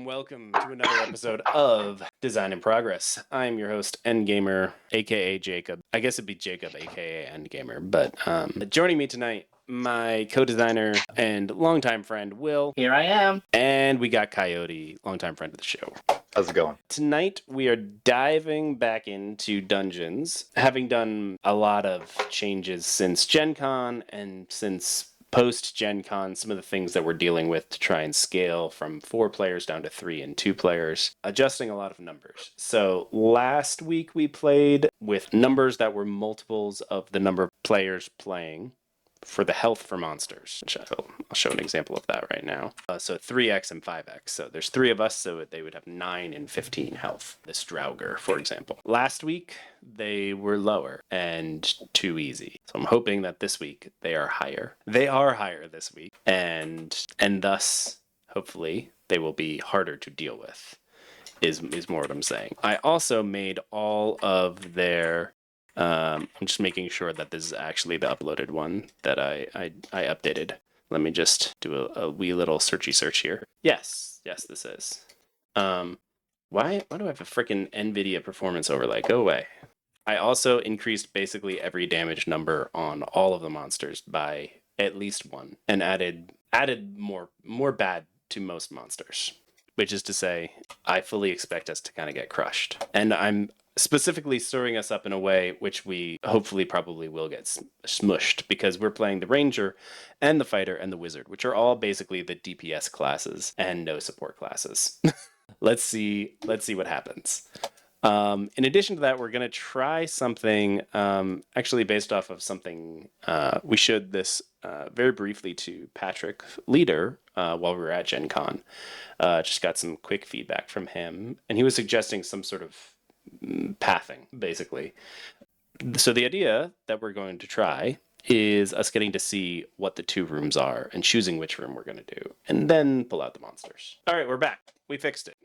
Welcome to another episode of Design in Progress. I'm your host, Endgamer, aka Jacob. I guess it'd be Jacob, aka Endgamer, but joining me tonight, my co-designer and longtime friend, Will. Here I am. And we got Coyote, longtime friend of the show. How's it going? Tonight, we are diving back into Dungeons, having done a lot of changes since Gen Con and since post-Gen Con, some of the things that we're dealing with to try and scale from 4 players down to 3 and 2 players, adjusting a lot of numbers. So last week we played with numbers that were multiples of the number of players playing for the health for monsters, which I'll show an example of that right now. So 3x and 5x. So there's 3 of us, so they would have 9 and 15 health. This Draugr, for example. Last week, they were lower and too easy. So I'm hoping that this week they are higher. They are higher this week, and thus, hopefully, they will be harder to deal with, is more what I'm saying. I also made all of their... I'm just making sure that this is actually the uploaded one that I updated. Let me just do a wee little searchy search here. Yes, this is. Why do I have a freaking NVIDIA performance overlay? Go away. I also increased basically every damage number on all of the monsters by at least 1, and added more bad to most monsters. Which is to say, I fully expect us to kind of get crushed. And I'm specifically stirring us up in a way which we hopefully probably will get smushed, because we're playing the Ranger and the Fighter and the Wizard, which are all basically the DPS classes and no support classes. Let's see what happens. In addition to that, we're going to try something actually based off of something we showed this very briefly to Patrick Leader while we were at Gen Con. Just got some quick feedback from him, and he was suggesting some sort of pathing, basically. So the idea that we're going to try is us getting to see what the 2 rooms are and choosing which room we're going to do, and then pull out the monsters. All right, we're back. We fixed it.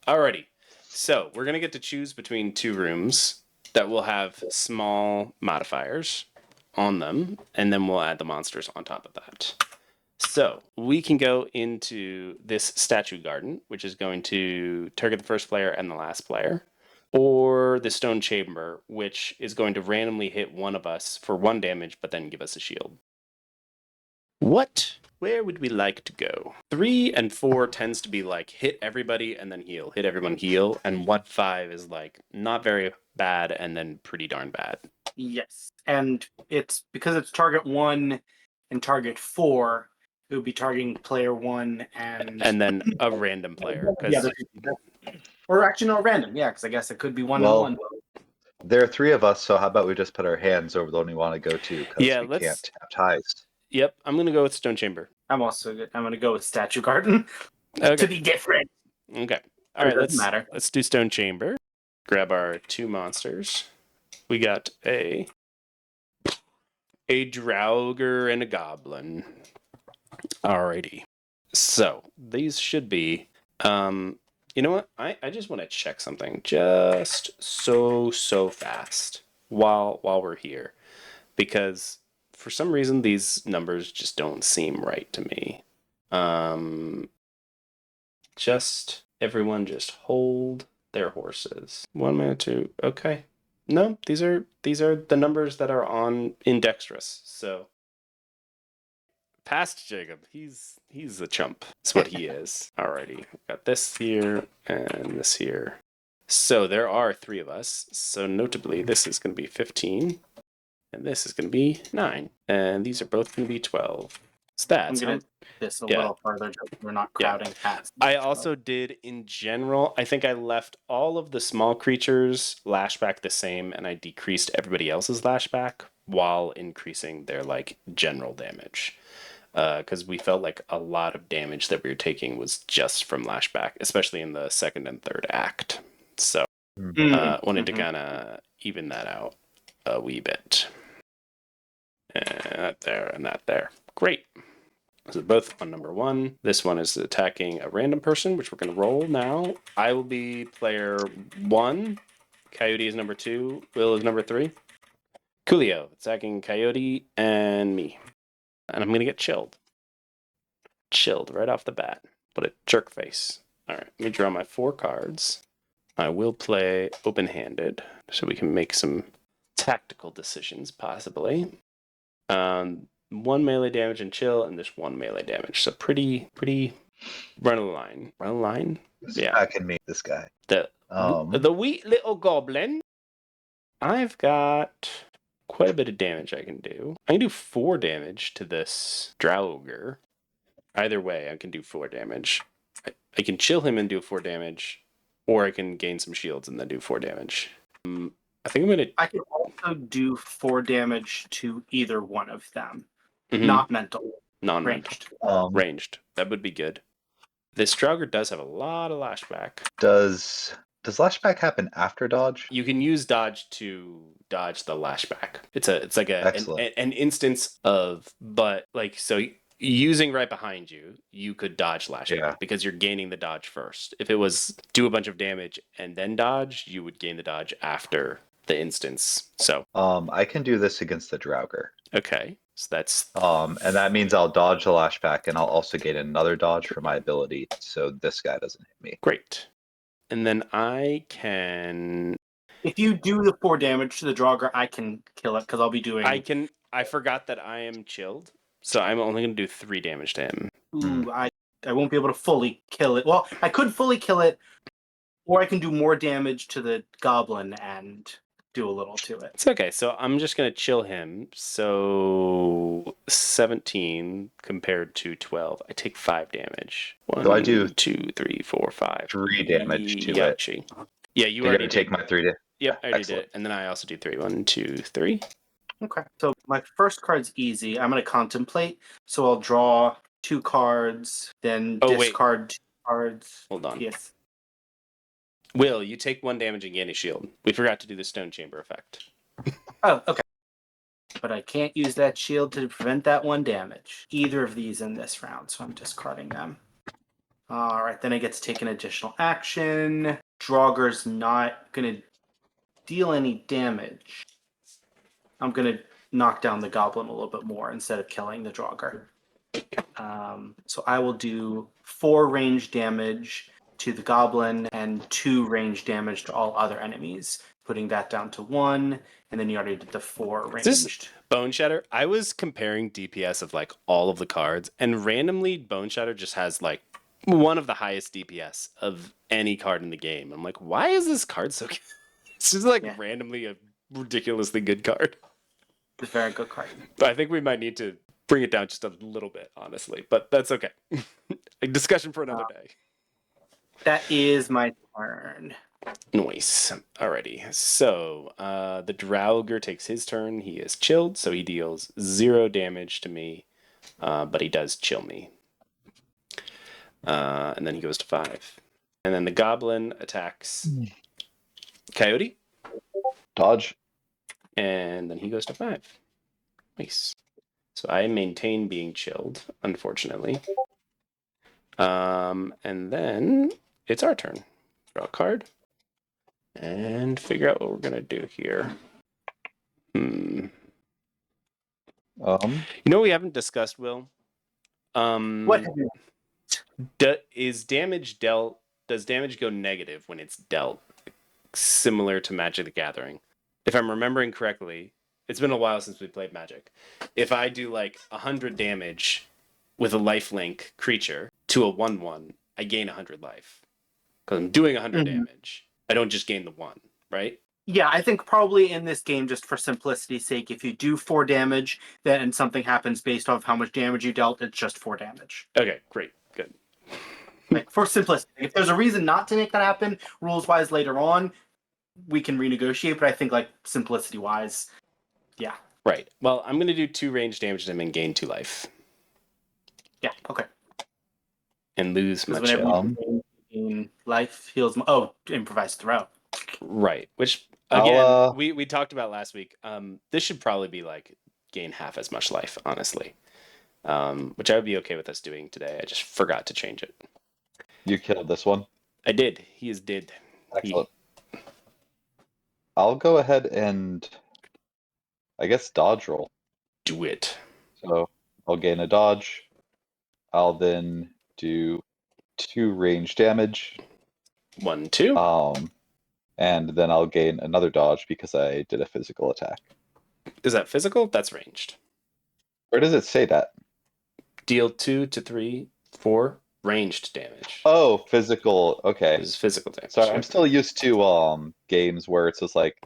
Alrighty. So we're going to get to choose between 2 rooms that will have small modifiers on them, and then we'll add the monsters on top of that. So we can go into this statue garden, which is going to target the first player and the last player, or the stone chamber, which is going to randomly hit one of us for 1 damage, but then give us a shield. Where would we like to go? 3 and 4 tends to be like hit everybody and then heal, hit everyone, heal, and 5 is like not very bad and then pretty darn bad. Yes, and it's because it's target 1 and target 4. It would be targeting player 1 and then a random player. Or actually, no, random. Yeah, because I guess it could be 1 and 1. There are 3 of us, so how about we just put our hands over the one we want to go to? Because we can't tap ties. Yep, I'm going to go with Stone Chamber. I'm going to go with Statue Garden. Okay. To be different. Okay. All right, let's do Stone Chamber. Grab our 2 monsters. We got a Draugr and a Goblin. Alrighty. So, these should be... you know what? I just want to check something just so fast while we're here. Because for some reason, these numbers just don't seem right to me. Everyone just hold their horses. 1 minute, 2. Okay. No, these are the numbers that are on Indextrous. So past Jacob, he's a chump. That's what he is. Alrighty, got this here and this here. So there are 3 of us. So notably, this is going to be 15, and this is going to be 9, and these are both going to be 12. Stats. I'm going to this a little further, just we're not crowding past. I also did, in general, I think I left all of the small creatures lashback the same, and I decreased everybody else's lashback while increasing their general damage. Because we felt like a lot of damage that we were taking was just from lashback, especially in the 2nd and 3rd act. So wanted to kind of even that out a wee bit. That there and that there. Great. So both on number 1. This one is attacking a random person, which we're going to roll now. I will be player 1. Coyote is number 2. Will is number 3. Coolio attacking Coyote and me. And I'm going to get chilled. Chilled right off the bat. Put a jerk face. All right, let me draw my 4 cards. I will play open-handed so we can make some tactical decisions, possibly. 1 melee damage and chill, and there's 1 melee damage. So pretty run a line. Run a line? Yeah. Back in me, this guy. The wee little goblin. I've got quite a bit of damage I can do. I can do 4 damage to this drow ogre. Either way, I can do 4 damage. I can chill him and do 4 damage, or I can gain some shields and then do 4 damage. I think I'm gonna. I can also do 4 damage to either one of them. Not mental. Non-mental. Ranged. That would be good. This Draugr does have a lot of lashback. Does lashback happen after dodge? You can use dodge to dodge the lashback. It's like an instance of, but like, so using right behind you, you could dodge lashback because you're gaining the dodge first. If it was do a bunch of damage and then dodge, you would gain the dodge after the instance. So I can do this against the Draugr. Okay. So that's and that means I'll dodge the lashback and I'll also gain another dodge for my ability, so this guy doesn't hit me. Great. And then I can, if you do the 4 damage to the Draugr, I can kill it because I'll be doing. I forgot that I am chilled, so I'm only going to do 3 damage to him. Ooh, I won't be able to fully kill it. Well, I could fully kill it, or I can do more damage to the goblin and do a little to it. It's okay. So I'm just going to chill him. So 17 compared to 12. I take 5 damage. 1, so I do 2, 3, 4, 5. 3 damage to it. Yeah, you already take my 3 damage. Yep, I already did it. And then I also do 3. 1, 2, 3. Okay. So my first card's easy. I'm going to contemplate. So I'll draw 2 cards, then discard 2 cards. Hold on. Yes. Will, you take 1 damage and gain a shield. We forgot to do the stone chamber effect. Oh, okay. But I can't use that shield to prevent that 1 damage. Either of these in this round, so I'm discarding them. All right, then I get to take an additional action. Draugr's not going to deal any damage. I'm going to knock down the goblin a little bit more instead of killing the Draugr. So I will do 4 range damage to the goblin and 2 range damage to all other enemies, putting that down to 1, and then you already did the 4 ranged. This Bone Shatter, I was comparing DPS of like all of the cards, and randomly Bone Shatter just has like one of the highest DPS of any card in the game. I'm like, why is this card so good? It's just like randomly a ridiculously good card. It's a very good card. But I think we might need to bring it down just a little bit, honestly, but that's okay. A discussion for another day. That is my turn. Nice. Alrighty. So the Draugr takes his turn. He is chilled, so he deals 0 damage to me, but he does chill me. And then he goes to 5. And then the goblin attacks Coyote. Dodge. And then he goes to 5. Nice. So I maintain being chilled, unfortunately. And then it's our turn. Draw a card. And figure out what we're going to do here. You know what we haven't discussed, Will? What? Is damage dealt? Does damage go negative when it's dealt? Similar to Magic the Gathering. If I'm remembering correctly, it's been a while since we played Magic. If I do like 100 damage with a lifelink creature to a 1/1, I gain 100 life. Because I'm doing 100 damage. I don't just gain the 1, right? Yeah, I think probably in this game, just for simplicity's sake, if you do 4 damage, then something happens based off how much damage you dealt, it's just 4 damage. Okay, great. Good. Like, for simplicity. If there's a reason not to make that happen, rules-wise later on, we can renegotiate, but I think, like, simplicity-wise, yeah. Right. Well, I'm going to do 2 range damage to him and gain 2 life. Yeah, okay. And lose my chill. Life heals... improvised throw. Right. Which, again, we talked about last week. This should probably be, like, gain half as much life, honestly. Which I would be okay with us doing today. I just forgot to change it. You killed this one? I did. He is dead. Excellent. I'll go ahead and I guess dodge roll. Do it. So I'll gain a dodge. I'll then do 2 range damage. 1, 2. And then I'll gain another dodge because I did a physical attack. Is that physical? That's ranged. Where does it say that? Deal 2 to 3, 4 ranged damage. Oh, physical. Okay. This is physical damage. Sorry, I'm still used to games where it's just like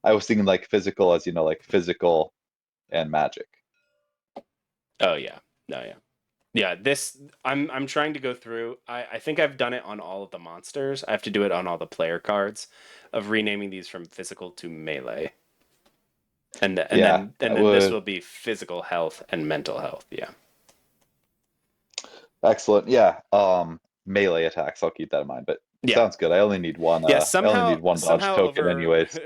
I was thinking like physical as like physical and magic. Oh yeah. No, yeah. Yeah, this I'm trying to go through. I think I've done it on all of the monsters. I have to do it on all the player cards of renaming these from physical to melee. And then this will be physical health and mental health. Yeah. Excellent. Yeah. Melee attacks. I'll keep that in mind. But sounds good. I only need one. Yeah. I only need one dodge token, anyways.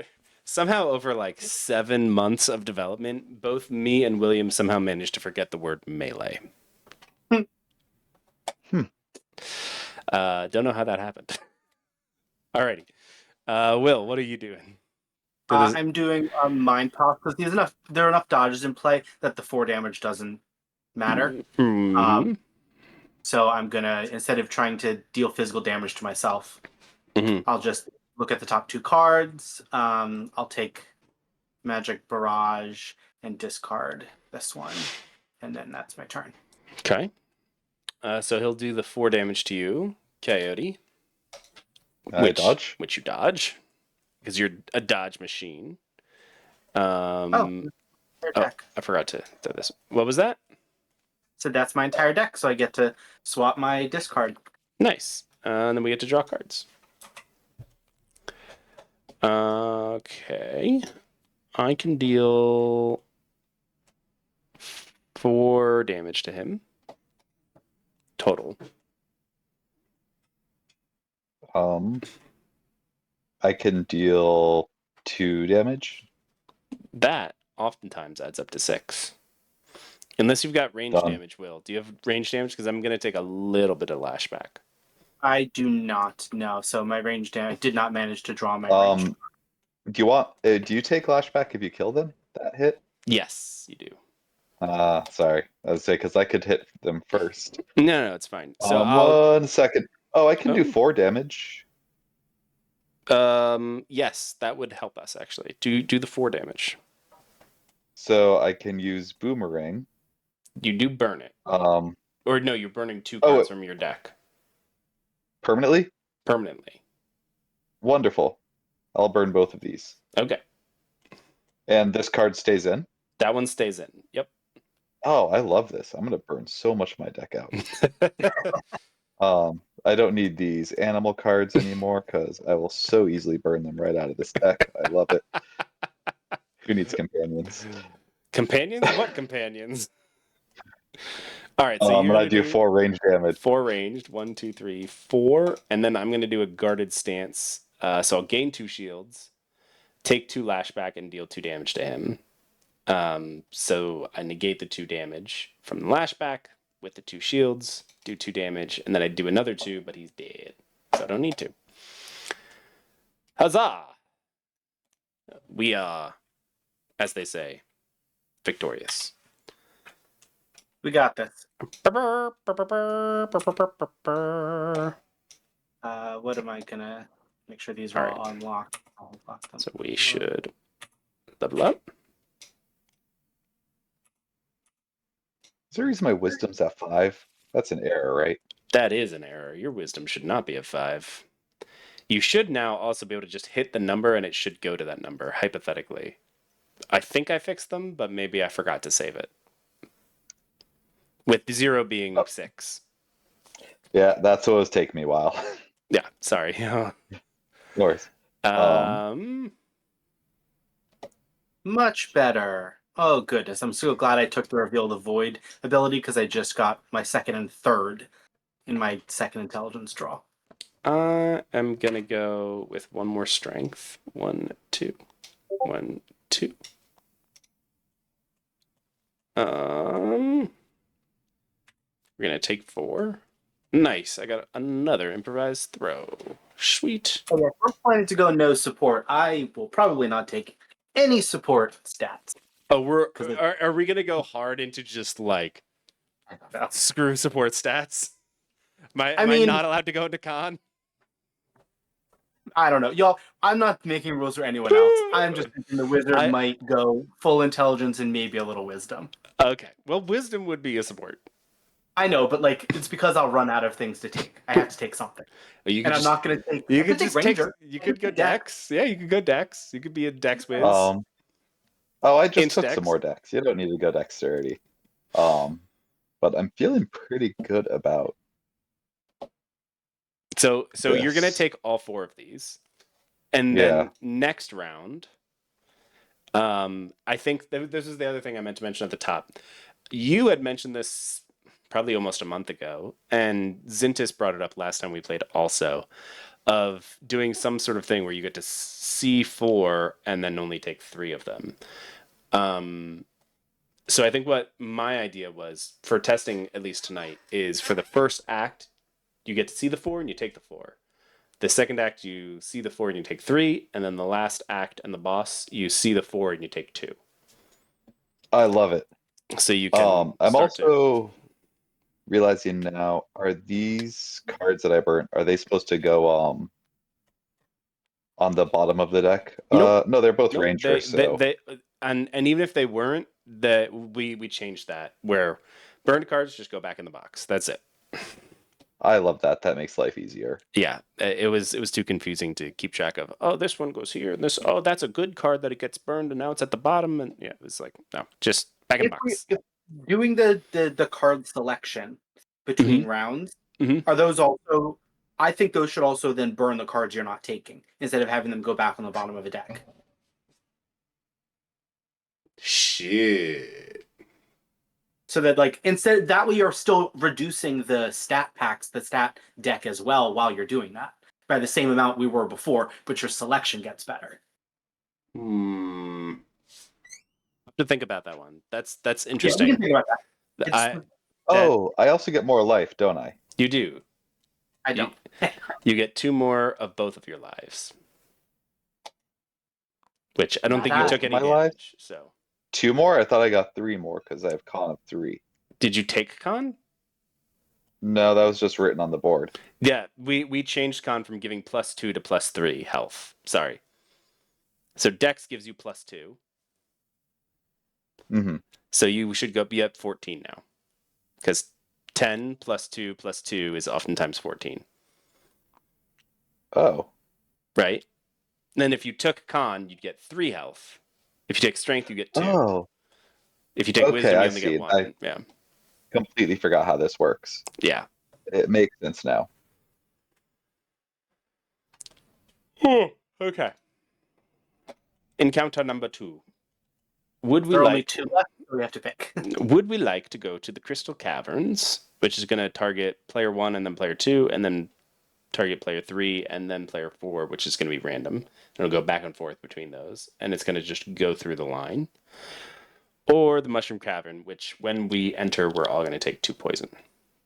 Somehow, over like 7 months of development, both me and William somehow managed to forget the word melee. Don't know how that happened. Alrighty. Will, what are you doing? I'm doing a mind toss because there are enough dodges in play that the 4 damage doesn't matter. Mm-hmm. So I'm gonna, instead of trying to deal physical damage to myself, I'll just look at the top 2 cards. I'll take Magic Barrage and discard this one, and then that's my turn. Okay. So he'll do the 4 damage to you, Coyote. Dodge? Which you dodge, because you're a dodge machine. Deck. I forgot to throw this. What was that? So that's my entire deck, so I get to swap my discard. Nice. And then we get to draw cards. Okay. I can deal 4 damage to him. Total. I can deal 2 damage. That oftentimes adds up to 6. Unless you've got range damage, Will. Do you have range damage? Because I'm going to take a little bit of lashback. I do not know. So my range damage, I did not manage to draw my range. Do you take lashback if you kill them? That hit? Yes, you do. Sorry. I would say because I could hit them first. No, it's fine. So 1 second. Oh, I can do 4 damage. Yes, that would help us actually. Do the 4 damage. So I can use Boomerang. You do burn it. Or no, you're burning 2 cards from your deck. Permanently? Permanently. Wonderful. I'll burn both of these. Okay. And this card stays in? That one stays in. Yep. Oh, I love this. I'm going to burn so much of my deck out. I don't need these animal cards anymore because I will so easily burn them right out of this deck. I love it. Who needs companions? Companions? What companions? All right, so I'm going to do 4 range damage. 4 ranged. 1, 2, 3, 4. And then I'm going to do a guarded stance. So I'll gain 2 shields, take 2 lashback, and deal 2 damage to him. So I negate the 2 damage from the lashback with the 2 shields, do 2 damage, and then I do another 2, but he's dead. So I don't need to. Huzzah! We are, as they say, victorious. We got this. What am I gonna make sure these are all unlocked? I'll unlock them. So we should level up. Is there a reason my wisdom's at 5? That's an error, right? That is an error. Your wisdom should not be at 5. You should now also be able to just hit the number and it should go to that number, hypothetically. I think I fixed them, but maybe I forgot to save it. With 0 being 6. Yeah, that's what was taking me a while. Yeah, sorry. No worries. Much better. Oh, goodness. I'm so glad I took the Reveal the Void ability because I just got my 2nd and 3rd in my 2nd intelligence draw. I am going to go with 1 more strength. 1, 2. 1, 2. We're going to take 4. Nice. I got another improvised throw. Sweet. Okay, if we're planning to go no support, I will probably not take any support stats. Oh, Because are we gonna go hard into just like I don't know. screw support stats? I Am I mean- not allowed to go into con? I don't know, y'all. I'm not making rules for anyone else. I'm just thinking the wizard might go full intelligence and maybe a little wisdom. Okay. Well, wisdom would be a support. I know, but like it's because I'll run out of things to take. I have to take something, You and I'm not going to take. You I'm could gonna just take Ranger. You could go Dex. Dex. Yeah, you could go Dex. You could be a Dex whiz. Oh, I just Inch took dex. some more decks. You don't need to go dexterity. But I'm feeling pretty good about So you're gonna this. take all 4 of these, and Yeah. then next round, I think this is the other thing I meant to mention at the top. You had mentioned this probably almost a month ago, and Zintis brought it up last time we played also, of doing some sort of thing where you get to see 4 and then only take 3 of them. So I think what my idea was for testing, at least tonight, is for the first act, you get to see the 4 and you take the 4. The second act, you see the 4 and you take 3, and then the last act and the boss, you see the 4 and you take 2. I love it. So you can. I'm start to- also realizing now, are these cards that I burnt, are they supposed to go on the bottom of the deck? Nope. No, they're both Nope, Rangers, so and even if they weren't, that we changed that where burned cards just go back in the box. That's it. I love that. That makes life easier. Yeah, it was too confusing to keep track of. Oh, this one goes here, and this. Oh, that's a good card that it gets burned, and now it's at the bottom, and yeah, it was like no, just back in the box. If doing the card selection between rounds, Mhm. are those also? I think those should also then burn the cards you're not taking instead of having them go back on the bottom of a deck. Shit. So that like instead that way you're still reducing the stat packs, the stat deck as well while you're doing that by the same amount we were before, but your selection gets better. To think about that one. That's Yeah, we interesting. can think about that. I also get more life, don't I? You do. I don't. You get 2 more of both of your lives. Which I don't think you Half took any my damage. life? So 2 more? I thought I got 3 more because I have con of 3. did you take con? No, that was just written on the board. Yeah, we changed con from giving +2 to +3 health. Sorry. So Dex gives you +2. Mm-hmm. So you should be at 14 now. Because 10 +2 +2 is oftentimes 14. Oh. Right? And then if you took con, you'd get 3 health. If you take strength, you get 2. Oh. If you take Okay, wisdom, you I only see. get 1. Yeah. Completely forgot how this works. Yeah. It makes sense now. Okay. Encounter number 2. Would we There are only like 2 left, so we have to pick. Would we like to go to the Crystal Caverns, which is going to target player 1 and then player 2, and then target player 3 and then player 4, which is going to be random. It'll go back and forth between those, and it's going to just go through the line. Or the Mushroom Cavern, which when we enter, we're all going to take 2 poison,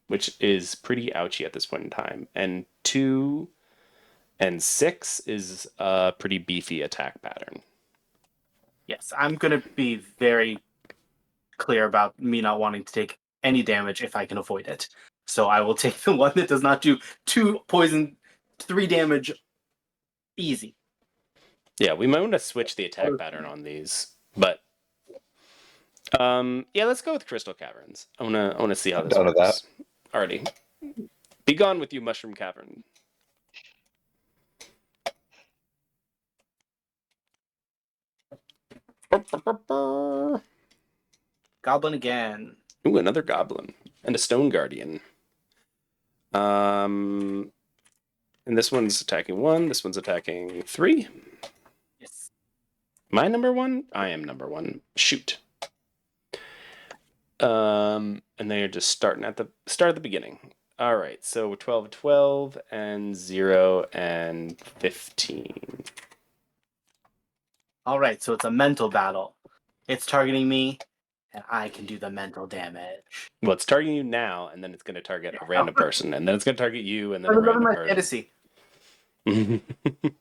which is pretty ouchy at this point in time. And 2 and 6 is a pretty beefy attack pattern. Yes, I'm going to be very clear about me not wanting to take any damage if I can avoid it. So I will take the one that does not do 2 poison, 3 damage easy. Yeah, we might want to switch the attack pattern on these, but yeah, let's go with Crystal Caverns. I wanna see how this Done with works. Alrighty. Be gone with you, Mushroom Cavern. Goblin again. Ooh, another goblin. And a stone guardian. And this one's attacking 1, this one's attacking 3. Yes. Am I number 1? I am number 1. Shoot. And they're just starting at the start of the beginning. All right, so 12, 12, and 0, and 15. All right, so it's a mental battle. It's targeting me, and I can do the mental damage. Well, it's targeting you now, and then it's going to target a random person, and then it's going to target you, and then a I'm loving random my person. fantasy.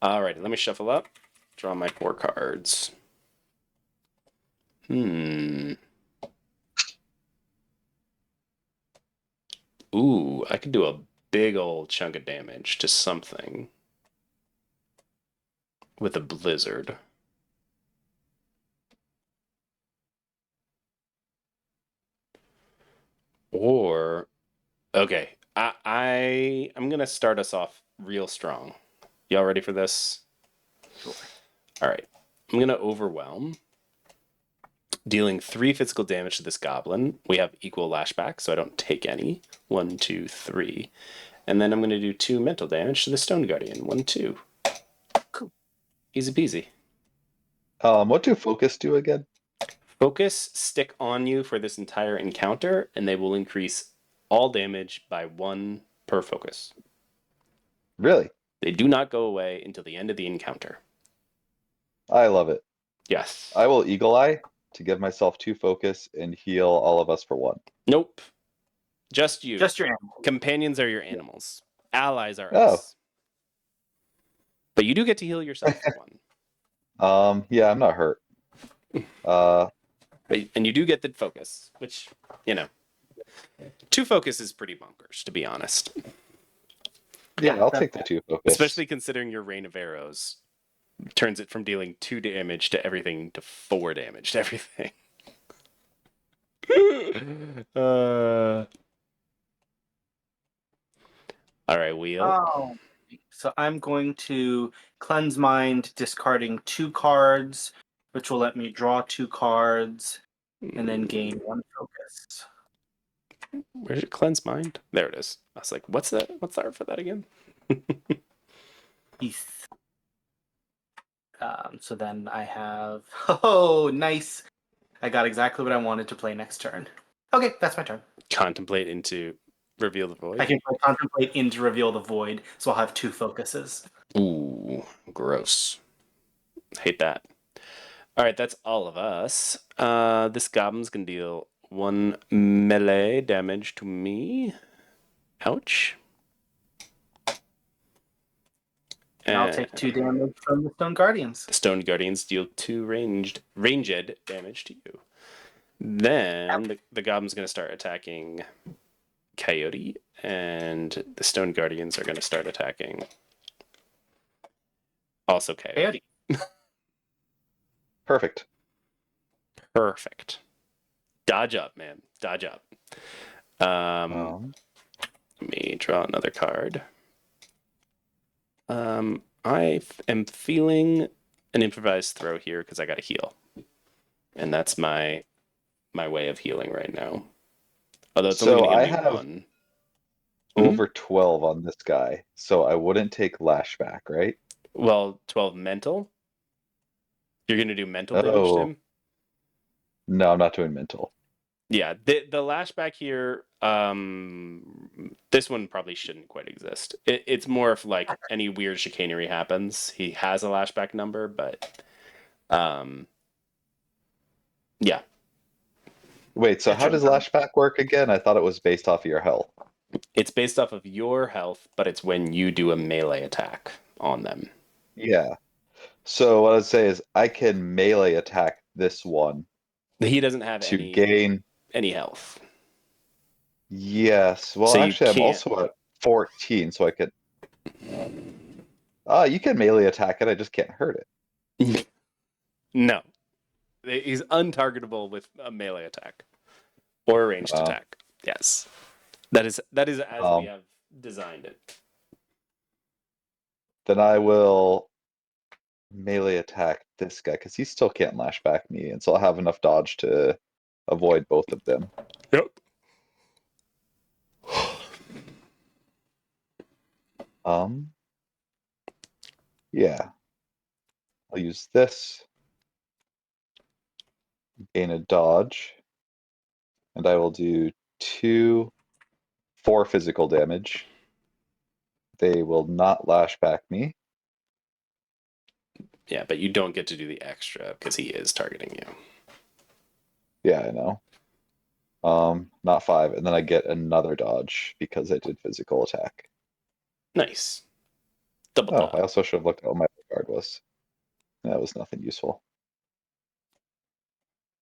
All right, let me shuffle up. Draw my 4 cards. Ooh, I could do a big old chunk of damage to something with a blizzard. Or okay, I'm gonna start us off real strong. Y'all ready for this? Sure. All right. I'm gonna overwhelm, dealing 3 physical damage to this goblin. We have equal lashback, so I don't take any. 1, 2, 3. And then I'm gonna do 2 mental damage to the stone guardian. 1, 2. Cool. Easy peasy. What do focus do again? Focus stick on you for this entire encounter, and they will increase all damage by 1 per focus. Really? They do not go away until the end of the encounter. I love it. Yes. I will Eagle Eye to give myself 2 focus and heal all of us for 1. Nope. Just you. Just your animal. Companions are your animals. Allies are Oh. us. But you do get to heal yourself for 1. Yeah, I'm not hurt. And you do get the focus, which, 2 focus is pretty bonkers, to be honest. Yeah, I'll take the 2 focus. Especially considering your rain of arrows turns it from dealing 2 damage to everything to 4 damage to everything. All right, Wheel. Oh. So I'm going to cleanse mind, discarding 2 cards, which will let me draw 2 cards and then gain 1 focus. Where's your cleanse mind? There it is. I was like, what's that? What's the art for that again? Peace. So then I have... Oh, nice. I got exactly what I wanted to play next turn. Okay, that's my turn. Contemplate into reveal the void. I can contemplate into reveal the void, so I'll have 2 focuses. Ooh, gross. Hate that. All right, that's all of us. This goblin's gonna deal 1 melee damage to me. Ouch. And I'll take 2 damage from the Stone Guardians. The Stone Guardians deal 2 ranged damage to you. Then the goblin's gonna start attacking Coyote, and the Stone Guardians are gonna start attacking also Coyote. Perfect. Perfect. Dodge up, man. Dodge up. Let me draw another card. I am feeling an improvised throw here because I got to heal, and that's my way of healing right now. Although it's only going to give me 1. Over 12 on this guy, so I wouldn't take lashback, right? Well, 12 mental. You're going to do mental damage to him? No, I'm not doing mental. Yeah, the lashback here, this one probably shouldn't quite exist. It's more if like any weird chicanery happens, he has a lashback number, but yeah. Wait, so how does lashback work again? I thought it was based off of your health. It's based off of your health, but it's when you do a melee attack on them. Yeah. So what I'd say is I can melee attack this one. He doesn't have to gain any health. Yes. Well, So actually, I'm also at 14, so I could. You can melee attack it. I just can't hurt it. No, he's untargetable with a melee attack or a ranged attack. Yes, that is as we have designed it. Then I will melee attack this guy because he still can't lash back me, and so I'll have enough dodge to avoid both of them. Yep. Yeah. I'll use this. Gain a dodge. And I will do 4 physical damage. They will not lash back me. Yeah, but you don't get to do the extra because he is targeting you. Yeah, I know. Not 5, and then I get another dodge because I did physical attack. Nice. Double top. I also should have looked at what my card was. That was nothing useful.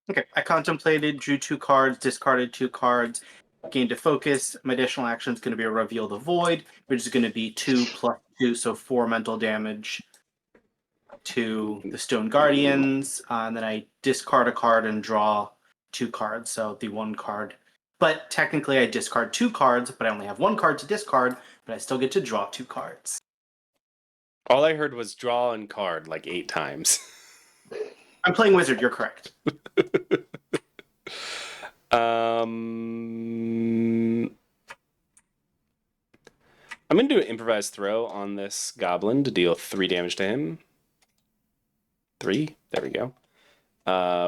Okay, I contemplated, drew 2 cards, discarded 2 cards, gained a focus. My additional action is going to be a Reveal the Void, which is going to be 2 plus 2, so 4 mental damage to the Stone Guardians. And then I discard a card and draw 2 cards, so the 1 card. But technically, I discard 2 cards, but I only have 1 card to discard, but I still get to draw 2 cards. All I heard was draw and card like 8 times. I'm playing Wizard, you're correct. I'm going to do an improvised throw on this goblin to deal 3 damage to him. 3? There we go.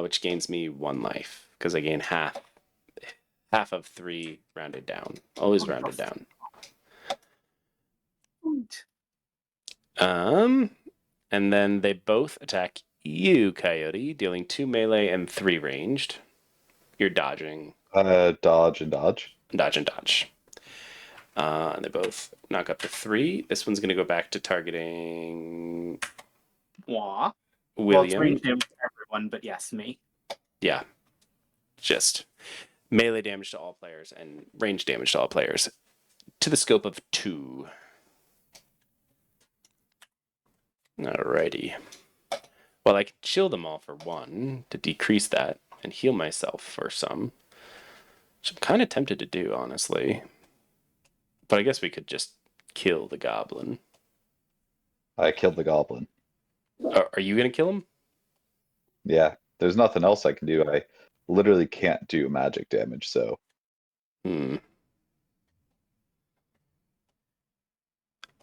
Which gains me 1 life, because I gain half of 3 rounded down. Always rounded down. And then they both attack you, Coyote, dealing 2 melee and 3 ranged. You're dodging. Dodge and dodge. Dodge and dodge. They both knock up to 3. This one's going to go back to targeting Wah. Well, it's William. range damage to everyone, but yes, me. Yeah. Just melee damage to all players and range damage to all players to the scope of 2. Alrighty. Well, I could chill them all for 1 to decrease that and heal myself for some. Which I'm kind of tempted to do, honestly. But I guess we could just kill the goblin. I killed the goblin. Are you going to kill him? Yeah, there's nothing else I can do. I literally can't do magic damage, so.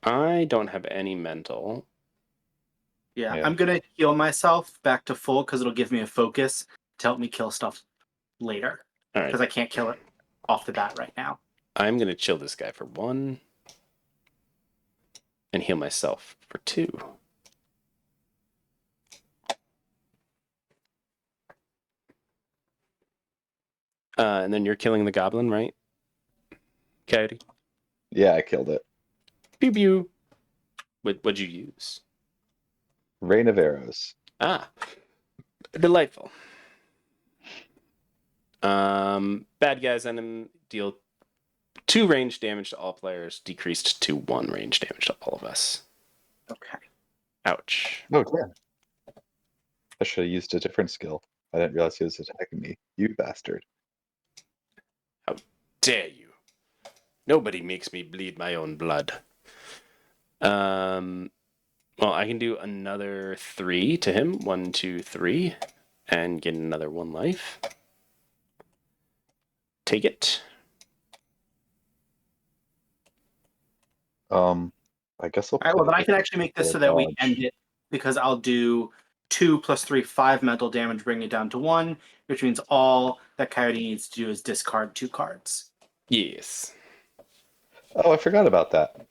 I don't have any mental. Yeah, Yeah. I'm gonna heal myself back to full because it'll give me a focus to help me kill stuff later. All right. Because I can't kill it off the bat right now. I'm going to chill this guy for 1 and heal myself for 2. And then you're killing the goblin, right? Coyote? Yeah, I killed it. Pew pew. What'd you use? Rain of arrows. Ah, delightful. Bad guys and deal 2 range damage to all players, decreased to 1 range damage to all of us. Okay. Ouch. Oh, yeah. I should have used a different skill. I didn't realize he was attacking me. You bastard. How dare you? Nobody makes me bleed my own blood. Well, I can do another 3 to him. 1, 2, 3. And get another 1 life. Take it. I guess I'll All right, well, put then I can actually make this so that we end it because I'll do 2 plus 3, 5 mental damage, bring it down to 1, which means all that Coyote needs to do is discard 2 cards. Yes. Oh, I forgot about that.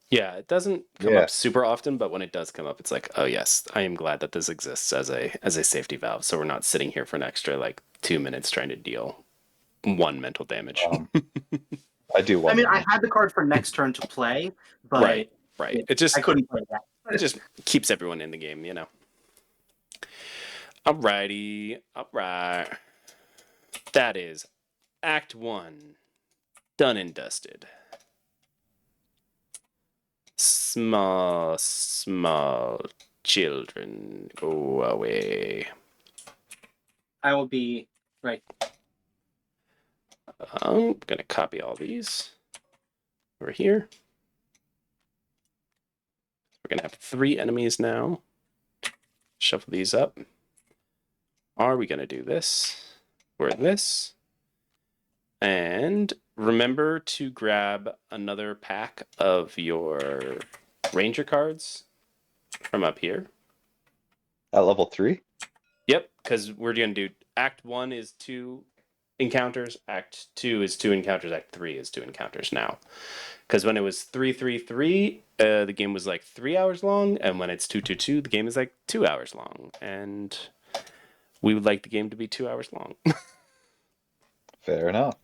Yeah, it doesn't come up super often, but when it does come up, it's like, oh yes, I am glad that this exists as a safety valve, so we're not sitting here for an extra like 2 minutes trying to deal 1 mental damage. I do one. I mean, I had the card for next turn to play, but right. It just I couldn't play that. it just keeps everyone in the game, you know. Alrighty, alright. That is Act 1, done and dusted. Small children, go away. I will be right. I'm gonna copy all these over here. We're gonna have 3 enemies now. Shuffle these up. Are we gonna do this? Or this? And remember to grab another pack of your ranger cards from up here. At level 3? Yep, because we're going to do Act 1 is 2 encounters, Act 2 is 2 encounters, Act 3 is 2 encounters now. Because when it was 3-3-3, the game was like 3 hours long, and when it's 2-2-2, the game is like 2 hours long. And we would like the game to be 2 hours long. Fair enough.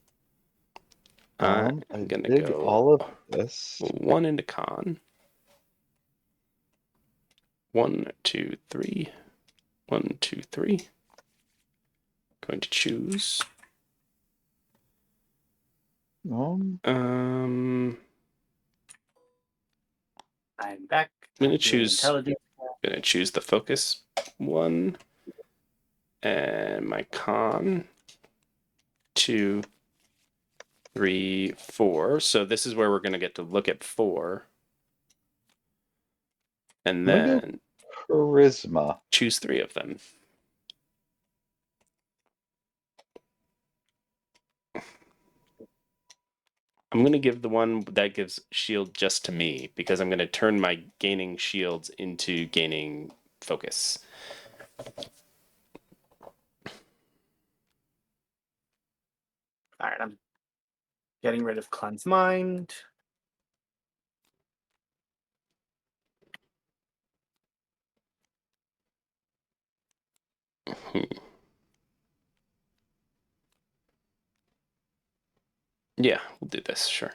I'm going to go all of this. 1 into con. 1, 2, 3. 1, 2, 3. Going to choose. Um, I'm I'm back. gonna Doing choose. intelligence. Gonna choose the focus one, and my con 2, 3, 4. So this is where we're gonna get to look at 4, and I'm gonna then charisma. choose 3 of them. I'm going to give the one that gives shield just to me, because I'm going to turn my gaining shields into gaining focus. All right, I'm getting rid of Cleanse Mind. Yeah, we'll do this, sure.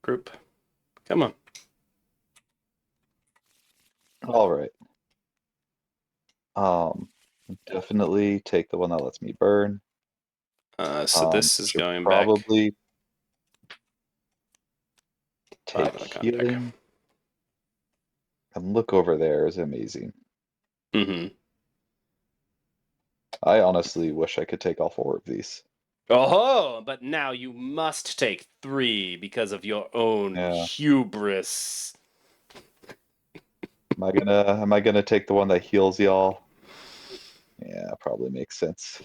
Group. Come on. All right. Definitely take the one that lets me burn. So this is Should going probably back take 5 on the con deck. healing. And look over there is amazing. Mm-hmm. I honestly wish I could take all 4 of these. Oh, but now you must take 3 because of your own Yeah. hubris. Am I gonna take the one that heals y'all? Yeah, probably makes sense.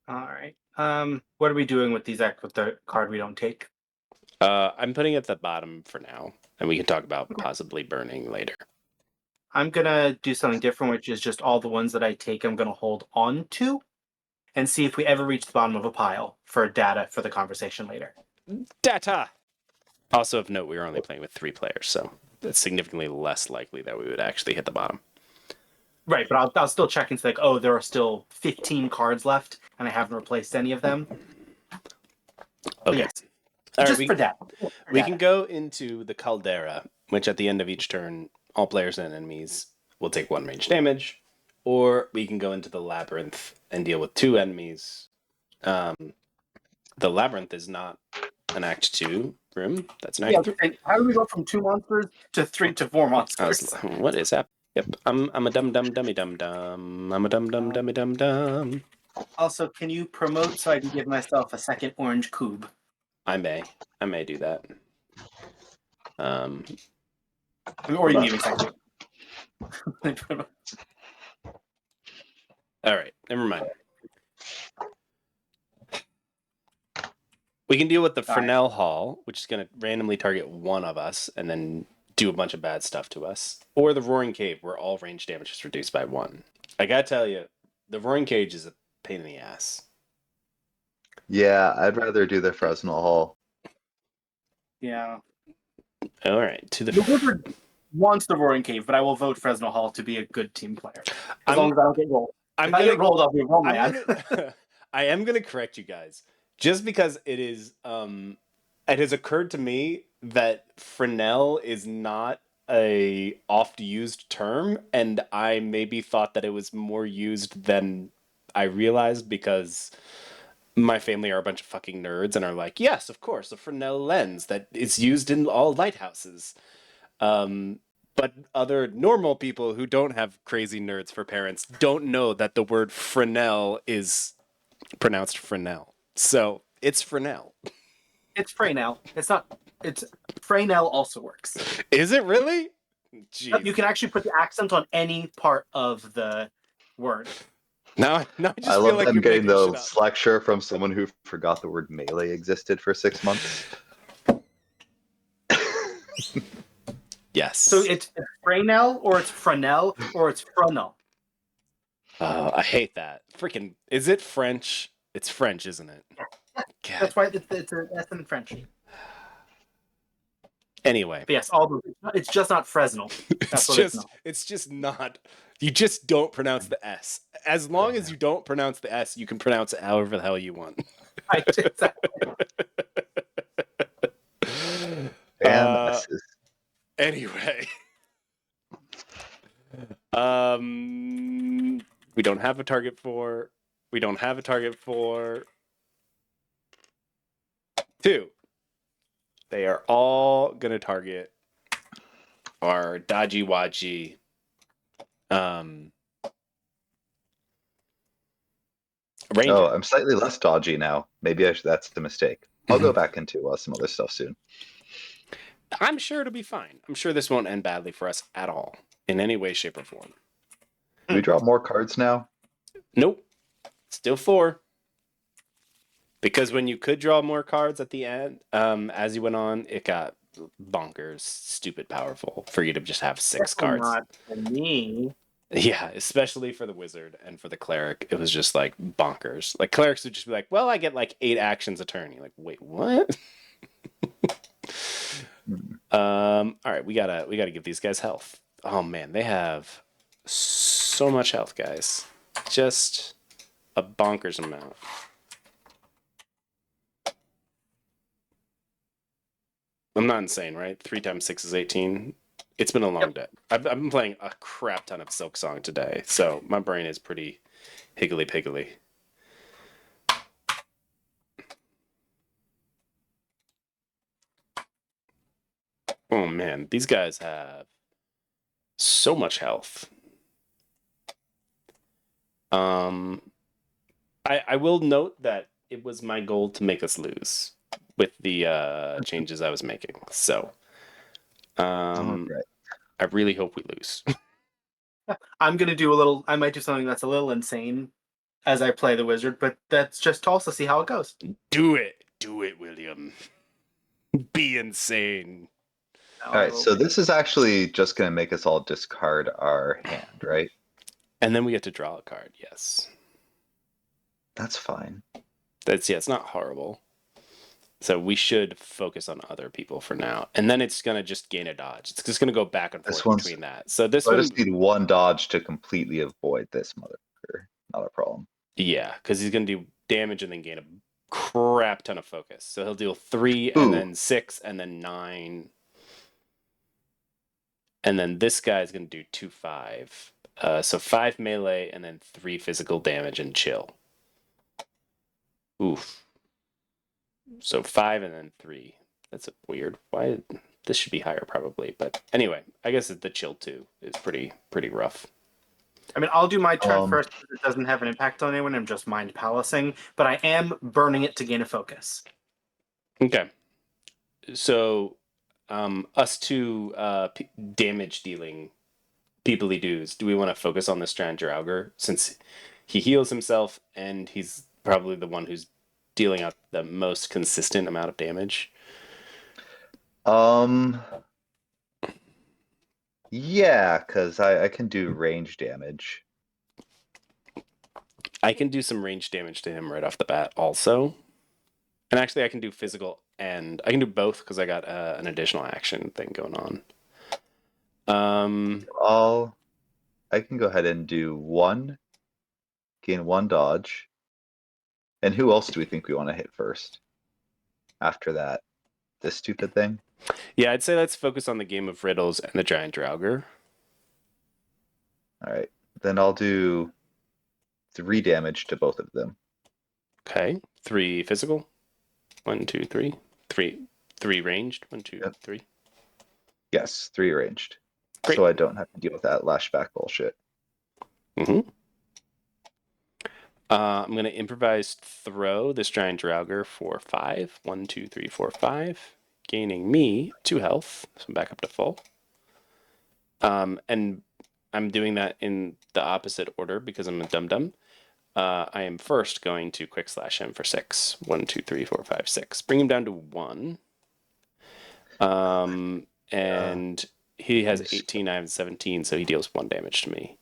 All right. What are we doing with these with the card we don't take? I'm putting it at the bottom for now, and we can talk about possibly burning later. I'm gonna do something different, which is just all the ones that I take, I'm gonna hold on to, and see if we ever reach the bottom of a pile for data for the conversation later. Data! Also, of note, we were only playing with 3 players, so it's significantly less likely that we would actually hit the bottom. Right, but I'll still check and say, like, oh, there are still 15 cards left, and I haven't replaced any of them. But Okay. yes, All just right, for that. we can go into the Caldera, which at the end of each turn, all players and enemies will take 1 range damage, or we can go into the Labyrinth and deal with 2 enemies. The Labyrinth is not an Act 2 room. That's an Act 3. And how do we go from 2 monsters to 3 to 4 monsters? What is that? Yep, I'm a dumb dummy dum dum. I'm a dumb dummy dum dum. Also, can you promote so I can give myself a second orange cube? I may do that. Or you can give me a second. All right, never mind. We can deal with the Fresnel Hall, which is going to randomly target one of us and then do a bunch of bad stuff to us. Or the Roaring Cave, where all range damage is reduced by 1. I gotta tell you, the Roaring Cage is a pain in the ass. Yeah, I'd rather do the Fresnel Hall. Yeah. All right, to The Wizard wants the Roaring Cave, but I will vote Fresno Hall to be a good team player. As long as I don't get rolled. If I get rolled, I'll be wrong, man. I am gonna correct you guys, just because it is. It has occurred to me that Fresnel is not a oft used term, and I maybe thought that it was more used than I realized, because my family are a bunch of fucking nerds and are like, yes, of course, a Fresnel lens that is used in all lighthouses. But other normal people who don't have crazy nerds for parents don't know that the word Fresnel is pronounced Fresnel. So it's Fresnel. It's Freynell. It's not. It's Freynell also works. Is it really? Jeez. You can actually put the accent on any part of the word. Now I just I feel love like them you're getting making shit up. this lecture from someone who forgot the word melee existed for 6 months. Yes. So it's Freynell, or it's Fresnel, or it's Fresnel. I hate that. Freaking, is it French? It's French, isn't it? Yeah. That's why it's an S in French. Anyway. But yes, it's just not Fresnel. That's It's just not. You just don't pronounce the S. As long as you don't pronounce the S, you can pronounce it however the hell you want. Exactly. And S's. Anyway. We don't have a target for. We don't have a target for 2. They are all gonna target our dodgy wadgy. Ranger. Oh, I'm slightly less dodgy now. Maybe that's the mistake. I'll go back into some other stuff soon. I'm sure it'll be fine. I'm sure this won't end badly for us at all, in any way, shape, or form. Do we draw more cards now? Nope. Still 4. Because when you could draw more cards at the end, as you went on, it got bonkers, stupid powerful for you to just have 6 cards. Not for me. Yeah, especially for the wizard and for the cleric, it was just like bonkers. Like clerics would just be like, "Well, I get like 8 actions a turn." You're like, "Wait, what?" All right, we gotta give these guys health. Oh man, they have so much health, guys. Just a bonkers amount. I'm not insane, right? 3 times 6 is 18. It's been a long day. I've been playing a crap ton of Silk Song today, so my brain is pretty higgly-piggly. Oh man, these guys have so much health. I will note that it was my goal to make us lose with the changes I was making. So, Right. I really hope we lose. I'm gonna do a little. I might do something that's a little insane as I play the wizard, but that's just to also see how it goes. Do it, William. Be insane. All right, so this is actually just going to make us all discard our hand, right? And then we get to draw a card. Yes, That's fine. it's not horrible. So we should focus on other people for now, and then it's gonna just gain a dodge. It's just gonna go back and This forth one's- between that. So this So I one, just need one dodge to completely avoid this motherfucker. Not a problem. yeah, because he's gonna do damage and then gain a crap ton of focus. So he'll deal 3 Ooh. and then 6 and then 9, and then this guy's gonna do 2, 5. So 5 melee and then 3 physical damage and chill. Oof. So 5 and then 3. That's weird. Why? This should be higher probably, but anyway, I guess the chill 2 is pretty rough. I mean, I'll do my turn first because it doesn't have an impact on anyone. I'm just mind palacing, but I am burning it to gain a focus. Okay. So, us two damage dealing peoply doos. Do we want to focus on this Strand Drauger since he heals himself and he's probably the one who's dealing out the most consistent amount of damage? Yeah, because I can do range damage. I can do some range damage to him right off the bat also. And actually I can do physical and I can do both because I got an additional action thing going on. I can go ahead and do 1, gain 1 dodge. And who else do we think we want to hit first? After that, this stupid thing? Yeah, I'd say let's focus on the game of riddles and the giant Draugr. All right, then I'll do 3 damage to both of them. Okay, 3 physical. 1, 2, 3. 3 ranged. 1, 2, Yep. 3. Yes, 3 ranged. Great. So I don't have to deal with that lashback bullshit. Mm-hmm. I'm gonna improvise throw this giant Draugr for 5. 1, 2, 3, 4, 5, gaining me 2 health. So I'm back up to full. And I'm doing that in the opposite order because I'm a dum-dum. I am first going to quick slash him for 6. 1, 2, 3, 4, 5, 6. Bring him down to 1. And he has 18, I have 17, so he deals 1 damage to me.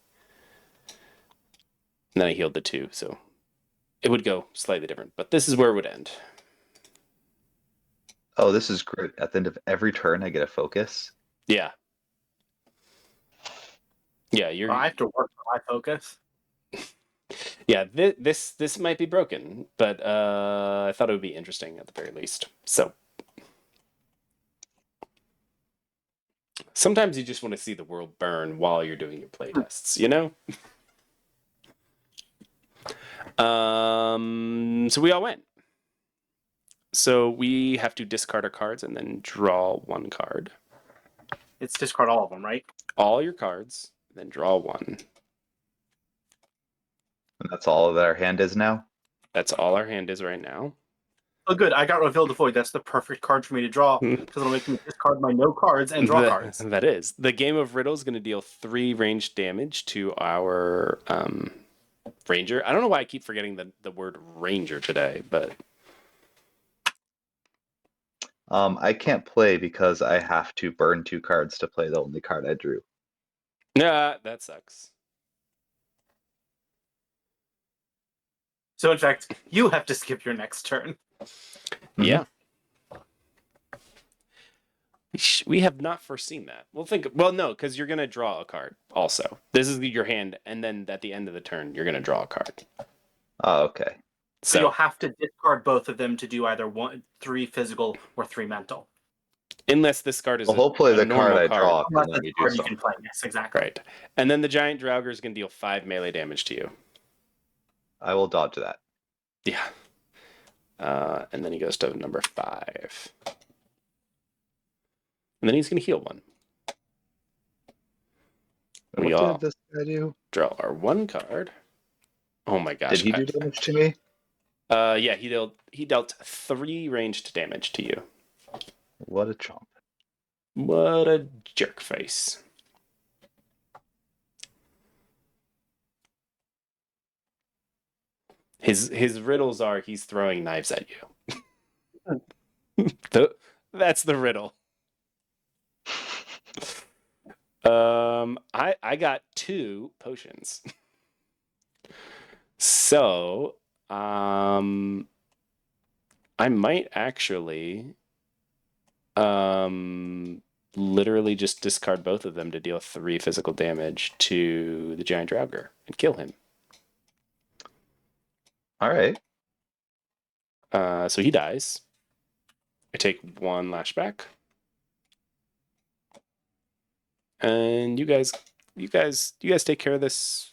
And then I healed the 2, so it would go slightly different, but this is where it would end. Oh, this is great. At the end of every turn, I get a focus. Yeah. Yeah, you're. I have to work on my focus. Yeah, this might be broken, but I thought it would be interesting at the very least. So Sometimes you just want to see the world burn while you're doing your playtests, you know? So we all went. So we have to discard our cards and then draw one card. It's discard all of them, right? All your cards, then draw one. And that's all that our hand is now? That's all our hand is right now. Oh, good. I got Reveal the Void. That's the perfect card for me to draw because it'll make me discard my no cards and draw cards. That is. The Game of Riddle is going to deal 3 ranged damage to our ranger. I don't know why I keep forgetting the word ranger today, but... I can't play because I have to burn 2 cards to play the only card I drew. Yeah, that sucks. So, in fact, you have to skip your next turn. Yeah. We have not foreseen that. Well, no, because you're going to draw a card also. This is your hand, and then at the end of the turn, you're going to draw a card. Oh, okay. So you'll have to discard both of them to do either 3 physical or 3 mental. Unless this card is hopefully a the normal card I draw can Unless let it's me a do card you something. can play. Yes, exactly. Right. And then the giant Draugr is going to deal 5 melee damage to you. I will dodge that. Yeah. And then he goes to number 5. And then he's going to heal 1. We What all did this guy do? draw our 1 card. Oh my gosh. Did he do damage to me? Yeah, he dealt 3 ranged damage to you. What a chomp. What a jerk face. His riddles are he's throwing knives at you. That's the riddle. I got 2 potions. So, I might actually literally just discard both of them to deal 3 physical damage to the giant Draugr and kill him. All right. So he dies. I take 1 lashback. And you guys take care of this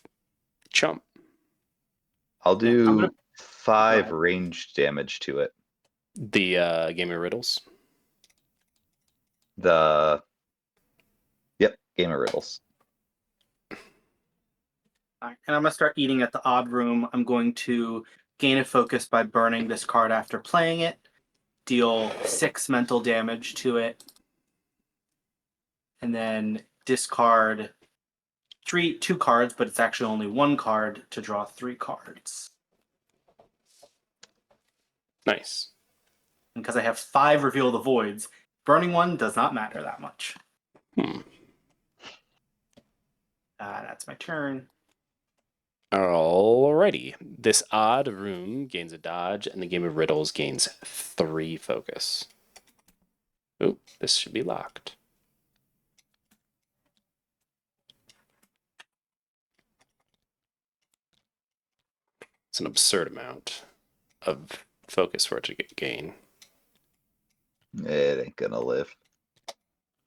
chump. I'll do Go 5 ahead. ranged damage to it. The Game of Riddles. Yep, Game of Riddles. All right, and I'm going to start eating at the odd room. I'm going to gain a focus by burning this card after playing it, deal 6 mental damage to it, and then discard 2 cards, but it's actually only 1 card to draw 3 cards. Nice. And because I have 5 Reveal the Voids, burning 1 does not matter that much. That's my turn. Alrighty. This odd room gains a dodge, and the Game of Riddles gains 3 focus. Oop, this should be locked. It's an absurd amount of focus for it to gain. It ain't gonna live.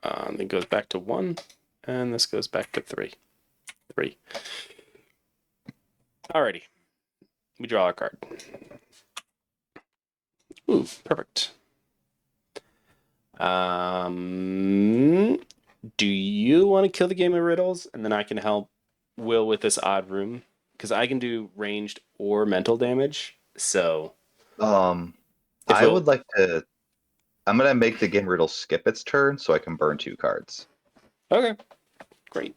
It goes back to 1, and this goes back to 3. 3. Alrighty. We draw our card. Ooh, perfect. Do you want to kill the Game of Riddles, and then I can help Will with this odd room? Because I can do ranged or mental damage. So, I would like to. I'm gonna make the Game of Riddles skip its turn so I can burn 2 cards. Okay, great.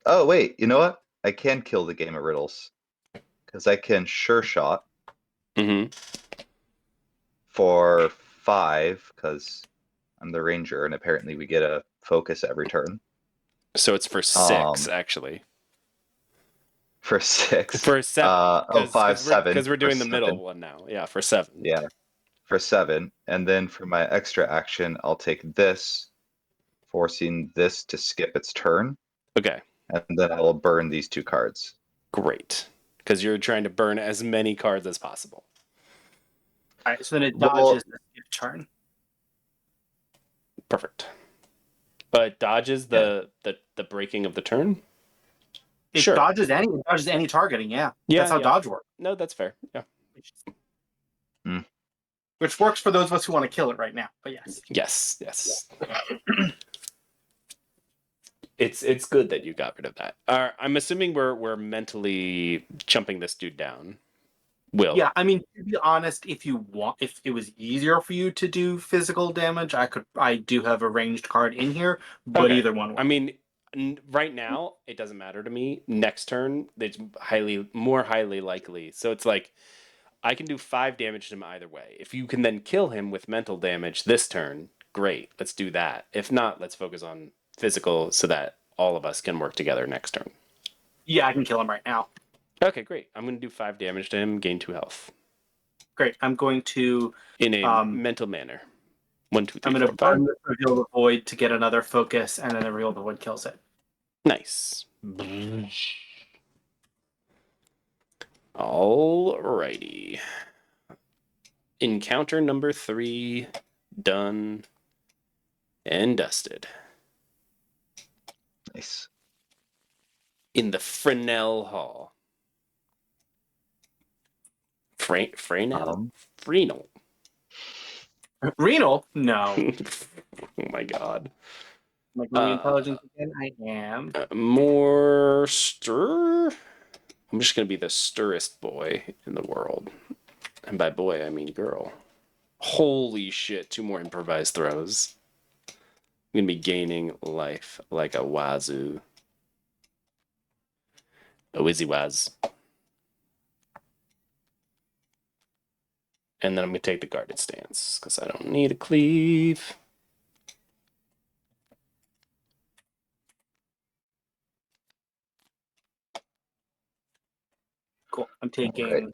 Oh wait, you know what? I can kill the Game of Riddles because I can sure shot for 5 because I'm the ranger, and apparently we get a focus every turn. So it's for 6, actually. For 6. For 7. 5, 7. Because we're doing the 7. middle one now. Yeah, for 7. Yeah, for 7. And then for my extra action, I'll take this, forcing this to skip its turn. Okay. And then I will burn these 2 cards. Great. Because you're trying to burn as many cards as possible. All right, so then it dodges the skip turn. Perfect. But dodges the breaking of the turn? It Sure. dodges any targeting, yeah. Yeah, That's how yeah. dodge works. No, that's fair. Yeah. Which works for those of us who want to kill it right now, but yes. Yes. It's good that you got rid of that. I'm assuming we're mentally jumping this dude down. Will. Yeah, I mean, to be honest, if it was easier for you to do physical damage, I do have a ranged card in here, but Okay. either one. I mean, right now it doesn't matter to me. Next turn, it's more highly likely. So it's like I can do 5 damage to him either way. If you can then kill him with mental damage this turn, great. Let's do that. If not, let's focus on physical so that all of us can work together next turn. Yeah, I can kill him right now. Okay, great. I'm going to do 5 damage to him, gain 2 health. Great. I'm going to In a mental manner. 1, 2, 3, I'm 4, going to 5. burn the Reveal the Void to get another focus, and then the Reveal the Void kills it. Nice. Alrighty. Encounter number 3 done and dusted. Nice. In the Fresnel Hall. Fresnel? Fresnel. Renal? No. Oh my god. Like my intelligence again? I am. More stir? I'm just going to be the stirrest boy in the world. And by boy, I mean girl. Holy shit, 2 more improvised throws. I'm going to be gaining life like a wazoo. A wizzy waz. And then I'm going to take the guarded stance, because I don't need a cleave. Cool. I'm taking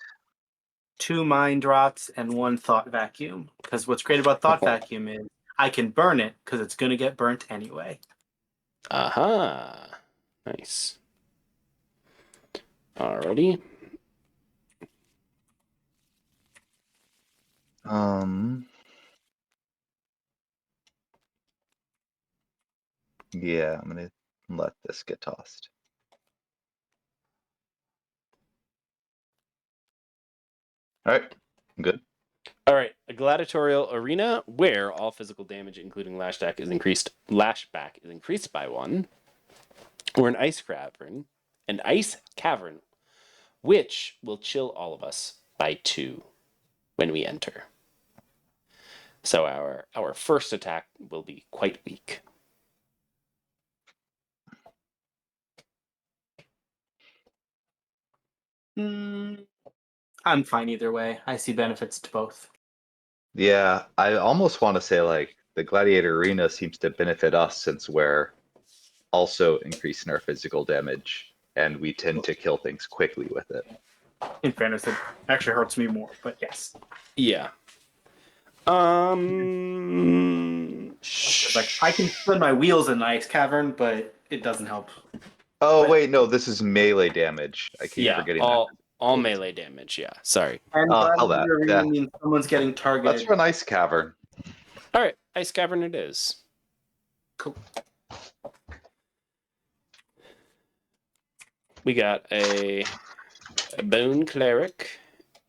2 mind drops and 1 thought vacuum. Because what's great about thought vacuum is I can burn it because it's going to get burnt anyway. Aha. Nice. Alrighty. Yeah, I'm gonna let this get tossed. All right, I'm good. All right, a gladiatorial arena where all physical damage, including lashback, is increased by 1, or an ice cavern, which will chill all of us by 2 when we enter. So our first attack will be quite weak. I'm fine either way. I see benefits to both. Yeah, I almost want to say like the Gladiator Arena seems to benefit us since we're also increasing our physical damage, and we tend to kill things quickly with it. In fairness, it actually hurts me more, but yes. Yeah. It's like I can spin my wheels in the ice cavern, but it doesn't help. Oh wait, no, this is melee damage. I keep forgetting that. All melee damage. Yeah, sorry. And Hell that. Yeah. means someone's getting targeted. Let's run Ice Cavern. All right, ice cavern it is. Cool. We got a bone cleric,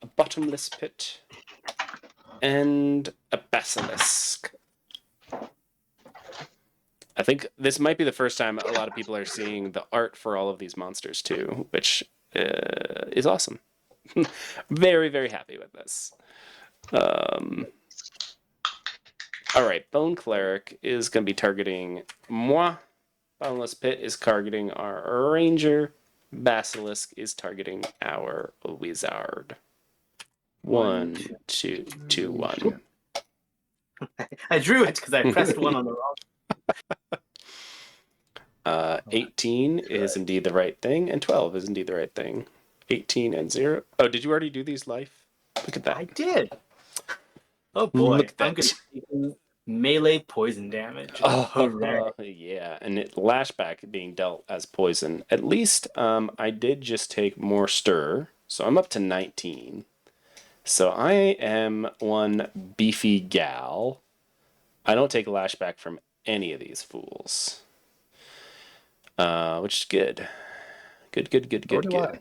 a bottomless pit, and a basilisk. I think this might be the first time a lot of people are seeing the art for all of these monsters too, which is awesome. Very, very happy with this. All right, Bone Cleric is going to be targeting moi. Bottomless Pit is targeting our Ranger. Basilisk is targeting our Wizard. 1, 2, 2, 1. I drew it because I pressed 1 on the wrong. 18 is indeed the right thing, and 12 is indeed the right thing. 18 and 0. Oh, did you already do these life? Look at that. I did. Oh boy, Look at I'm going to take melee poison damage. Hooray. Yeah, and lashback being dealt as poison. At least I did just take more stir, so I'm up to 19. So I am one beefy gal. I don't take lashback from any of these fools. Which is good. Nor do I.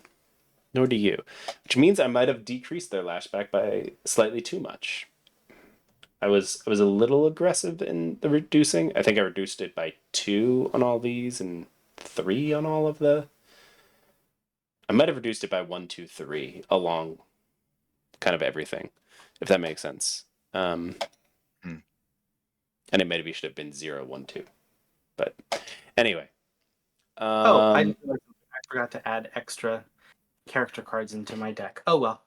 Nor do you. Which means I might have decreased their lashback by slightly too much. I was a little aggressive in the reducing. I think I reduced it by 2 on all these and 3 on all of the. I might have reduced it by 1, 2, 3 along kind of everything, if that makes sense. And it maybe should have been 0, 1, 2. But anyway. I forgot to add extra character cards into my deck. Oh well.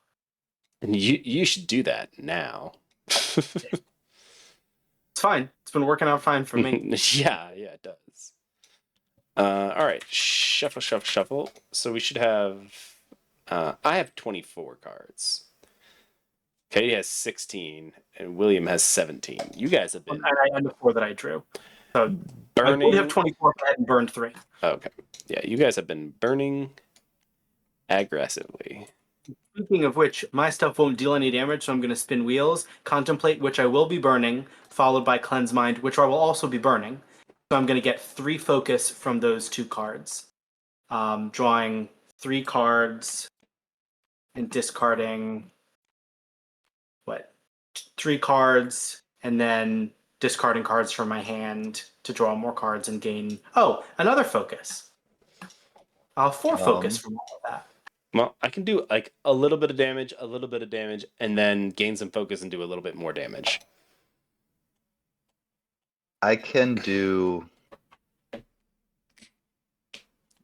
And you should do that now. It's fine. It's been working out fine for me. yeah, it does. All right, shuffle. So we should have. I have 24 cards. Katie has 16, and William has 17. You guys have been. And I had the 4 that I drew. So burning. I would have 24, but I hadn't burned 3. Okay. Yeah, you guys have been burning aggressively. Speaking of which, my stuff won't deal any damage, so I'm going to spin wheels, contemplate, which I will be burning, followed by cleanse mind, which I will also be burning. So I'm going to get 3 focus from those 2 cards. Drawing 3 cards and discarding 3 cards, and then discarding cards from my hand to draw more cards and gain another focus. I'll have 4 focus from all of that. Well, I can do like a little bit of damage, and then gain some focus and do a little bit more damage. I can do.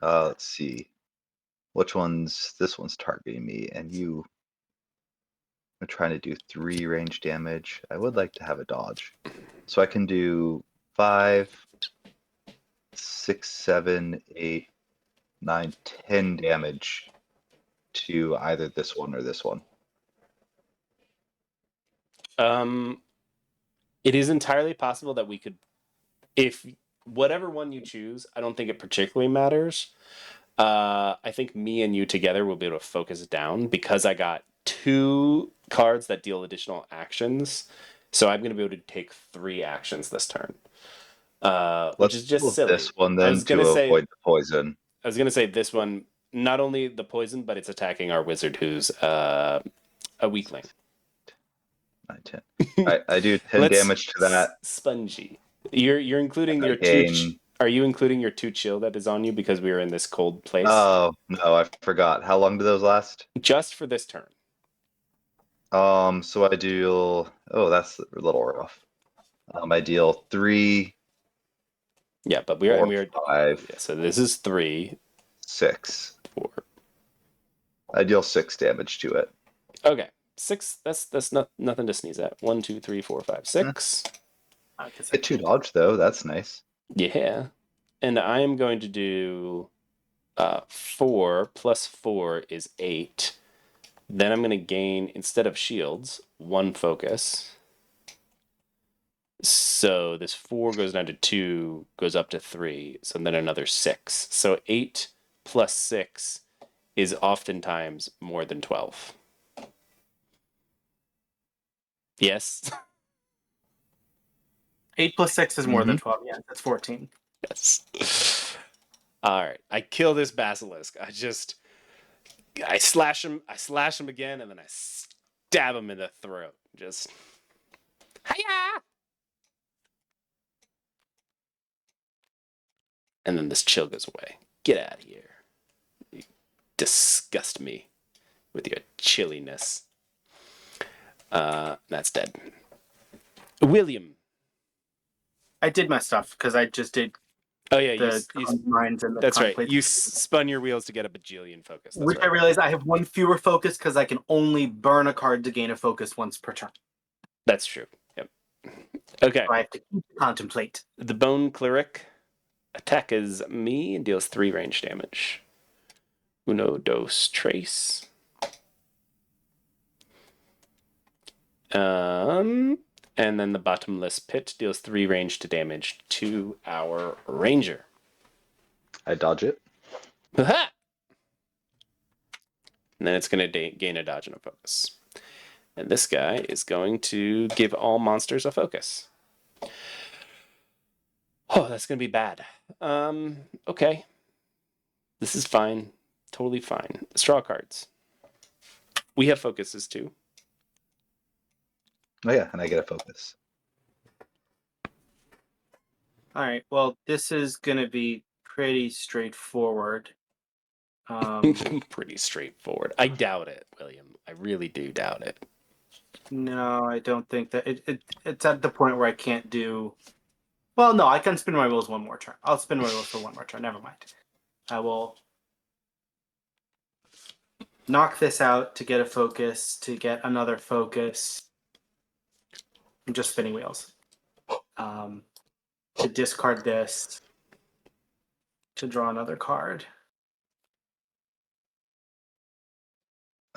Let's see. Which one's. This one's targeting me, and you. I'm trying to do 3 range damage. I would like to have a dodge. So I can do 5, 6, 7, 8, 9, 10 damage to either this one or this one. It is entirely possible that we could, if whatever one you choose, I don't think it particularly matters. I think me and you together will be able to focus down because I got 2 cards that deal additional actions. So I'm going to be able to take 3 actions this turn. Which is just silly. This one then to avoid the poison. I was going to say this one, not only the poison, but it's attacking our wizard who's a weakling. 9, 10. I do 10 damage to that. Spongy. You're including your 2. Are you including your 2 chill that is on you because we are in this cold place? Oh, no, I forgot. How long do those last? Just for this turn. So I deal. Oh, that's a little rough. I deal 3. Yeah, but 4, we're 5. Yeah, so this is 3, 6. 4. I deal 6 damage to it. Okay, 6. That's nothing to sneeze at. 1, 2, 3, 4, 5, 6. Get 2 dodge though. That's nice. Yeah, and I am going to do 4 plus 4 is 8. Then I'm going to gain, instead of shields, 1 focus. So this 4 goes down to 2, goes up to 3, so then another 6. So 8 plus 6 is oftentimes more than 12. Yes? 8 plus 6 is more than 12. Yeah, that's 14. Yes. All right. I kill this basilisk. I slash him again, and then I stab him in the throat. Just, hiya! And then this chill goes away. Get out of here. You disgust me with your chilliness. That's dead. William. I did my stuff because I just did. Oh yeah, mines and the that's right. conflict. You spun your wheels to get a bajillion focus. That's Which right. I realized I have 1 fewer focus because I can only burn a card to gain a focus once per turn. That's true. Yep. Okay. So I have to contemplate. The Bone Cleric attack is me and deals 3 range damage. Uno, dos, tres. And then the Bottomless Pit deals 3 range to damage to our ranger. I dodge it. Ha! And then it's going to gain a dodge and a focus. And this guy is going to give all monsters a focus. Oh, that's gonna be bad. Okay. This is fine. Totally fine. Straw cards. We have focuses too. Oh yeah, and I get a focus. All right. Well, this is going to be pretty straightforward. Pretty straightforward. I doubt it, William. I really do doubt it. No, I don't think that it's at the point where I can't do. Well, no, I can spin my wheels one more turn. I'll spin my wheels for one more turn. Never mind. I will knock this out to get a focus, to get another focus. I'm just spinning wheels. To discard this, to draw another card.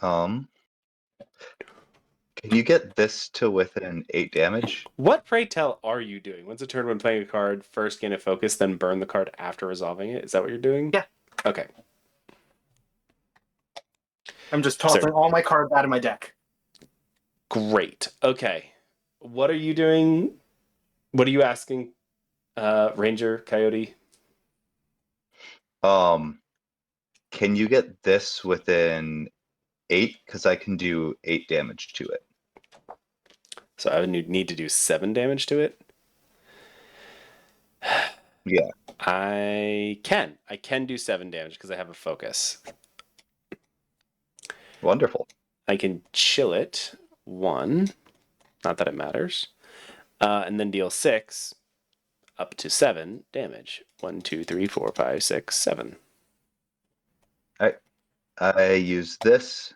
Can you get this to within 8 damage? What, pray tell, are you doing? Once a turn when playing a card, first gain a focus, then burn the card after resolving it? Is that what you're doing? Yeah. Okay. I'm just tossing all my cards out of my deck. Great. Okay. What are you doing? What are you asking, Ranger Coyote? Can you get this within 8? Because I can do 8 damage to it. So I would need to do 7 damage to it? Yeah. I can. I can do 7 damage because I have a focus. Wonderful. I can chill it 1. Not that it matters. And then deal 6 up to 7 damage. 1, 2, 3, 4, 5, 6, 7. I use this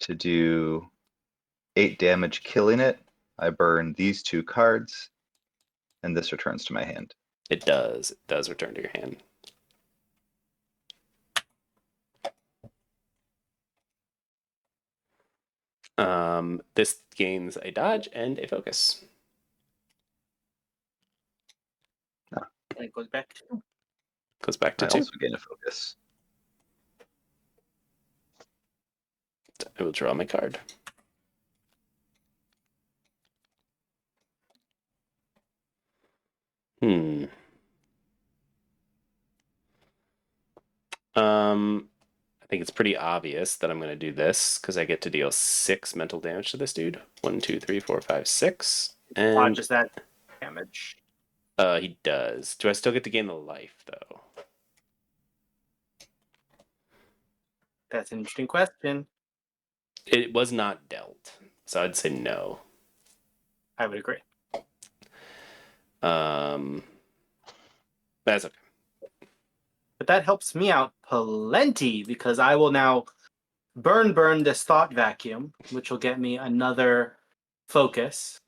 to do 8 damage, killing it. I burn these 2 cards, and this returns to my hand. It does. It does return to your hand. This gains a dodge and a focus. And it goes back to. Goes back to I 2. also gain a focus. I will draw my card. I think it's pretty obvious that I'm going to do this because I get to deal 6 mental damage to this dude. 1, 2, 3, 4, 5, 6. And Just that damage. he does. Do I still get to gain the life though? That's an interesting question. It was not dealt, so I'd say no. I would agree. That's okay. But that helps me out plenty because I will now burn this thought vacuum, which will get me another focus.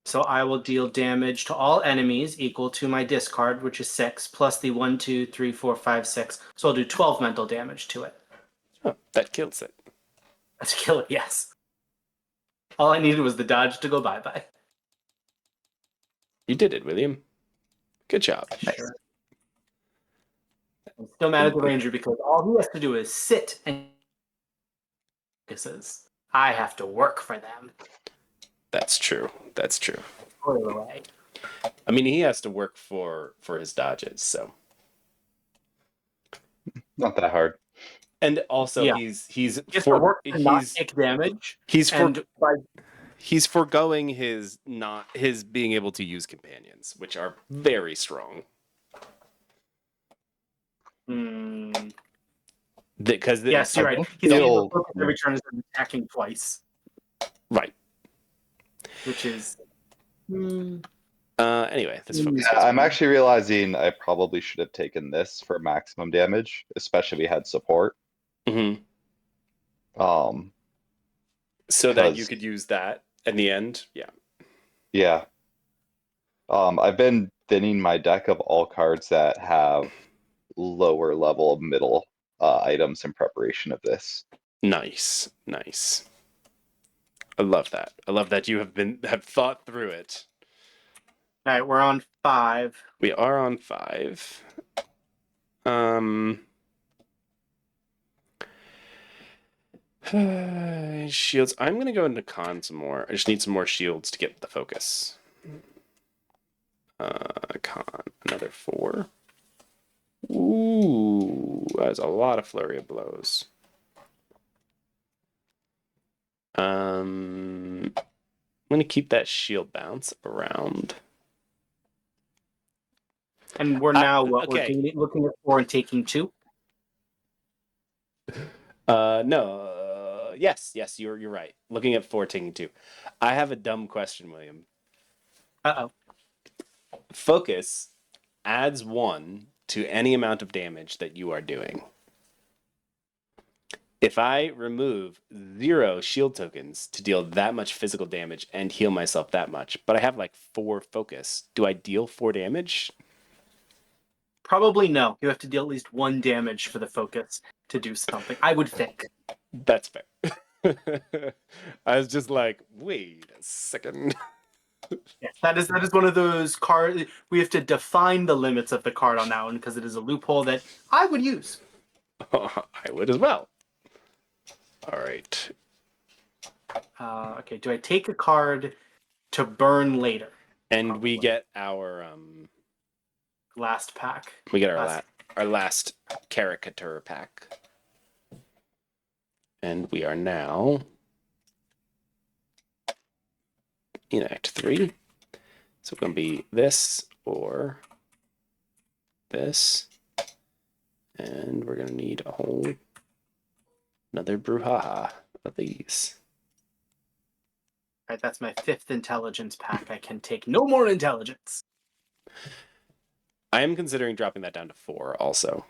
So I will deal damage to all enemies equal to my discard, which is 6, plus the 1, 2, 3, 4, 5, 6. So I'll do 12 mental damage to it. Oh, that kills it. That's a killer, yes. All I needed was the dodge to go bye-bye. You did it, William. Good job. Sure. I'm still mad at the ranger because all he has to do is sit and focuses. I have to work for them. That's true. That's true. Put it away. I mean, he has to work for his dodges, so. Not that hard. And also, Yeah. he's Just for work to not take damage. He's and he's foregoing his being able to use companions, which are very strong. Because yes, you're right. He's able to focus every turn instead of attacking twice. Right. Which is. Anyway, this focus. Yeah, I'm actually realizing I probably should have taken this for maximum damage, especially if we had support. Mm-hmm. So that you could use that in the end. Yeah. Yeah. I've been thinning my deck of all cards that have lower level middle items in preparation of this. Nice. I love that. I love that you have thought through it. All right, we're on 5. We are on 5. Shields. I'm going to go into con some more. I just need some more shields to get the focus. Con, another 4. Ooh, that's a lot of flurry of blows. I'm gonna keep that shield bounce around. And we're now okay. looking at 4 and taking 2. No. Yes, you're right. Looking at 4, taking 2. I have a dumb question, William. Uh-oh. Focus adds 1 to any amount of damage that you are doing. If I remove 0 shield tokens to deal that much physical damage and heal myself that much, but I have like 4 focus, do I deal 4 damage? Probably no. You have to deal at least 1 damage for the focus to do something, I would think. That's fair. I was just like, wait a second. Yes, that is one of those cards. We have to define the limits of the card on that one because it is a loophole that I would use. I would as well. All right. Okay, do I take a card to burn later? And Probably. we get our last pack. We get our last caricature pack. And we are now in Act 3. So it's going to be this or this. And we're going to need another brouhaha of these. All right, that's my 5th intelligence pack. I can take no more intelligence. I am considering dropping that down to 4 also,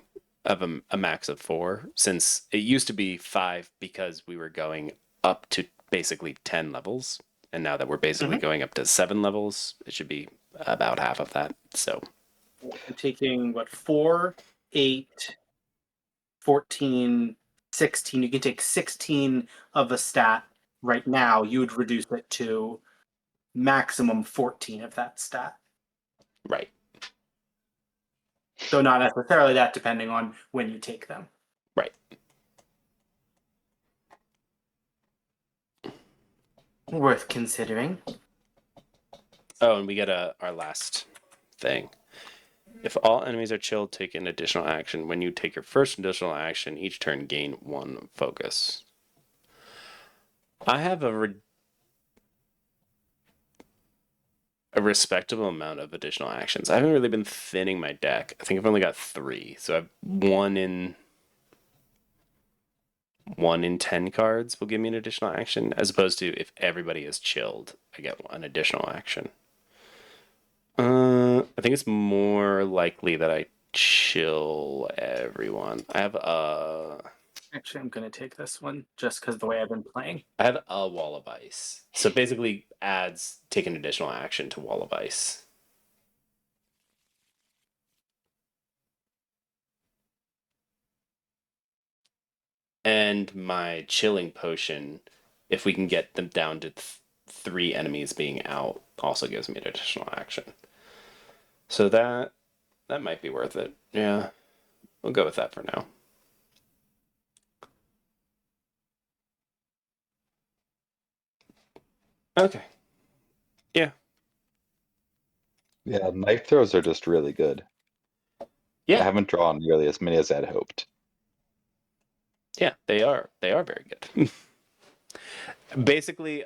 of a max of 4, since it used to be 5 because we were going up to basically 10 levels. And now that we're basically going up to 7 levels, it should be about half of that. So I'm taking, 4, 8, 14, 16. You can take 16 of a stat right now. You would reduce it to maximum 14 of that stat. Right. So not necessarily that, depending on when you take them. Right. Worth considering. Oh, and we get our last thing. If all enemies are chilled, take an additional action. When you take your first additional action, each turn gain 1 focus. I have a respectable amount of additional actions. I haven't really been thinning my deck. I think I've only got 3. So I've 1 in 10 cards will give me an additional action, as opposed to if everybody is chilled, I get an additional action. I think it's more likely that I chill everyone. I have Actually, I'm going to take this one just because of the way I've been playing. I have a wall of ice. So basically adds take an additional action to wall of ice. And my chilling potion, if we can get them down to 3 enemies being out, also gives me an additional action. So that might be worth it. Yeah, we'll go with that for now. Okay. Yeah. Yeah, knife throws are just really good. Yeah. I haven't drawn nearly as many as I'd hoped. Yeah, they are very good. Basically,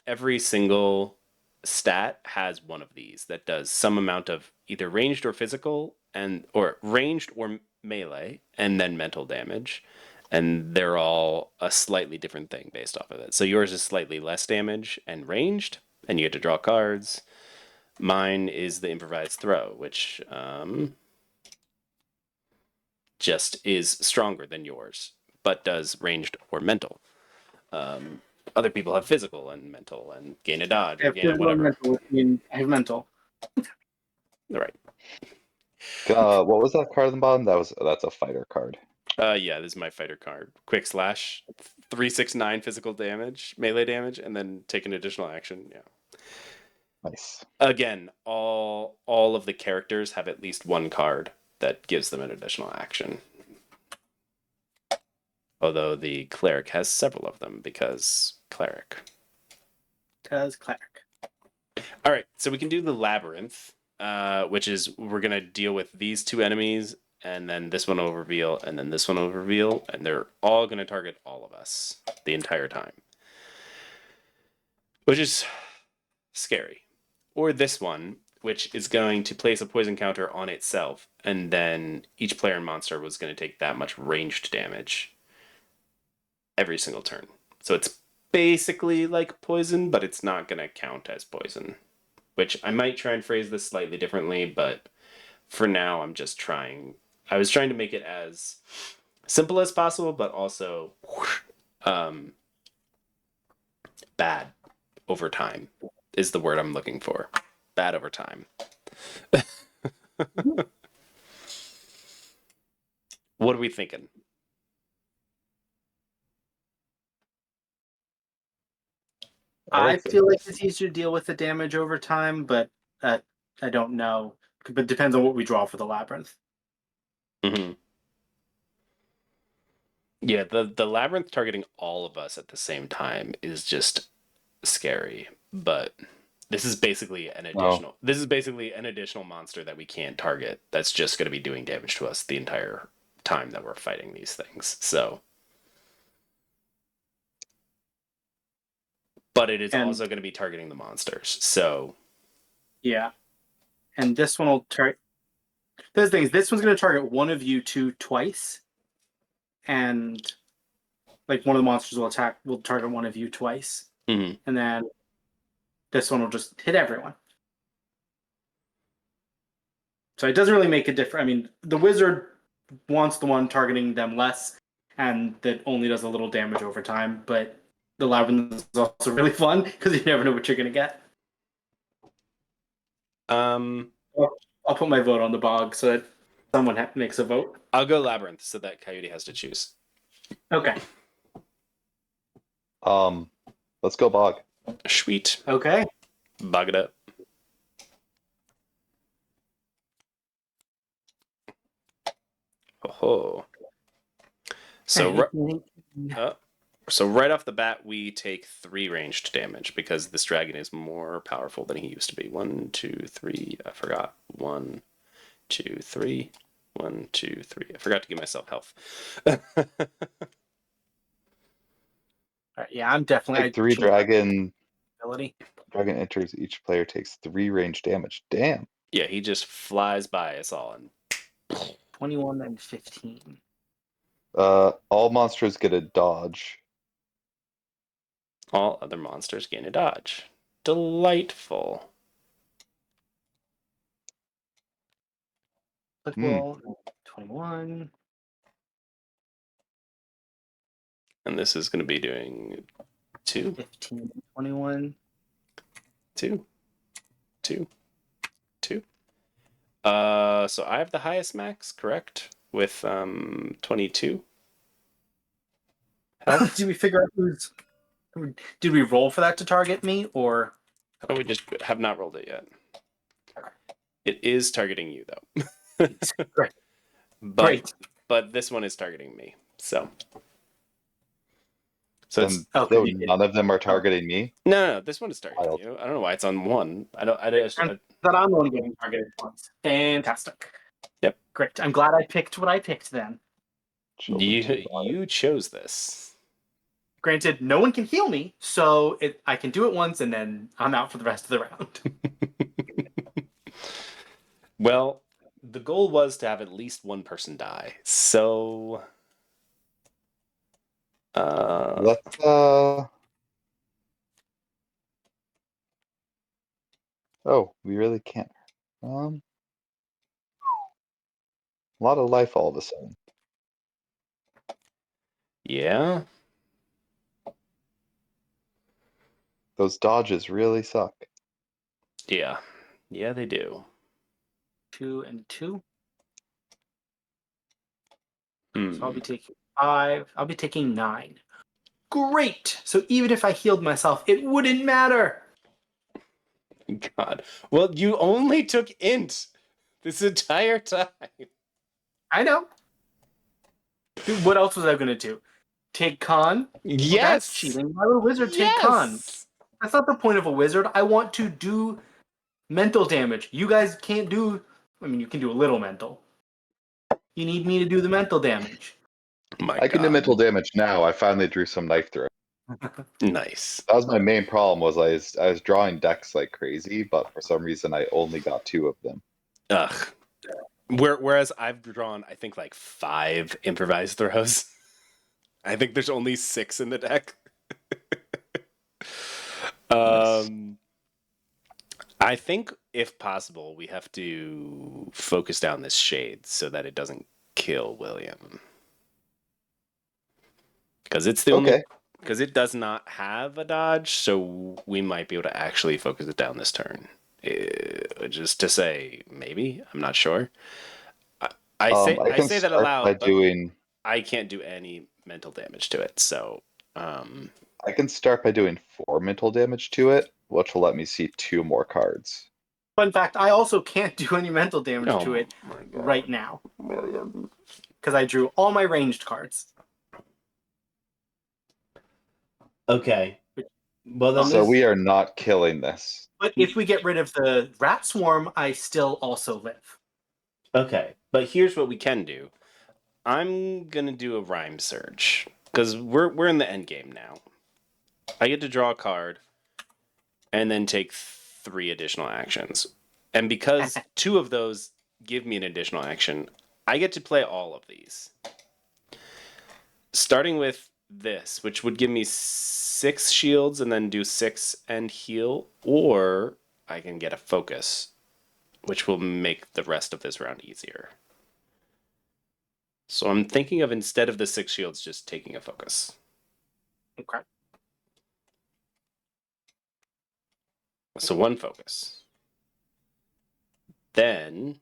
every single stat has one of these that does some amount of either ranged or physical or ranged or melee and then mental damage, and they're all a slightly different thing based off of it. So yours is slightly less damage and ranged, and you get to draw cards. Mine is the improvised throw, which just is stronger than yours, but does ranged or mental. Other people have physical and mental and gain a dodge or gain a whatever. I have mental. All right. What was that card on the bottom? That's a fighter card. Yeah, this is my fighter card. Quick slash, 369 physical damage, melee damage, and then take an additional action. Yeah. Nice. Again, all of the characters have at least one card that gives them an additional action. Although the cleric has several of them because cleric. Because cleric. All right, so we can do the labyrinth. which is we're gonna deal with these two enemies, and then this one will reveal, and then this one will reveal, and they're all gonna target all of us the entire time, which is scary. Or this one, which is going to place a poison counter on itself, and then each player and monster was going to take that much ranged damage every single turn. So it's basically like poison, but it's not going to count as poison. Which I might try and phrase this slightly differently, but for now I'm just trying. I was trying to make it as simple as possible, but also bad over time is the word I'm looking for. Bad over time. What are we thinking? I feel like it's easier to deal with the damage over time, but I don't know. But it depends on what we draw for the labyrinth. Mm-hmm. Yeah, the labyrinth targeting all of us at the same time is just scary. But this is basically an additional. This is basically an additional monster that we can't target. That's just going to be doing damage to us the entire time that we're fighting these things. So, but it is also going to be targeting the monsters. So, yeah, and this one will target. The thing is, this one's going to target one of you two twice, and like one of the monsters will target one of you twice, mm-hmm. and then this one will just hit everyone. So it doesn't really make a difference. I mean, the wizard wants the one targeting them less, and that only does a little damage over time. But the labyrinth is also really fun because you never know what you're going to get. I'll put my vote on the bog so that someone makes a vote. I'll go labyrinth so that Coyote has to choose. Okay. Let's go bog. Sweet. Okay. Bog it up. Oh. So right off the bat, we take 3 ranged damage because this dragon is more powerful than he used to be. 1, 2, 3. I forgot. 1, 2, 3. 1, 2, 3. I forgot to give myself health. Right, yeah, I'm definitely like 3 dragon ability. Dragon enters. Each player takes 3 range damage. Damn. Yeah, he just flies by us all and 21 and 15. All monsters get a dodge. All other monsters gain a dodge. Delightful. Roll 21. And this is going to be doing 2. 15, 21. 2. 2. 2. So I have the highest max, correct? With 22. Did we figure out who's? Did we roll for that to target me, or? Oh, we just have not rolled it yet. It is targeting you, though. Great. But this one is targeting me. So none of them are targeting me. No, this one is targeting you. I don't know why it's on 1. I thought I'm the one getting targeted once. Fantastic. Yep. Great. I'm glad I picked what I picked then. You chose this. Granted, no one can heal me, so I can do it once and then I'm out for the rest of the round. Well, the goal was to have at least one person die. So let's we really can't. A lot of life all of a sudden. Yeah. Those dodges really suck. Yeah. Yeah, they do. 2 and 2. So I'll be taking 5. I'll be taking 9. Great! So even if I healed myself, it wouldn't matter! God. Well, you only took int this entire time. I know. Dude, what else was I going to do? Take con? Yes! Well, that's cheating. Why would a wizard take con? That's not the point of a wizard. I want to do Mental damage. You guys can't do. I mean, you can do a little mental. You need me to do the mental damage. My I can do God. mental damage now. I finally drew some knife through it. Nice. That was my main problem. Was I was drawing decks like crazy, but for some reason I only got 2 of them. Ugh. Whereas I've drawn, I think, like 5 improvised throws. I think there's only 6 in the deck. Nice. I think, if possible, we have to focus down this shade so that it doesn't kill William. Because it's the only. Because it does not have a dodge, so we might be able to actually focus it down this turn. Just to say, maybe. I'm not sure. I can say that start by aloud, but doing. I can't do any mental damage to it. So, I can start by doing 4 mental damage to it, which will let me see 2 more cards. Fun fact: I also can't do any mental damage to it my God. right now William. because I drew all my ranged cards. Okay. Well, then So we are not killing this. But if we get rid of the rat swarm, I still also live. Okay, but here's what we can do. I'm gonna do a rhyme surge because we're in the end game now. I get to draw a card and then take 3 additional actions, and because 2 of those give me an additional action, I get to play all of these. Starting with this, which would give me 6 shields and then do 6 and heal, or I can get a focus, which will make the rest of this round easier. So I'm thinking of, instead of the 6 shields, just taking a focus. Okay. So 1 focus. Then,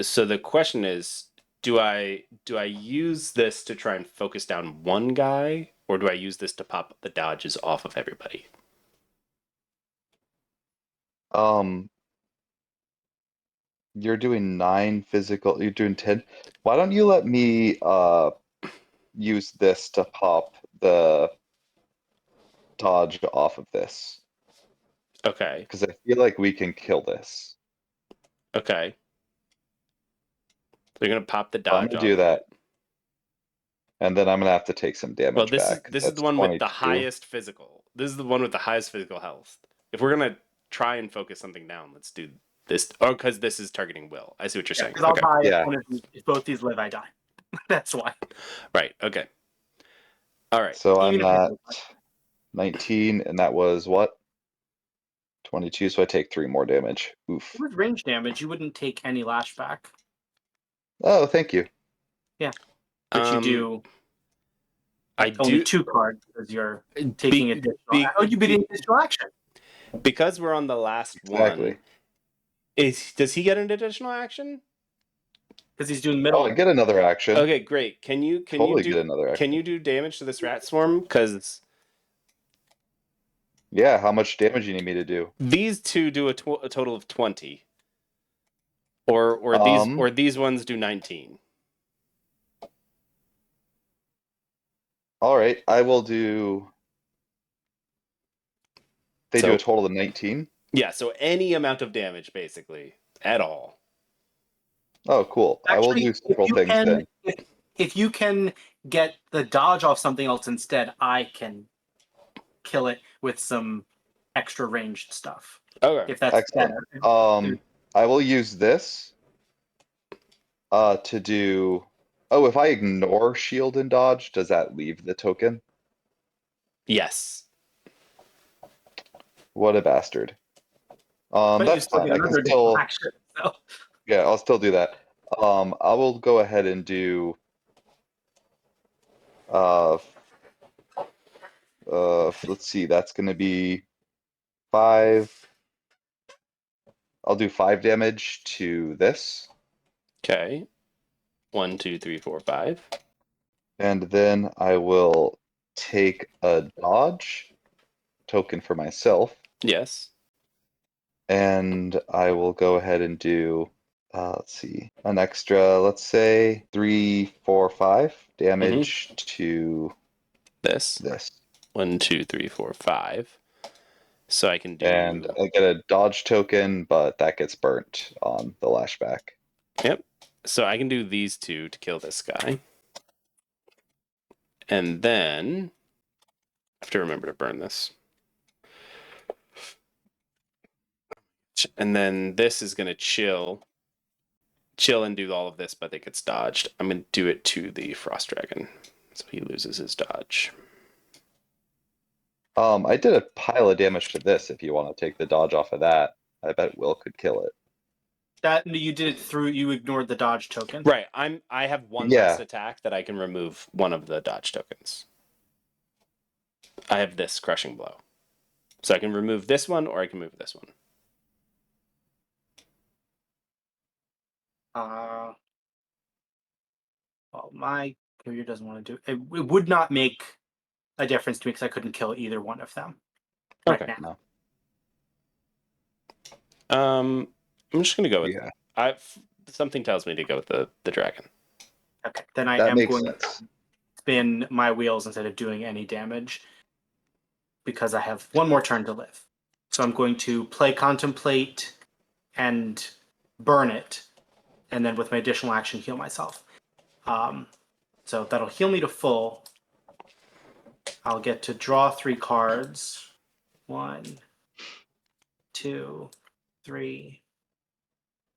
so the question is, do I use this to try and focus down one guy, or do I use this to pop the dodges off of everybody? You're doing 9 physical. You're doing 10. Why don't you let me use this to pop the dodge off of this? Okay. Because I feel like we can kill this. Okay. So you're gonna pop the So I'm dodge gonna off do of that, it. and then I'm gonna have to take some Well, damage back. this is the That's one with the 22. highest physical. This is the one with the highest physical health. If we're gonna try and focus something down, let's do this. Oh, because this is targeting Will. I see what you're saying. Because I'll Okay. die Yeah. if both these live, I die. That's why. Right. Okay. All right. So Even I'm if at 19, and that was what? 22, so I take 3 more damage. Oof. with range damage, you wouldn't take any lashback. Oh, thank you. Yeah. But you do I only do 2 cards because you're taking additional. You beat an additional action. because we're on the last Exactly. one. Does he get an additional action? Because he's doing Oh, middle. I get another action. Okay, great. Can you Totally do get another action. can you do damage to this rat swarm? Because Yeah, how much damage you need me to do? these 2 do a total of 20, or these ones do 19. All right, I will do. They do So- a total of 19. Yeah, so any amount of damage, basically, at all. Oh, cool. I will do several things then. If you can get the dodge off something else instead, I can kill it with some extra ranged stuff. Okay. If that's Excellent. better. I will use this to do. Oh, if I ignore shield and dodge, does that leave the token? Yes. What a bastard. But you That's still fine. get I can another still. action. So. Yeah, I'll still do that. I will go ahead and do. Let's see. That's going to be 5. I'll do 5 damage to this. Okay. 1, 2, 3, 4, 5. And then I will take a dodge token for myself. Yes. And I will go ahead and do, let's see, an extra, let's say 3, 4, 5 damage to This. this. 1, 2, 3, 4, 5. So I can do. And I get a dodge token, but that gets burnt on the lashback. Yep. So I can do these two to kill this guy. And then I have to remember to burn this. And then this is going to chill and do all of this, but it gets dodged. I'm going to do it to the Frost Dragon. So he loses his dodge. I did a pile of damage to this. If you want to take the dodge off of that, I bet Will could kill it. That you did it through. You ignored the dodge token. Right. I have one Yeah. less attack that I can remove one of the dodge tokens. I have this Crushing Blow. So I can remove this one or I can move this one. Well, my character doesn't want to do it. It would not make a difference to me because I couldn't kill either one of them right Okay. now. I'm just gonna go with. Yeah. Something tells me to go with the dragon. Okay, then I That am makes going sense. to spin my wheels instead of doing any damage because I have one more turn to live. So I'm going to play Contemplate and burn it, and then with my additional action, heal myself. So that'll heal me to full. I'll get to draw 3 cards. 1, 2, 3.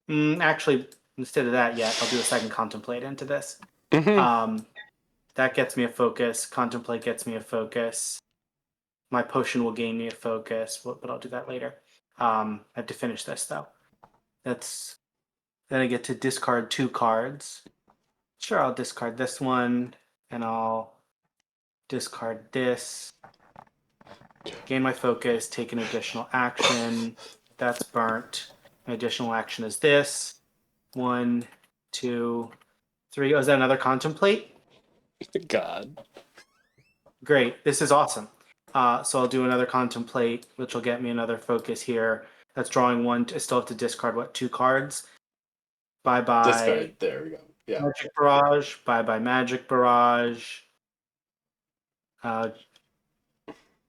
Actually, instead of that yet, I'll do a second Contemplate into this. That gets me a focus. Contemplate gets me a focus. My potion will gain me a focus, but I'll do that later. I have to finish this though. Then I get to discard 2 cards. Sure, I'll discard this one, and I'll discard this. Gain my focus, take an additional action. That's burnt. My additional action is this. 1, 2, 3. Oh, is that another Contemplate? God. Great. This is awesome. So I'll do another Contemplate, which will get me another focus here. That's drawing 1. I still have to discard, 2 cards? Bye-bye. Discard. There we go. Yeah. Magic Barrage. Bye-bye Magic Barrage.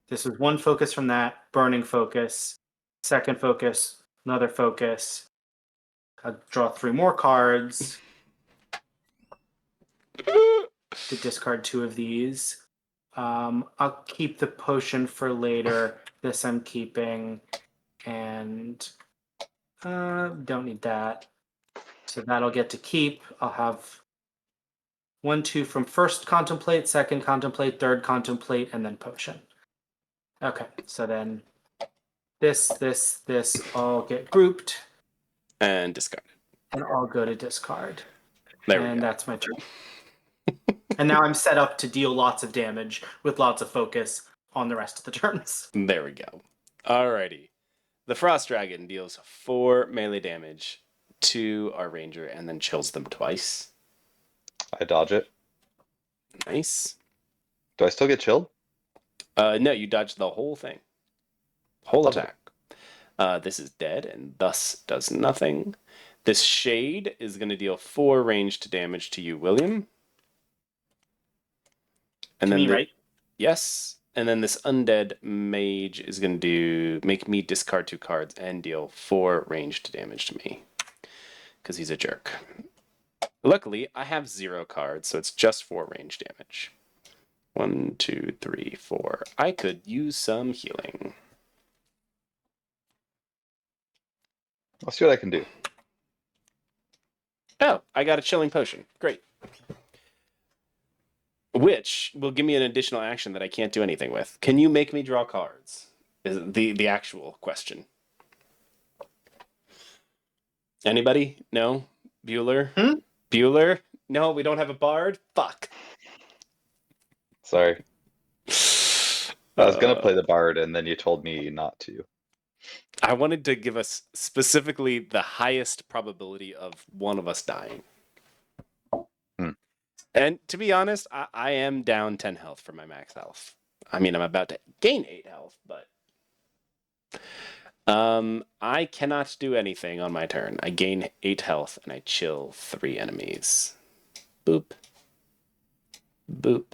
This is 1 focus from that. Burning focus. Second focus. Another focus. I'll draw 3 more cards to discard 2 of these. I'll keep the potion for later. This I'm keeping. And don't need that. So that'll get to keep. I'll have 1, 2 from first Contemplate, second Contemplate, third Contemplate, and then potion. Okay, so then this all get grouped. And discarded. And all go to discard. There we and go. That's my turn. And now I'm set up to deal lots of damage with lots of focus on the rest of the turns. There we go. Alrighty. The Frost Dragon deals 4 melee damage to our ranger and then chills them twice. I dodge it. Nice. Do I still get chilled? No, you dodge the whole thing. Whole Lovely. attack. This is dead and thus does nothing. This shade is going to deal 4 ranged damage to you, William. And To then me, right? Yes. And then this undead mage is going to make me discard 2 cards and deal 4 ranged damage to me. Because he's a jerk. Luckily, I have 0 cards, so it's just 4 range damage. 1, 2, 3, 4. I could use some healing. I'll see what I can do. Oh, I got a chilling potion. Great. Which will give me an additional action that I can't do anything with. Can you make me draw cards? Is the actual question. Anybody? No? Bueller? Bueller? No, we don't have a bard? Fuck. Sorry. I was gonna play the bard, and then you told me not to. I wanted to give us specifically the highest probability of one of us dying. And to be honest, I am down 10 health for my max health. I mean, I'm about to gain 8 health, but I cannot do anything on my turn. I gain 8 health and I chill 3 enemies. Boop. Boop.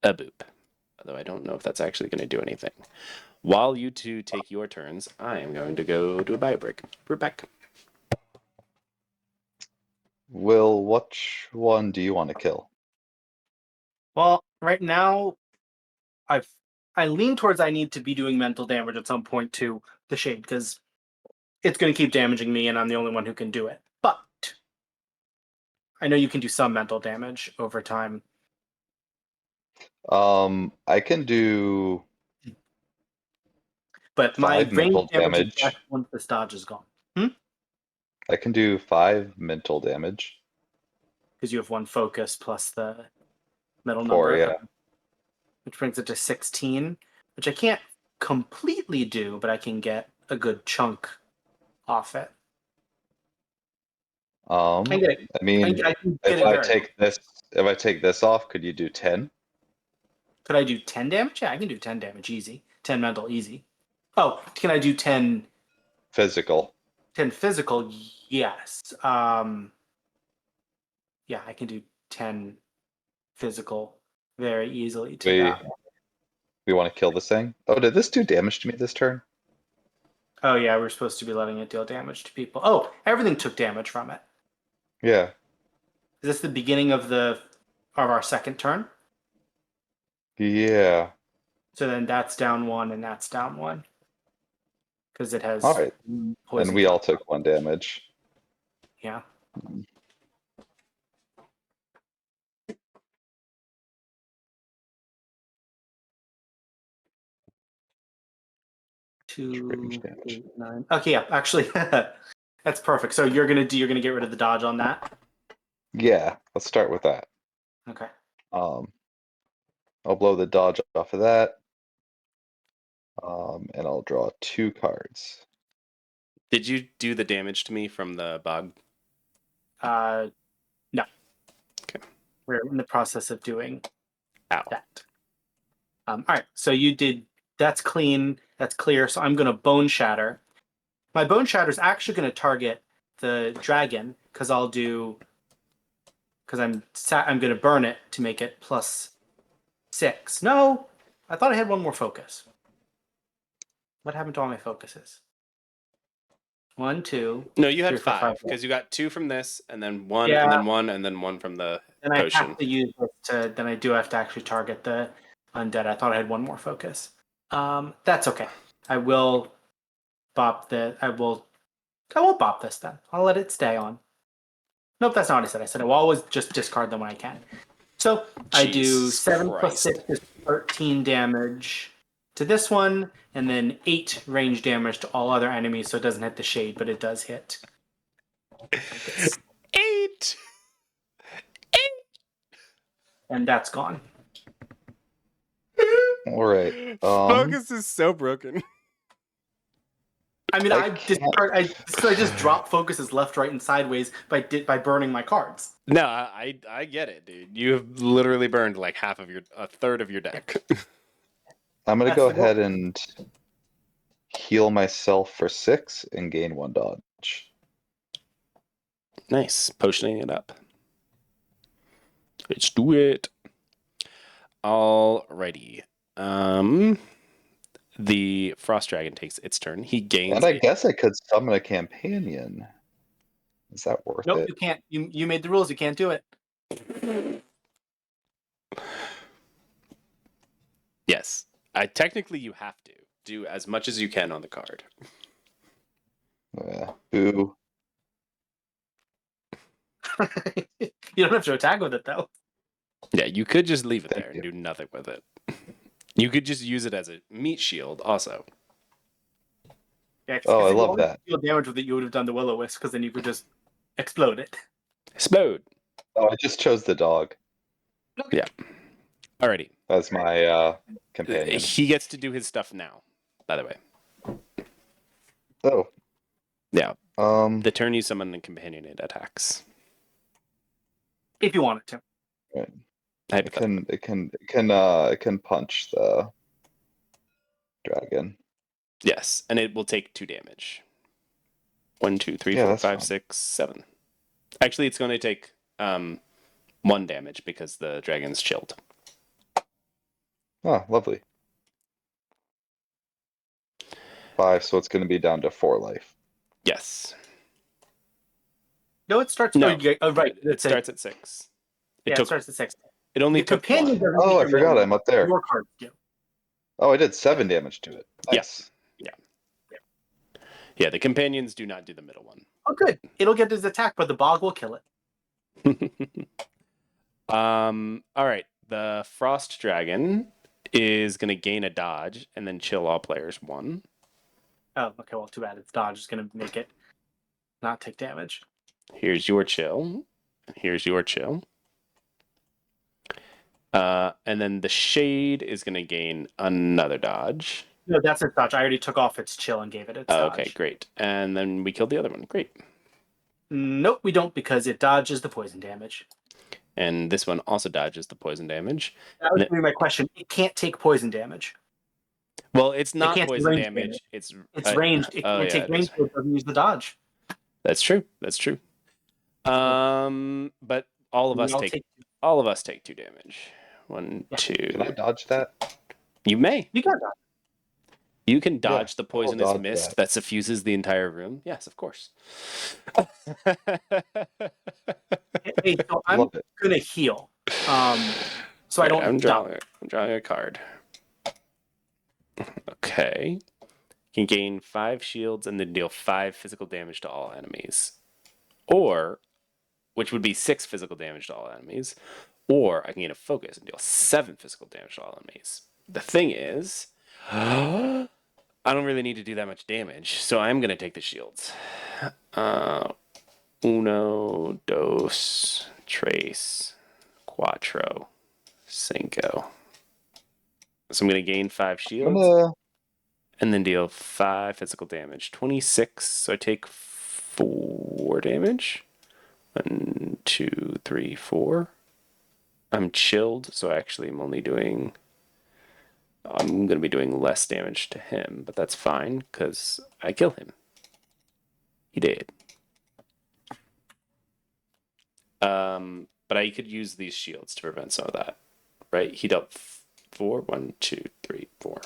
A boop. Although I don't know if that's actually going to do anything. While you two take your turns, I am going to go do a bio break. We're back. Will, which one do you want to kill? Well, right now, I lean towards I need to be doing mental damage at some point to the shade because it's going to keep damaging me, and I'm the only one who can do it. But I know you can do some mental damage over time. I can do But my 5 range mental damage is less damage. once this dodge is gone. I can do 5 mental damage. Because you have 1 focus plus the middle 4, number. yeah. Which brings it to 16, which I can't completely do, but I can get a good chunk off it. I I get it. mean, I can get if it I very well. take this off, could you do 10? Could I do 10 damage? Yeah, I can do 10 damage easy. 10 mental easy. Oh, can I do 10 Physical. physical? Yes. Yeah, I can do 10 physical very easily to We that. we want to kill this thing. Oh, did this do damage to me this turn? Oh yeah, we're supposed to be letting it deal damage to people. Oh, everything took damage from it. Yeah. Is this the beginning of our second turn? Yeah. So then that's down 1 and that's down 1 because it All has right. And poison. we all took 1 damage. Yeah. Strange 2, damage. 8, 9. Okay, yeah, actually, that's perfect. So you're gonna get rid of the dodge on that. Yeah, let's start with that. Okay. Um, I'll blow the dodge off of that. And I'll draw 2 cards. Did you do the damage to me from the bog? No. Okay. We're in the process of doing Ow. that. All right. So you did. That's clean. That's clear. So I'm gonna bone shatter. My bone shatter is actually gonna target the dragon because I'm gonna burn it to make it +6. No, I thought I had 1 more focus. What happened to all my focuses? 1, 2. No, you had 3, 4, 5. 5 because you got 2 from this, and then 1, and Yeah, then 1, and then 1 from the and I potion. have to use this to. Then I do have to actually target the undead. I thought I had 1 more focus. That's okay. I will bop the. I won't bop this then. I'll let it stay on. Nope, that's not what I said. I said I will always just discard them when I can. So I do Jesus 7 plus Christ. 6 is 13 damage to this one, and then 8 range damage to all other enemies. So it doesn't hit the shade, but it does hit. This. 8! And that's gone. All right. Focus is so broken. I mean, I I just drop focuses left, right, and sideways by burning my cards. No, I get it, dude. You have literally burned like a third of your deck. I'm gonna That's go the goal. ahead and heal myself for 6 and gain 1 dodge. Nice. Potioning it up. Let's do it. Alrighty. The Frost Dragon takes its turn. He gains And I guess I could summon a companion. Is that worth Nope, it? you can't. You made the rules. You can't do it. Yes. Technically you have to do as much as you can on the card. Boo. You don't have to attack with it though. Yeah, you could just leave it Thank there and you. do nothing with it. You could just use it as a meat shield also. Yeah, Oh, I if you love wanted that. to deal damage with it, you would have done the Will-O-Wisp because then you could just explode it. Explode. Oh, I just chose the dog Yeah. Alrighty. as my companion. He gets to do his stuff now, by the way. Oh. Yeah. The turn you summon the companion, it attacks. If you wanted to. Right. Hypothetically. It can punch the dragon. Yes, and it will take 2 damage. 1, 2, 3, Yeah, 4, that's 5, fine. 6, 7. Actually, it's going to take 1 damage because the dragon's chilled. Oh, lovely. 5, so it's going to be down to 4 life. Yes. No, it starts. No. Oh, right. It starts at 6. It starts at 6. It only The took companion 1. doesn't Oh, take I your forgot middle I'm up there. Your cards do. Oh, I did 7 damage to it. Yeah. Nice. Yeah, the companions do not do the middle one. Oh, good. It'll get his attack, but the bog will kill it. All right. The Frost Dragon is going to gain a dodge and then chill all players 1. Oh, okay. Well, too bad. Its dodge is going to make it not take damage. Here's your chill. Here's your chill. And then the Shade is going to gain another dodge. No, that's its dodge. I already took off its chill and gave it its dodge. Okay, great. And then we killed the other one. Great. Nope, we don't, because it dodges the poison damage. And this one also dodges the poison damage. That was my question. It can't take poison damage. Well, it's not can't poison range damage. It's ranged. It can't take range, so it doesn't use the dodge. That's true. That's true. But all of us take 2 damage. 1, 2. Can I dodge that? You may. You got that. You can dodge the poisonous dodge mist that suffuses the entire room. Yes, of course. Hey, so I'm gonna heal. So I don't. I'm drawing a card. Okay. You can gain 5 shields and then deal 5 physical damage to all enemies. Or, which would be 6 physical damage to all enemies. Or I can gain a focus and deal 7 physical damage to all enemies. The thing is, I don't really need to do that much damage, so I'm going to take the shields. Uno, dos, tres, cuatro, cinco. So I'm going to gain 5 shields and then deal 5 physical damage. 26, so I take 4 damage. 1, 2, 3, 4. I'm chilled, so actually I'm going to be doing less damage to him, but that's fine because I kill him. He did. But I could use these shields to prevent some of that, right? He dealt 4. 1, 2, 3, 4.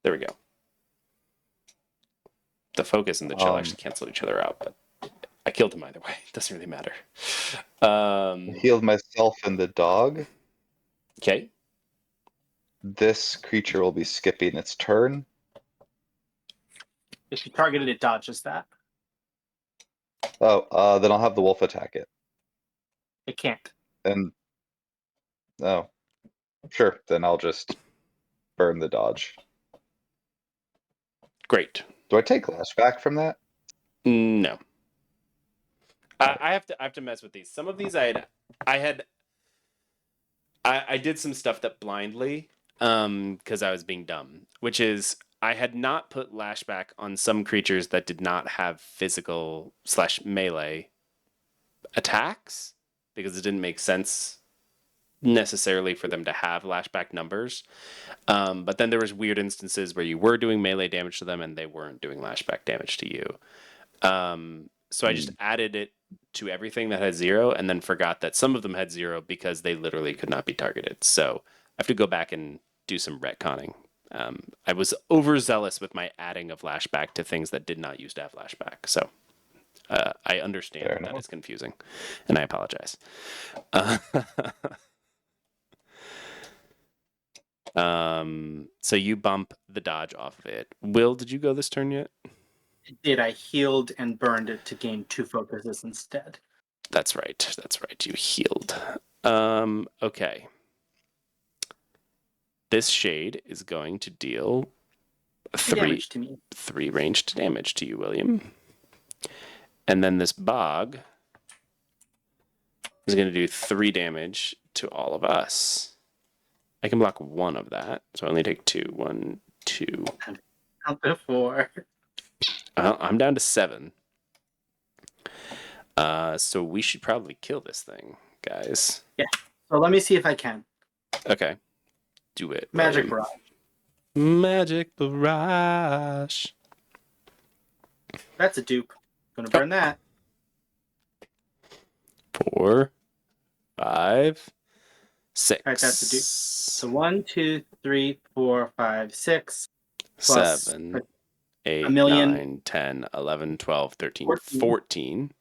There we go. The focus and the chill actually cancel each other out, but I killed him either way. It doesn't really matter. Healed myself and the dog. Okay. This creature will be skipping its turn. If you targeted, it dodges that. Oh, then I'll have the wolf attack it. It can't. And sure. Then I'll just burn the dodge. Great. Do I take lashback from that? No. I have to mess with these. Some of these I did some stuff that blindly because I was being dumb, which is I had not put lashback on some creatures that did not have physical / melee attacks because it didn't make sense necessarily for them to have lashback numbers. But then there was weird instances where you were doing melee damage to them and they weren't doing lashback damage to you. So I just added it to everything that had 0 and then forgot that some of them had 0 because they literally could not be targeted. So I have to go back and do some retconning. I was overzealous with my adding of lashback to things that did not used to have lashback. So I understand that it's confusing and I apologize. So you bump the dodge off of it. Will, did you go this turn yet? Did. I healed and burned it to gain 2 focuses instead. That's right. You healed. Okay. This shade is going to deal 3 ranged damage to you, William. And then this bog is going to do 3 damage to all of us. I can block 1 of that, so I only take 2. 1, 2. Count to 4. I'm down to 7. So we should probably kill this thing, guys. Yeah. So let me see if I can. Okay. Do it. Magic Barrage. Magic Barrage. That's a dupe. Gonna burn that. 4, 5, 6. All right, that's the dude. So 1, 2, 3, 4, 5, 6 plus 7, 8, million. 9, 10, 11, 12, 13, 14. 14.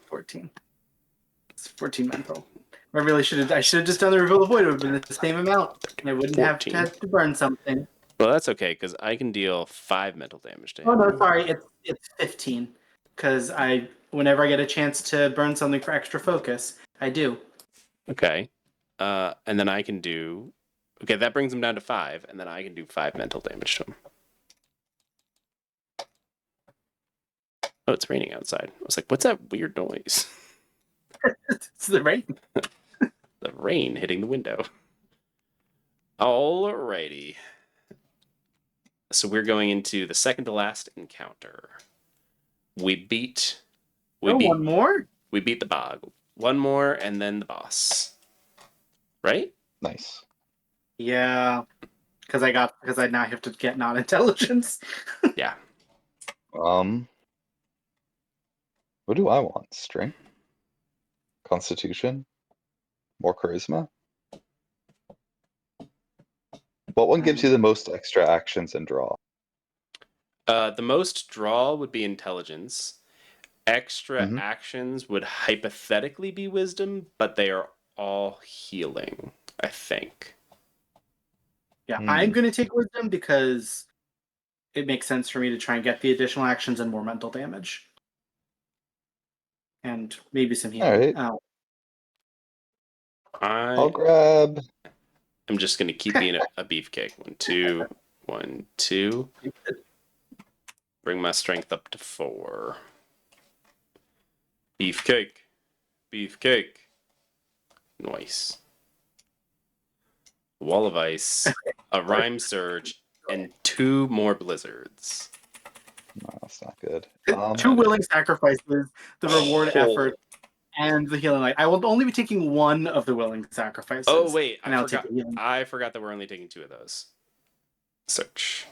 14. It's 14 mental. I should have just done the reveal the void. It would have been the same amount. And I wouldn't have 14. had to burn something. Well, that's okay, because I can deal 5 mental damage to him. Oh no, sorry, it's 15. Because whenever I get a chance to burn something for extra focus, I do. Okay. And then I can do... Okay, that brings him down to 5, and then I can do 5 mental damage to him. Oh, it's raining outside. I was like, what's that weird noise? It's the rain. The rain hitting the window. Alrighty. So we're going into the second to last encounter. We beat One more? We beat the bog. One more and then the boss. Right? Nice. Yeah. Because I now have to get non-intelligence. Yeah. What do I want? Strength? Constitution? More charisma? What one gives you the most extra actions and draw? The most draw would be intelligence. Extra Mhm. actions would hypothetically be wisdom, but they are all healing, I think. Yeah, I'm going to take wisdom because it makes sense for me to try and get the additional actions and more mental damage. And maybe some healing. Alright. I I'll grab... am just going to keep being a beefcake. 1, 2, 1, 2. Bring my strength up to 4. Beefcake. Beefcake. Nice. Wall of ice, a rhyme surge, and 2 more blizzards. No, that's not good. 2 willing sacrifices, the reward effort, and the healing light. I will only be taking 1 of the willing sacrifices. Oh, wait. I forgot that we're only taking 2 of those. Search.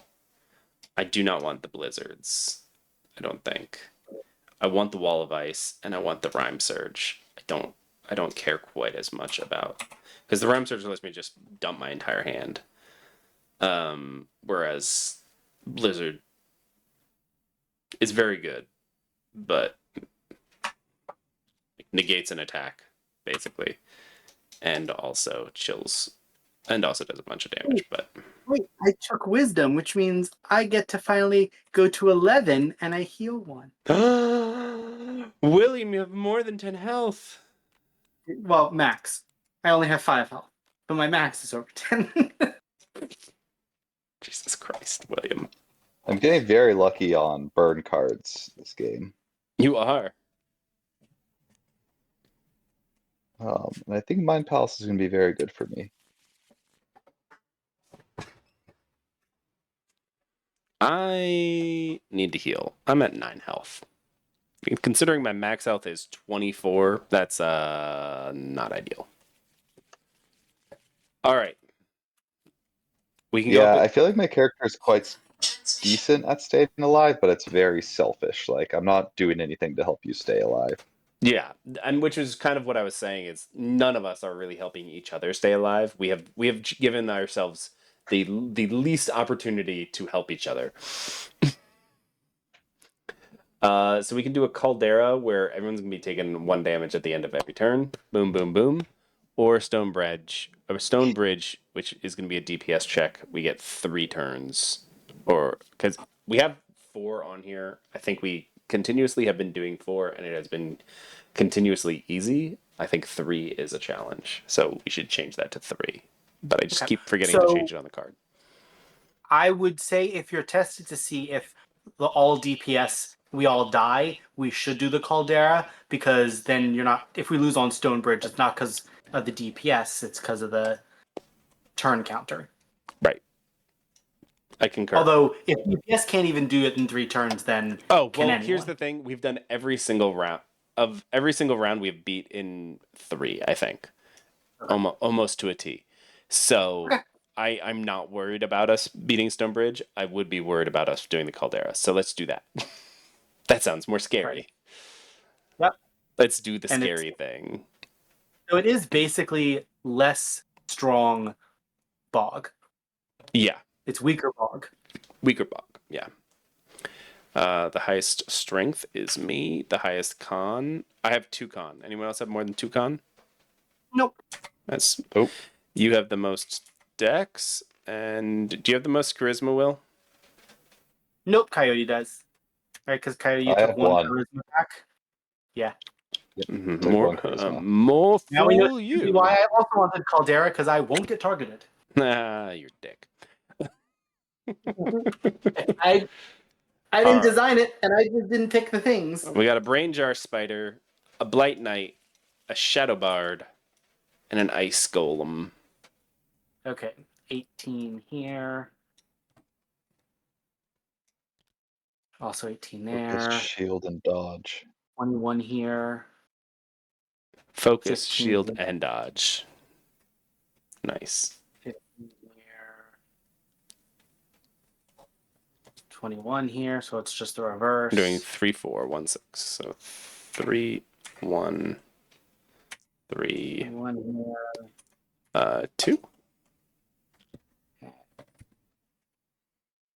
I do not want the blizzards. I don't think. I want the wall of ice, and I want the rhyme surge. I don't care quite as much about... Because the rhyme surge lets me just dump my entire hand. Whereas blizzard is very good, but negates an attack, basically. And also chills. And also does a bunch of damage, but... Wait, I took wisdom, which means I get to finally go to 11 and I heal 1. William, you have more than 10 health. Well, max. I only have 5 health, but my max is over 10. Jesus Christ, William. I'm getting very lucky on burn cards this game. You are. And I think Mind Palace is going to be very good for me. I need to heal. I'm at 9 health. Considering my max health is 24, that's not ideal. All right. We can Yeah, go I feel like my character is quite decent at staying alive, but it's very selfish. Like, I'm not doing anything to help you stay alive. Yeah, and which is kind of what I was saying is none of us are really helping each other stay alive. We have given ourselves the least opportunity to help each other. So we can do a caldera where everyone's gonna be taking 1 damage at the end of every turn. Boom, boom, boom. Or stone bridge, which is gonna be a DPS check. We get 3 turns, or because we have 4 on here. I think we continuously have been doing 4, and it has been continuously easy. I think 3 is a challenge, so we should change that to 3. But I just keep forgetting to change it on the card. I would say if you're tested to see if all DPS we all die, we should do the caldera, because then you're not. If we lose on Stonebridge, it's not because of the DPS; it's because of the turn counter. Right. I concur. Although if DPS can't even do it in 3 turns, then Here's the thing: we've done every single round we've beat in 3. I think, almost to a T. So. Okay. I'm not worried about us beating Stonebridge. I would be worried about us doing the caldera. So let's do that. That sounds more scary. Right. Yep. Let's do the scary thing. So it is basically less strong bog. Yeah, It's weaker bog. weaker bog. Yeah. The highest strength is me. The highest con. I have 2 con. Anyone else have more than 2 con? Nope. That's. Oh. You have the most dex. And do you have the most charisma, Will? Nope, Coyote does. Right, because Coyote, you I took have one one. charisma back. Yeah. Mm-hmm. Took one charisma. More Now we know for exactly you. why I also wanted Caldera, because I won't get targeted. Ah, you're dick. I didn't All right. design it, and I just didn't pick the things. We got a brain jar spider, a blight knight, a shadow bard, and an ice golem. Okay, 18 here. Also 18 Focus, there. shield, and dodge. 21 here. Focus, 15 shield, here. and dodge. Nice. 15 here. 21 here, so it's just the reverse. I'm doing 3, 4, 1, 6. So 3, 1, 3, 21 here. 2.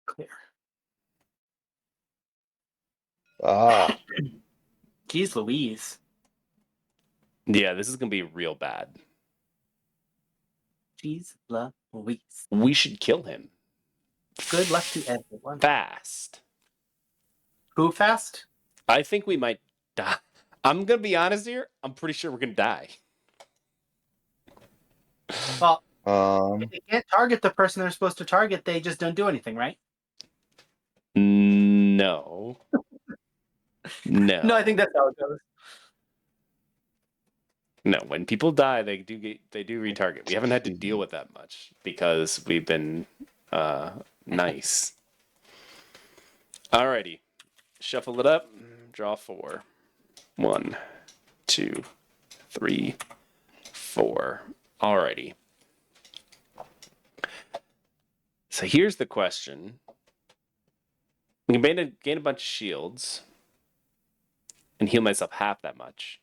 Clear. Ah, Jeez Louise. Yeah, this is gonna be real bad. Jeez Louise. We should kill him. Good luck to everyone. Fast. Who fast? I think we might die. I'm gonna be honest here. I'm pretty sure we're gonna die. Well, um, if they can't target the person they're supposed to target, they just don't do anything, right? No. No. No, I think that's how it goes. No, when people die, they do retarget. We haven't had to deal with that much because we've been nice. Alrighty, shuffle it up. Draw 4. 1, 2, 3, 4. Alrighty. So here's the question: I can gain a bunch of shields and heal myself half that much.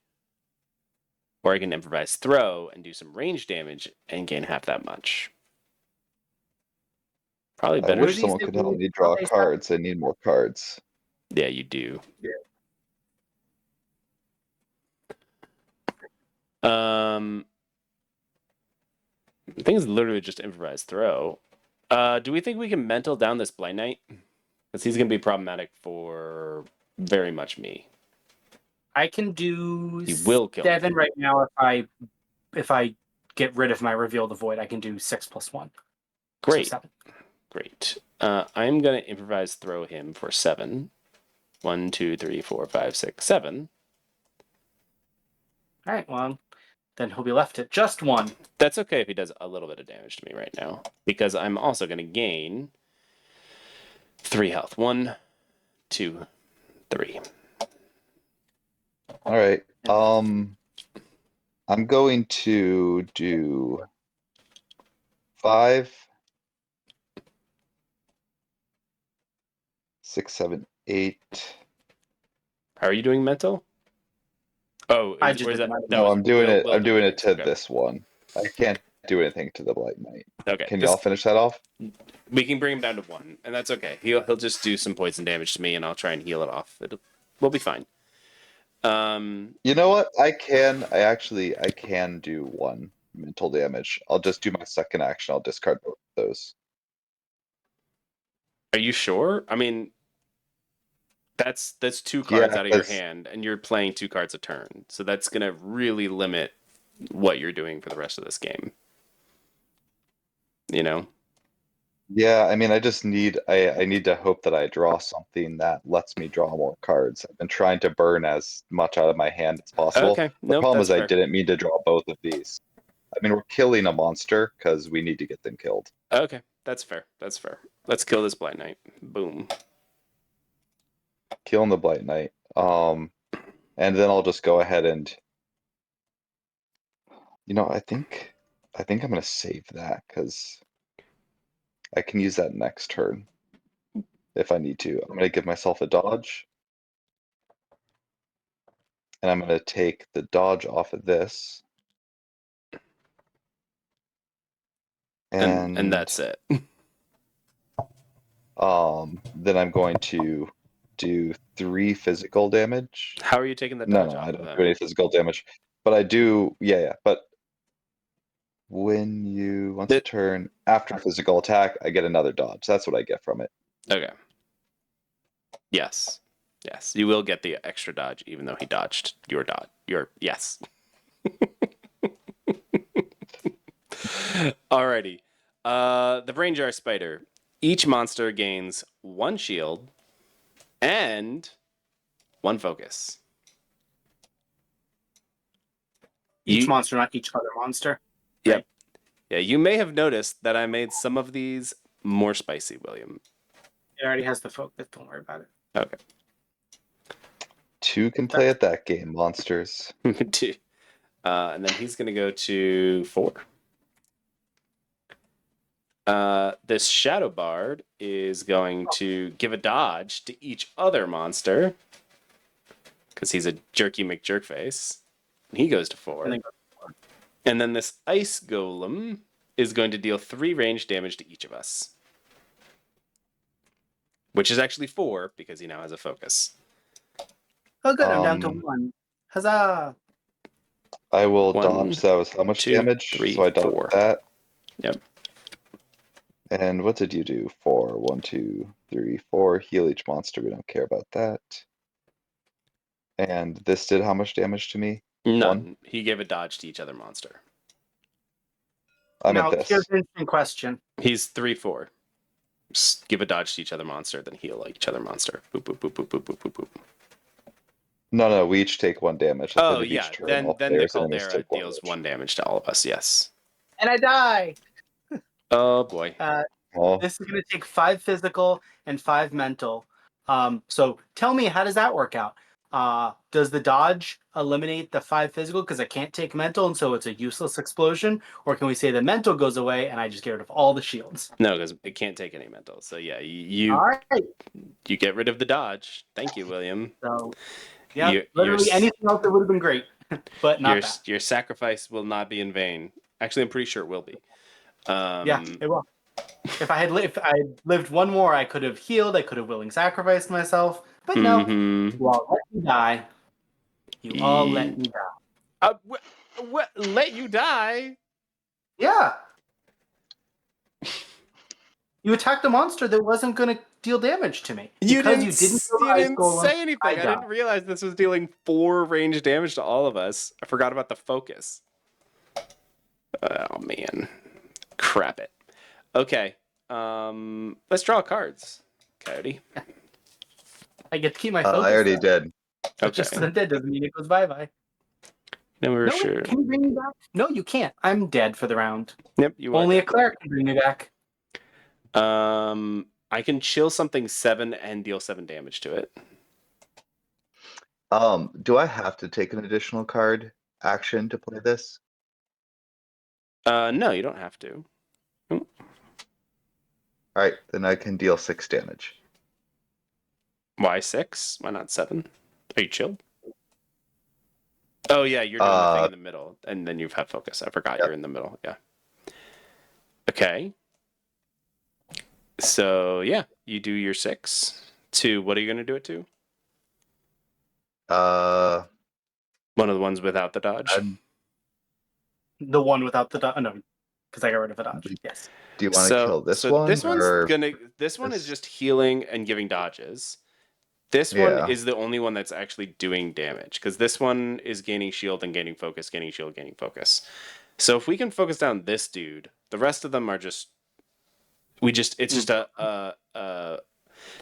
Or I can improvise throw and do some range damage and gain half that much. Probably I better. wish someone could help me draw cards. I need more cards. Yeah, you do. I think it's literally just improvise throw. Do we think we can mental down this Blind Knight? Because he's gonna be problematic for very much me. I can do He will kill 7 me. right now if I get rid of my reveal the void. I can do 6 + 1. Great. So 7. Great. I'm gonna improvise throw him for 7. 1, 2, 3, 4, 5, 6, 7. All right, well, then he'll be left at just 1. That's okay if he does a little bit of damage to me right now, because I'm also gonna gain 3 health. 1, 2, 3. All right. I'm going to do 5, 6, 7, 8. How are you doing mental? Oh, I is, just or is did that, mine. that No, was I'm doing it. Will I'm doing it to okay. this one. I can't do anything to the Blight Knight. Okay. Can y'all finish that off? We can bring him down to 1, and that's okay. He'll just do some poison damage to me, and I'll try and heal it off. We'll be fine. You know what? I can do 1 mental damage. I'll just do my second action. I'll discard both of those. Are you sure? I mean, that's 2 cards Yeah, out of your 'cause- hand, and you're playing 2 cards a turn. So that's gonna really limit what you're doing for the rest of this game. You know? Yeah, I mean, I just need I need to hope that I draw something that lets me draw more cards. I've been trying to burn as much out of my hand as possible. Okay. The Nope, problem that's is I fair. didn't mean to draw both of these. I mean, we're killing a monster because we need to get them killed. Okay, that's fair. That's fair. Let's kill this Blind Knight. Boom. Killing the Blight Knight. And then I'll just go ahead and, I think I'm gonna save that because I can use that next turn if I need to. I'm gonna give myself a dodge. And I'm gonna take the dodge off of this. And that's it. Then I'm going to do 3 physical damage. How are you taking the No, dodge no, off I of don't do them? any physical damage. But I do, yeah. But when you once a It- turn after physical attack, I get another dodge. That's what I get from it. Okay. Yes. Yes. You will get the extra dodge, even though he dodged your dodge. Yes. Alrighty. The Brain Jar Spider. Each monster gains 1 shield and 1 focus. Each You- monster, not each other monster. Yep. Right? Yeah, you may have noticed that I made some of these more spicy, William. It already has the focus. Don't worry about it. Okay. 2 can play at that game, monsters. Two. And then he's going to go to 4. This Shadow Bard is going to give a dodge to each other monster because he's a jerky McJerkface. And he goes to 4. And then And then this Ice Golem is going to deal 3 range damage to each of us, which is actually 4 because he now has a focus. oh, good. I'm down to Um, 1. Huzzah! I will 1, dodge. That was how much 2, damage? 3, So I dodge 4. that. Yep. And what did you do? 4. 1, 2, 3, 4. Heal each monster. We don't care about that. And this did how much damage to me? None. He gave a dodge to each other monster. I meant Now, this. here's an interesting question. He's 3/4. Just give a dodge to each other monster, then heal each other monster. Boop boop boop boop boop boop boop boop. No, we each take 1 damage. At the Oh end of yeah, each turn, then all the players' enemies Caldera take 1 deals damage. 1 damage to all of us. Yes. And I die! Oh boy. Oh, This is going to take 5 physical and 5 mental. So tell me, how does that work out? Does the dodge eliminate the 5 physical because I can't take mental, and so it's a useless explosion? Or can we say the mental goes away and I just get rid of all the shields? No, because it can't take any mental. So yeah, you All right. you get rid of the dodge. Thank you, William. So, yeah, Your- literally your- anything else that would have been great, but not that. Your sacrifice will not be in vain. Actually, I'm pretty sure it will be. Yeah, it will. If I had if I had lived 1 more, I could have healed. I could have willing sacrificed myself. But no, Mhm. you all let me die. You all let me die. Let you die? Yeah. You attacked a monster that wasn't going to deal damage to me. Because you didn't kill the Ice Golem, say anything. I died. didn't realize this was dealing 4 range damage to all of us. I forgot about the focus. Oh man. Crap it. Okay. Let's draw cards. Coyote. I get to keep my focus. I already though. did. Okay. Just because I'm dead doesn't mean it goes bye-bye. No, we're No, sure. wait, can you bring me back? No, you can't. I'm dead for the round. Yep, you are. Only a cleric can bring me back. I can chill something 7 and deal 7 damage to it. Do I have to take an additional card action to play this? No, you don't have to. Alright, then I can deal 6 damage. Why 6? Why not 7? Are you chilled? Oh yeah, you're doing the thing in the middle, and then you've had focus. I forgot you're in the middle. Yeah. Okay. So yeah, you do your 6 to what are you gonna do it to? One of the ones without the dodge. The one without the dodge. No, because I got rid of the dodge. Yes. Do you want to kill this one? This one's or this one is this? just healing and giving dodges. This Yeah. one is the only one that's actually doing damage because this one is gaining shield and gaining focus, gaining shield, gaining focus. So if we can focus down this dude, the rest of them are just it's just the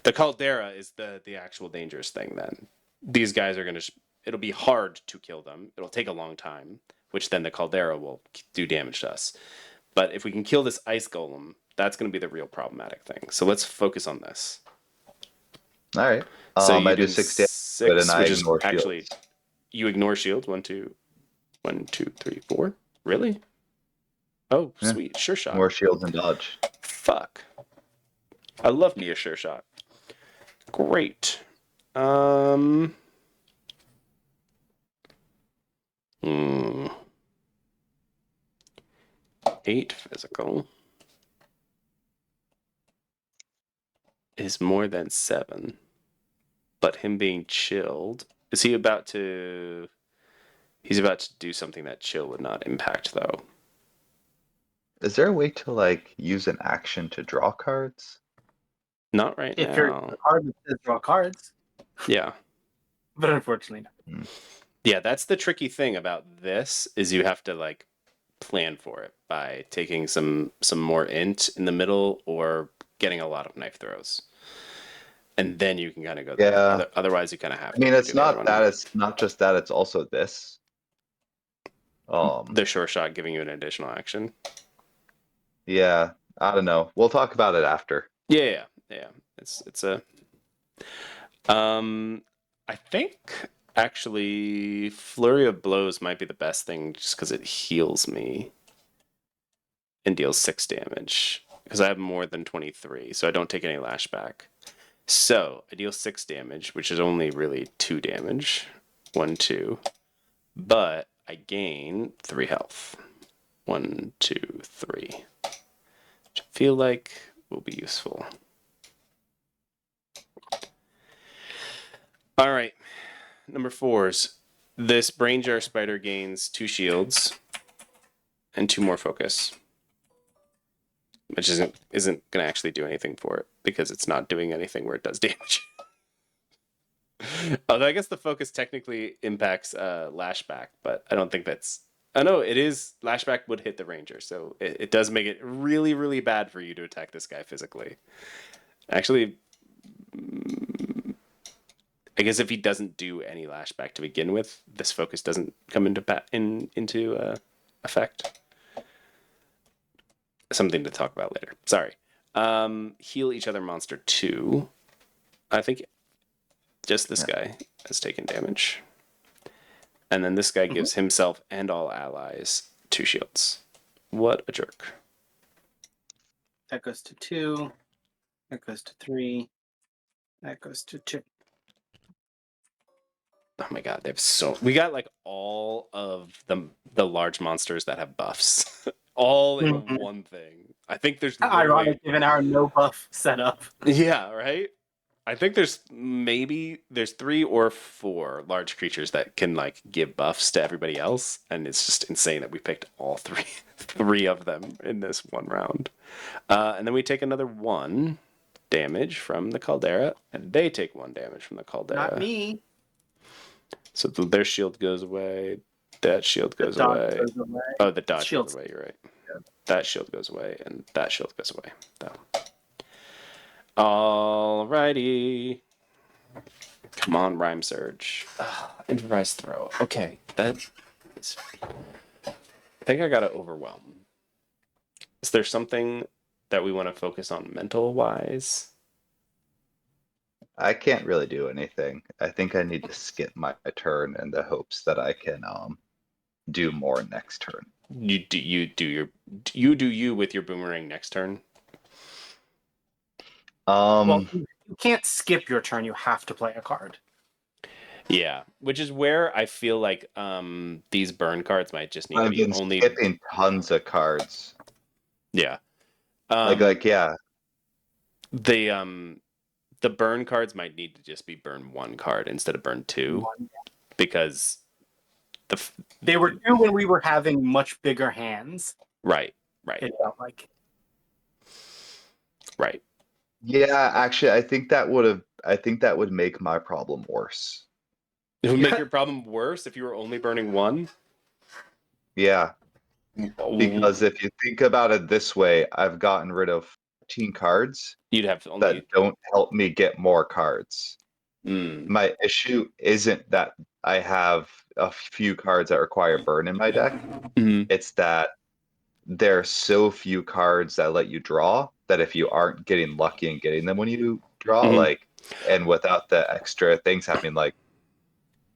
Caldera is the actual dangerous thing then. These guys are going to it'll be hard to kill them. It'll take a long time, which then the Caldera will do damage to us. But if we can kill this Ice Golem, that's going to be the real problematic thing. So let's focus on this. Alright. So you I do do 6 damage, 6, and I which is ignore actually shields. you ignore shields. 1, 2, 3, 4. Really? Oh, Yeah. sweet. Sure shot. More shields and dodge. Fuck. I love me a sure shot. Great. 8 physical. is more than 7. But him being chilled, is he about to? He's about to do something that chill would not impact, though. Is there a way to like use an action to draw cards? Not right If you're now. a card that says draw cards, Yeah. but unfortunately, no. Yeah, that's the tricky thing about this is you have to like plan for it by taking some more int in the middle or getting a lot of knife throws. And then you can kind of go there. Yeah. Otherwise, you kind of have I mean, to it's do the other not that. one. It's not just that. It's also this. The sure shot giving you an additional action. Yeah. I don't know. We'll talk about it after. Yeah. It's a. I think actually Flurry of Blows might be the best thing just because it heals me and deals 6 damage because I have more than 23, so I don't take any lashback. So I deal 6 damage, which is only really 2 damage. 1, 2. But I gain 3 health. 1, 2, 3. Which I feel like will be useful. All right. Number 4s. This Brain Jar Spider gains 2 shields and 2 more focus. Which isn't going to actually do anything for it because it's not doing anything where it does damage. Although I guess the focus technically impacts lashback, but I don't think that's. I know it is. Lashback would hit the ranger, so it does make it really, really bad for you to attack this guy physically. Actually, I guess if he doesn't do any lashback to begin with, this focus doesn't come into effect. Something to talk about later. Sorry. Heal each other monster 2. I think just this guy has taken damage. And then this guy gives himself and all allies 2 shields. What a jerk. That goes to 2. That goes to 3. That goes to 2. Oh my god, they have so. We got like all of the large monsters that have buffs, all in one thing. I think there's Ironic, given our no buff setup. Yeah, right. I think there's 3 or 4 large creatures that can like give buffs to everybody else, and it's just insane that we picked all 3 of them in this one round. And then we take another 1 damage from the Caldera, and they take 1 damage from the Caldera. Not me. So their shield goes away. That shield goes away. Oh, the dodge goes away. You're right. Yeah. That shield goes away, and that shield goes away. Alrighty. Come on, Rhyme Surge. Improvise throw. Okay, I think I gotta overwhelm. Is there something that we want to focus on mental-wise? I can't really do anything. I think I need to skip my turn in the hopes that I can do more next turn. You do you with your boomerang next turn. Well, you can't skip your turn. You have to play a card. Yeah, which is where I feel like these burn cards might just need to I've be been only. skipping tons of cards. Yeah. Yeah. The burn cards might need to just be burn 1 card instead of burn 2, because they were 2 when we were having much bigger hands. Right. It felt like. Right. Yeah, actually, I think that would make my problem worse. It would make your problem worse if you were only burning 1. Yeah. Because if you think about it this way, I've gotten rid of 14 cards you'd have only that don't help me get more cards. My issue isn't that I have a few cards that require burn in my deck. It's that there are so few cards that let you draw that if you aren't getting lucky and getting them when you draw, and without the extra things happening,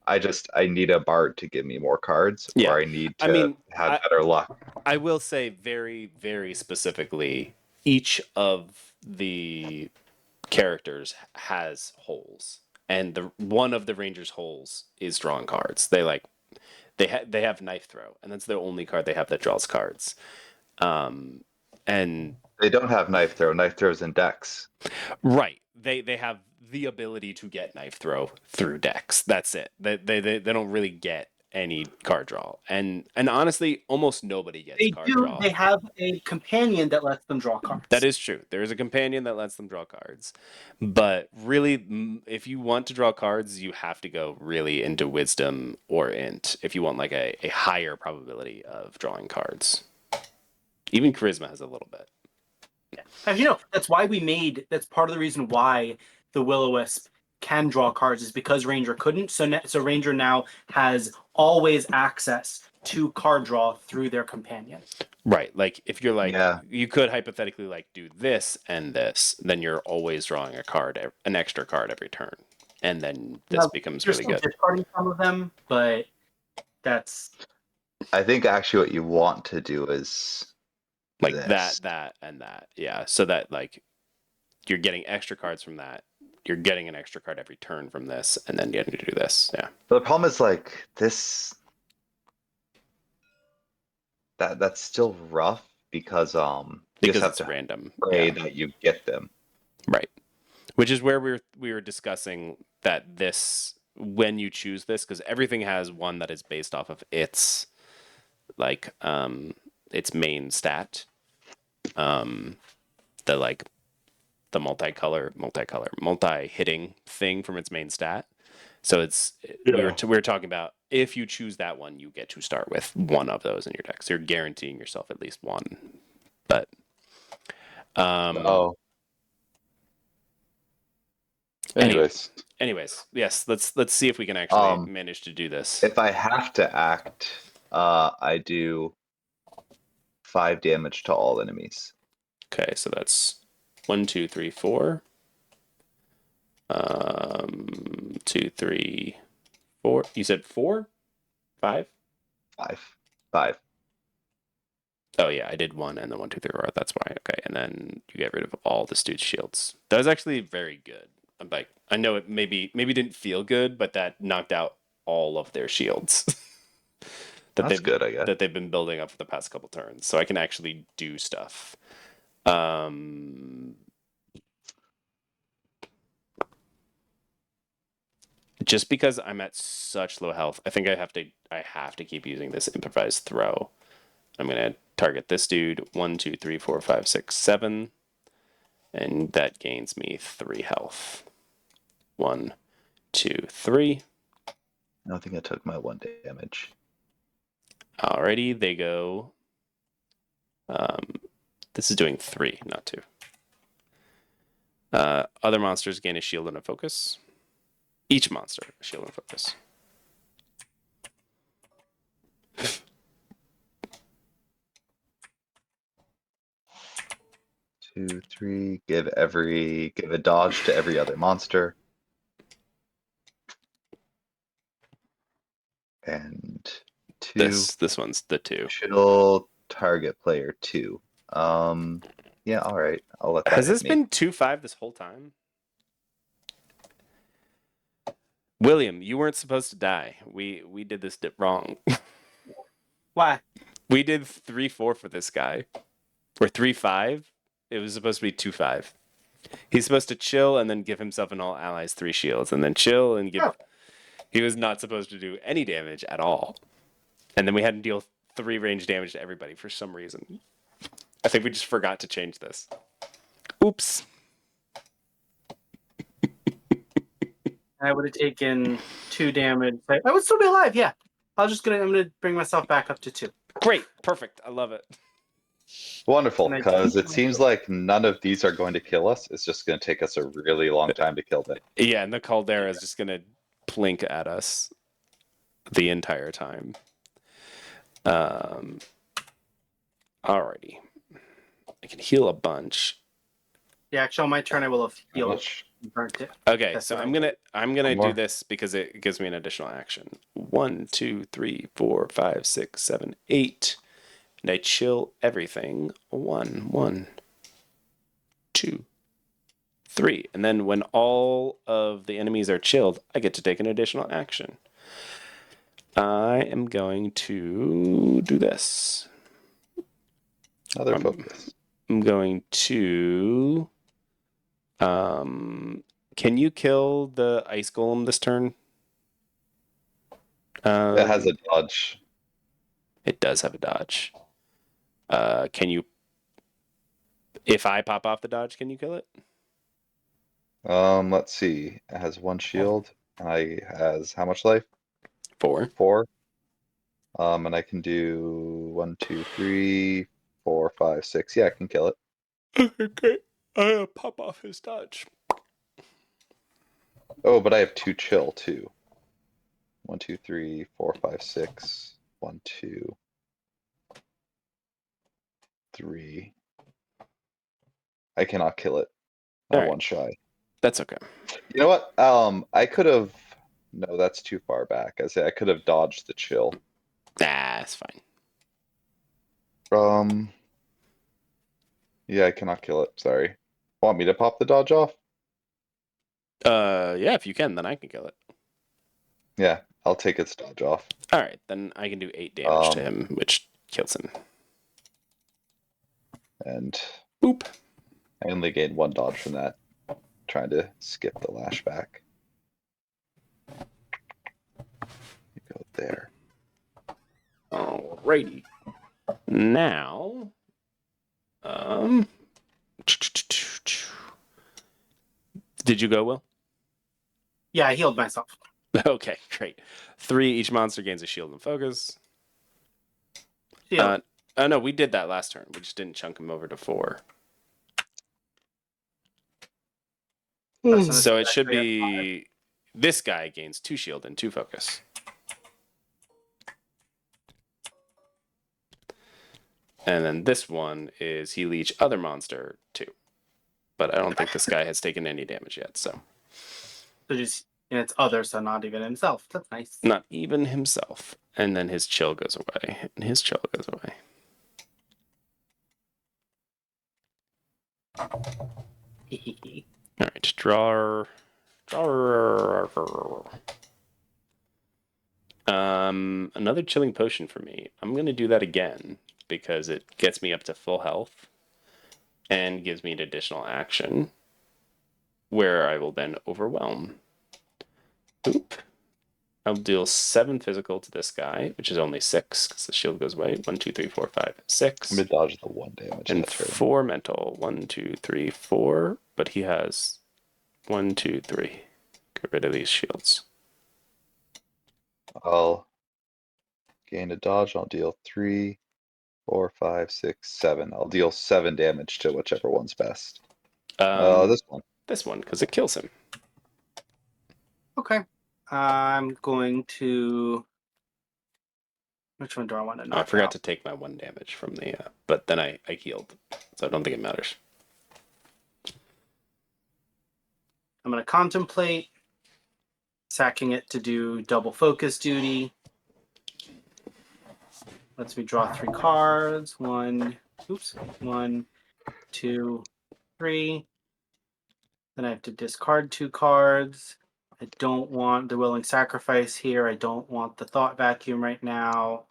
I need a bard to give me more cards, or I need to have better luck. I will say very, very specifically, each of the characters has holes, and one of the Rangers' holes is drawing cards. They have knife throw, and that's the only card they have that draws cards. And They don't have knife throw. Knife throw's in Dex. right, they have the ability to get knife throw through decks. That's it. They don't really get any card draw. And honestly, almost nobody gets They card do. draw. They have a companion that lets them draw cards. That is true. There is a companion that lets them draw cards. But really, if you want to draw cards, you have to go really into wisdom or int if you want like a higher probability of drawing cards. Even charisma has a little bit. As you know, that's why that's part of the reason why the Will-O-Wisp can draw cards, is because Ranger couldn't. So Ranger now has always access to card draw through their companion. Right. Like if you're like, Yeah. you could hypothetically like do this and this, then you're always drawing a card, an extra card every turn. And then this Now, becomes you're really still good. discarding some of them, but that's I think actually what you want to do is Like this. that, and that. Yeah. So that like you're getting extra cards from that. You're getting an extra card every turn from this, and then getting to do this. Yeah. But the problem is like this. That's still rough because you Because just have it's to random. pray Yeah. that you get them. Right. Which is where we were discussing that this, when you choose this, because everything has one that is based off of its like its main stat. The like the multi-hitting thing from its main stat. So it's we were talking about, if you choose that one, you get to start with one of those in your deck. So you're guaranteeing yourself at least one. But Oh. anyways, yes, let's see if we can actually manage to do this. If I have to act, I do 5 damage to all enemies. Okay, so that's 1, 2, 3, 4. 2, 3, 4. You said 4? 5? 5. Oh yeah, I did 1 and then 1, 2, 3, 4. That's why. Okay, and then you get rid of all the dude's shields. That was actually very good. I'm like, I know it maybe didn't feel good, but that knocked out all of their shields. That's good, I guess. That they've been building up for the past couple turns, so I can actually do stuff. Just because I'm at such low health, I think I have to keep using this improvised throw. I'm gonna target this dude. 1, 2, 3, 4, 5, 6, 7, and that gains me 3 health. 1, 2, 3. I don't think I took my 1 damage. Alrighty, they go. This is doing 3, not 2. Other monsters gain a shield and a focus. Each monster, a shield and focus. Two, 3. Give a dodge to every other monster. And 2. This one's the 2. Chill target player 2. Yeah, all right. I'll let that Has hit this me. been 2-5 this whole time? William, you weren't supposed to die. We did this wrong. why. We did 3-4 for this guy. Or 3-5. It was supposed to be 2-5. He's supposed to chill and then give himself and all allies 3 shields, and then chill and give. Oh. He was not supposed to do any damage at all. And then we had to deal 3 range damage to everybody for some reason. I think we just forgot to change this. Oops. I would have taken 2 damage. I would still be alive. Yeah, I'm gonna bring myself back up to 2. Great. Perfect. I love it. Wonderful, And I because think it seems like none of these are going to kill us. It's just going to take us a really long time to kill them. Yeah, and the caldera is just going to plink at us the entire time. Alrighty. I can heal a bunch. Yeah, actually, on my turn, I will have healed. Burnt it. Okay, That's so what I'm I gonna more. do this because it gives me an additional action. 1, 2, 3, 4, 5, 6, 7, 8. And I chill everything. 1, 2, 3. And then when all of the enemies are chilled, I get to take an additional action. I am going to do this. Another focus. I'm going to. Can you kill the ice golem this turn? It has a dodge. It does have a dodge. Can you? If I pop off the dodge, can you kill it? Let's see. It has 1 shield, and I has how much life? 4. 4. And I can do 1, 2, 3, 4, 5, 6. Yeah, I can kill it. Okay, great. I'll pop off his dodge. Oh, but I have 2 chill too. 1, 2, 3, 4, 5, 6. 1, 2, 3. I cannot kill it. I'm All right. 1 shy. That's okay. You know what? I could have. No, that's too far back. I could have dodged the chill. That's fine. Yeah, I cannot kill it. Sorry. Want me to pop the dodge off? Yeah, if you can, then I can kill it. Yeah, I'll take its dodge off. All right, then I can do 8 damage to Um, him, which kills him. And Boop. I only gained 1 dodge from that. Trying to skip the lashback. You go there. Alrighty. Now, did you go, Will? Yeah, I healed myself. Okay, great. 3, each monster gains a shield and focus. Shield. No, we did that last turn. We just didn't chunk him over to 4. So it should be this guy gains 2 shield and 2 focus. And then this one is heal each other monster 2. But I don't think this guy has taken any damage yet, so. So just, and it's other, so not even himself. That's nice. Not even himself. And then his chill goes away. And his chill goes away. All right, draw. Another chilling potion for me. I'm gonna do that again because it gets me up to full health and gives me an additional action where I will then overwhelm. Oop. I'll deal 7 physical to this guy, which is only 6 because the shield goes away. 1, 2, 3, 4, 5, 6. I'm gonna dodge the 1 damage. And that turn. 4 mental. 1, 2, 3, 4. But he has 1, 2, 3. Get rid of these shields. I'll gain a dodge. I'll deal 3, 4, 5, 6, 7. I'll deal 7 damage to whichever one's best. This one. This one, because it kills him. Okay. I'm going to. Which one do I want to knock I forgot out? to take my 1 damage from the, but then I healed, so I don't think it matters. I'm going to contemplate sacking it to do double focus duty. Lets me draw 3 cards. 1, 2, 3. Then I have to discard 2 cards. I don't want the willing sacrifice here. I don't want the thought vacuum right now.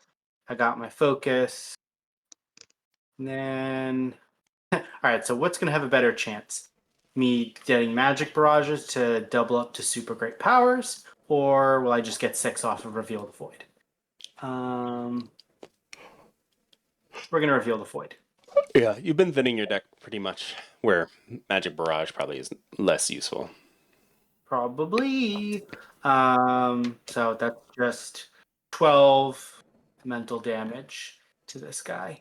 I got my focus. And then, all right, so what's going to have a better chance? Me getting magic barrages to double up to super great powers, or will I just get 6 off of Reveal the Void? We're going to Reveal the Void. Yeah, you've been thinning your deck pretty much, where Magic Barrage probably is less useful. Probably. So that's just 12 mental damage to this guy.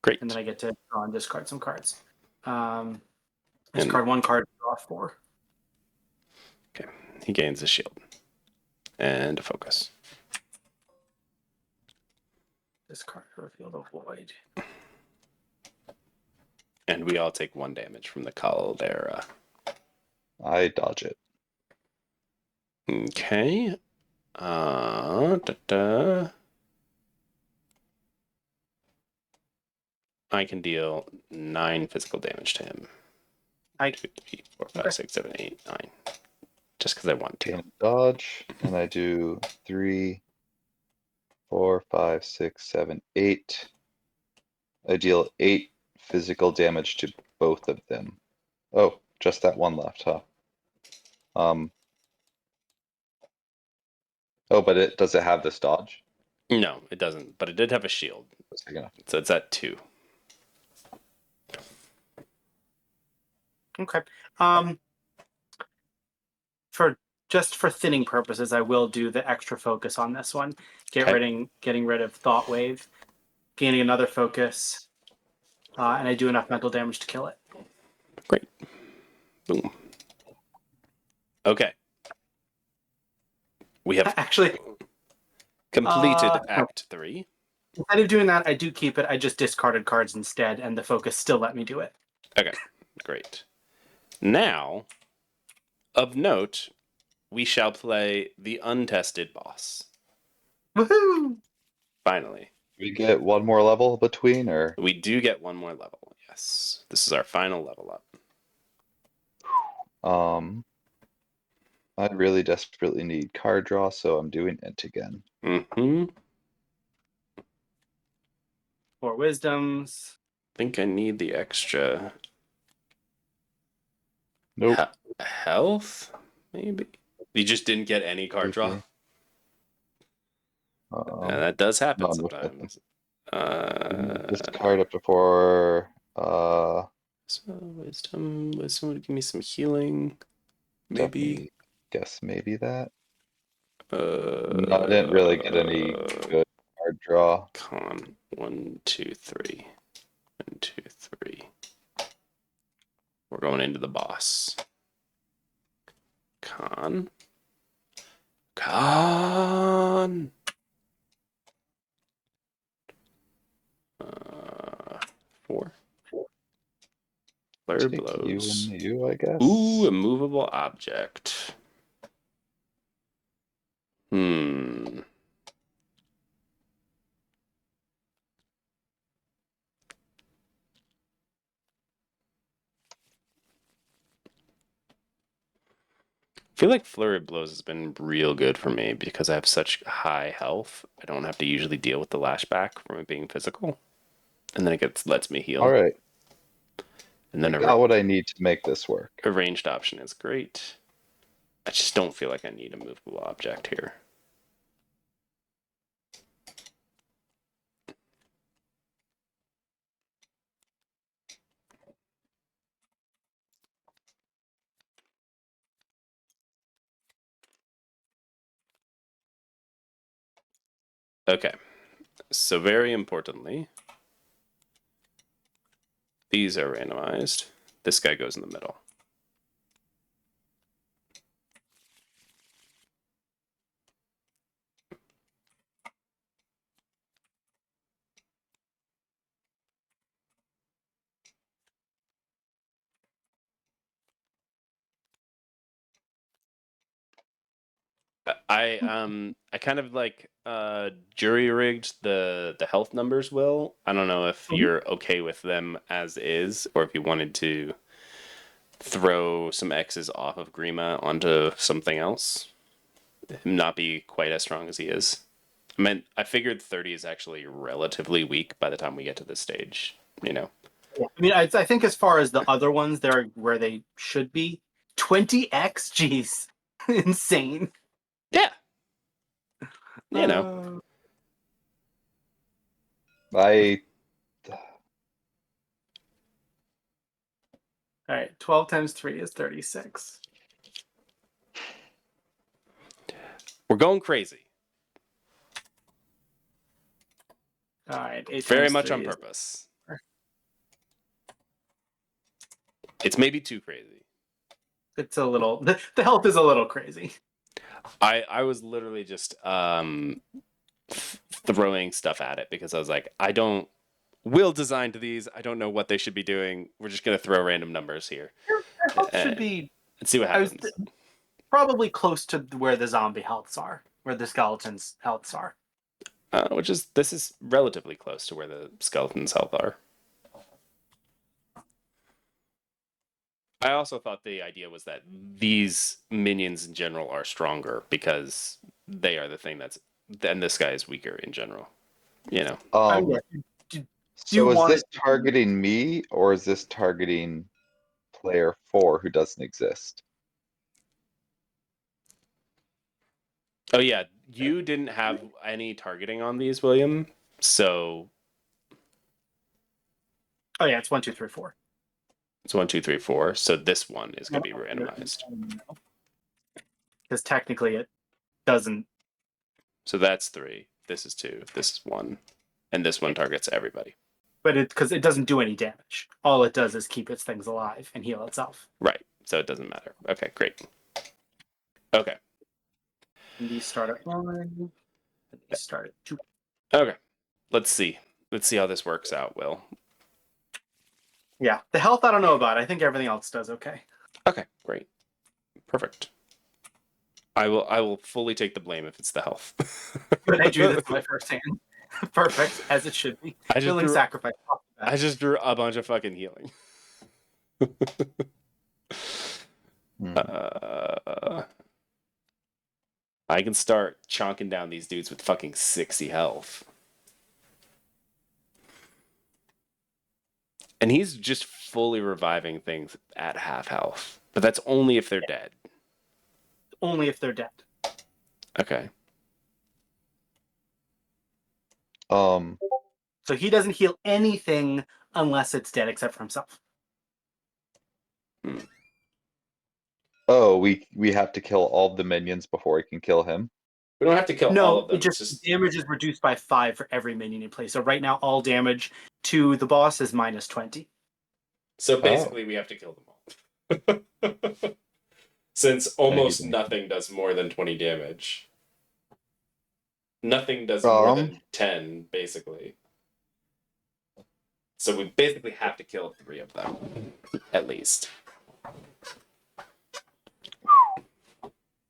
Great. And then I get to draw and discard some cards. Discard 1 card, draw 4. Okay, he gains a shield and a focus. Discard, Reveal the Void. And we all take 1 damage from the Caldera. I dodge it. Okay. I can deal 9 physical damage to him. 2, 3, 4, 5, 6, 7, 8, 9. Just because I want to. Gain a dodge, and I do 3, 4, 5, 6, 7, 8. I deal 8 physical damage to both of them. Oh, just that one left, huh? Oh, but does it have this dodge? No, it doesn't, but it did have a shield. That's big enough. So it's at 2. Okay. For thinning purposes, I will do the extra focus on this one. Getting rid of Thought Wave, gaining another focus, and I do enough mental damage to kill it. Great. Boom. Okay. We have Actually, completed no. Act 3. Instead of doing that, I do keep it. I just discarded cards instead, and the focus still let me do it. Okay, great. Now, of note, we shall play the untested boss. Woohoo! Finally. We get one more level between, or? We do get one more level, yes. This is our final level up. I really desperately need card draw, so I'm doing it again. Mm-hmm. 4 wisdoms. I think I need the extra Nope. health, maybe? You just didn't get any card draw? That does happen no, sometimes. Discard up to 4. So wisdom would give me some healing. Maybe. Guess maybe that. No, I didn't really get any good card draw. Con 1, 2, 3. 1, 2, 3. We're going into the boss. Con. 4. Flare Take blows. you, I guess. Ooh, a movable object. I feel like Flurry of Blows has been real good for me because I have such high health. I don't have to usually deal with the lashback from it being physical. And then it lets me heal. Alright. And then I got what I need to make this work. a ranged option is great. I just don't feel like I need a movable object here. Okay, so very importantly, these are randomized. This guy goes in the middle. I kind of like jury rigged the health numbers, Will. I don't know if you're okay with them as is, or if you wanted to throw some X's off of Grima onto something else. Him not be quite as strong as he is. I figured 30 is actually relatively weak by the time we get to this stage, you know. Yeah. I mean, I think as far as the other ones, they're where they should be. 20x, jeez, insane. Yeah. You know. All right, 12 times 3 is 36. We're going crazy. All right, 8 Very times much 3 on is... purpose. It's maybe too crazy. It's a little... The health is a little crazy. I was literally just throwing stuff at it because I was like, Will designed these. I don't know what they should be doing. We're just going to throw random numbers here. Their health should be... Let's see what happens. Probably close to where the zombie healths are, where the skeleton's healths are. This is relatively close to where the skeleton's health are. I also thought the idea was that these minions in general are stronger because they are the thing that's and this guy is weaker in general. You know. Um, Do you so is want this it to be- targeting me or is this targeting player 4 who doesn't exist? Oh yeah, you didn't have any targeting on these, William. So Oh yeah, it's 1, 2, 3, 4. it's 1, 2, 3, 4. So this one is going to be randomized. Because technically it doesn't. So that's 3. This is 2. This is 1, and this one targets everybody. But because it doesn't do any damage. All it does is keep its things alive and heal itself. Right. So it doesn't matter. Okay, great. Okay. And these start at 1. And these start at 2. Okay. Let's see. Let's see how this works out, Will. Yeah. The health I don't know about. I think everything else does okay. Okay, great. Perfect. I will fully take the blame if it's the health. But I drew this in my first hand. Perfect, as it should be. I just Willing drew, sacrifice. I just drew a bunch of fucking healing. Hmm. I can start chonking down these dudes with fucking 60 health. And he's just fully reviving things at half health. But that's only if they're dead. Only if they're dead. Okay. Um, So he doesn't heal anything unless it's dead except for himself. oh, we have to kill all the minions before we can kill him. We don't have to kill all No, of them. it just damage is reduced by 5 for every minion in play. So right now all damage to the boss is minus 20. So basically we have to kill them all. Since almost Amazing. nothing does more than 20 damage. Nothing does more than 10, basically. So we basically have to kill 3 of them, at least.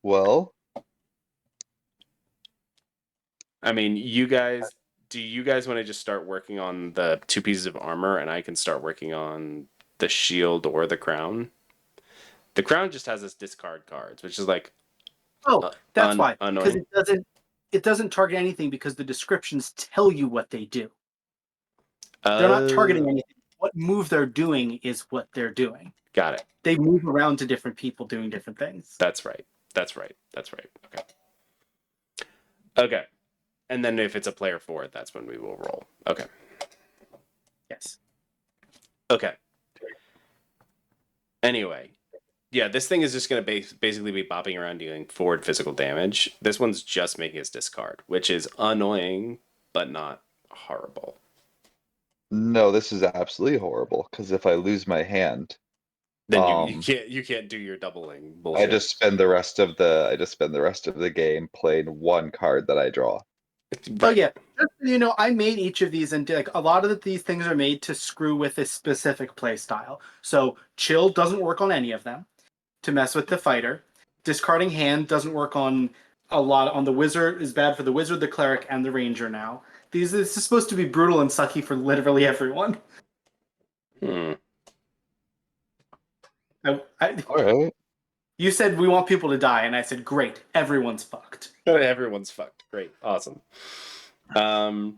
Well, I mean, do you guys want to just start working on the 2 pieces of armor and I can start working on the shield or the crown? The crown just has us discard cards, which is like Oh, that's why. Because annoying. it doesn't target anything because the descriptions tell you what they do. They're not targeting anything. What move they're doing is what they're doing. Got it. They move around to different people doing different things. That's right. That's right. That's right. Okay. Okay. And then if it's a player 4, that's when we will roll. Okay. Yes. Okay. Anyway, yeah, this thing is just going to basically be bopping around dealing forward physical damage. This one's just making us discard, which is annoying, but not horrible. no, this is absolutely horrible because if I lose my hand, Then you can't do your doubling I bullshit. just spend the rest of the game playing one card that I draw. Oh yeah, just so you know, I made each of these, and like a lot of these things are made to screw with a specific play style. So chill doesn't work on any of them. To mess with the fighter, discarding hand doesn't work on a lot. On the wizard is bad for the wizard, the cleric, and the ranger. Now this is supposed to be brutal and sucky for literally everyone. Hmm. All right. You said we want people to die, and I said great, everyone's fucked. Everyone's fucked. Great. Awesome. Ow.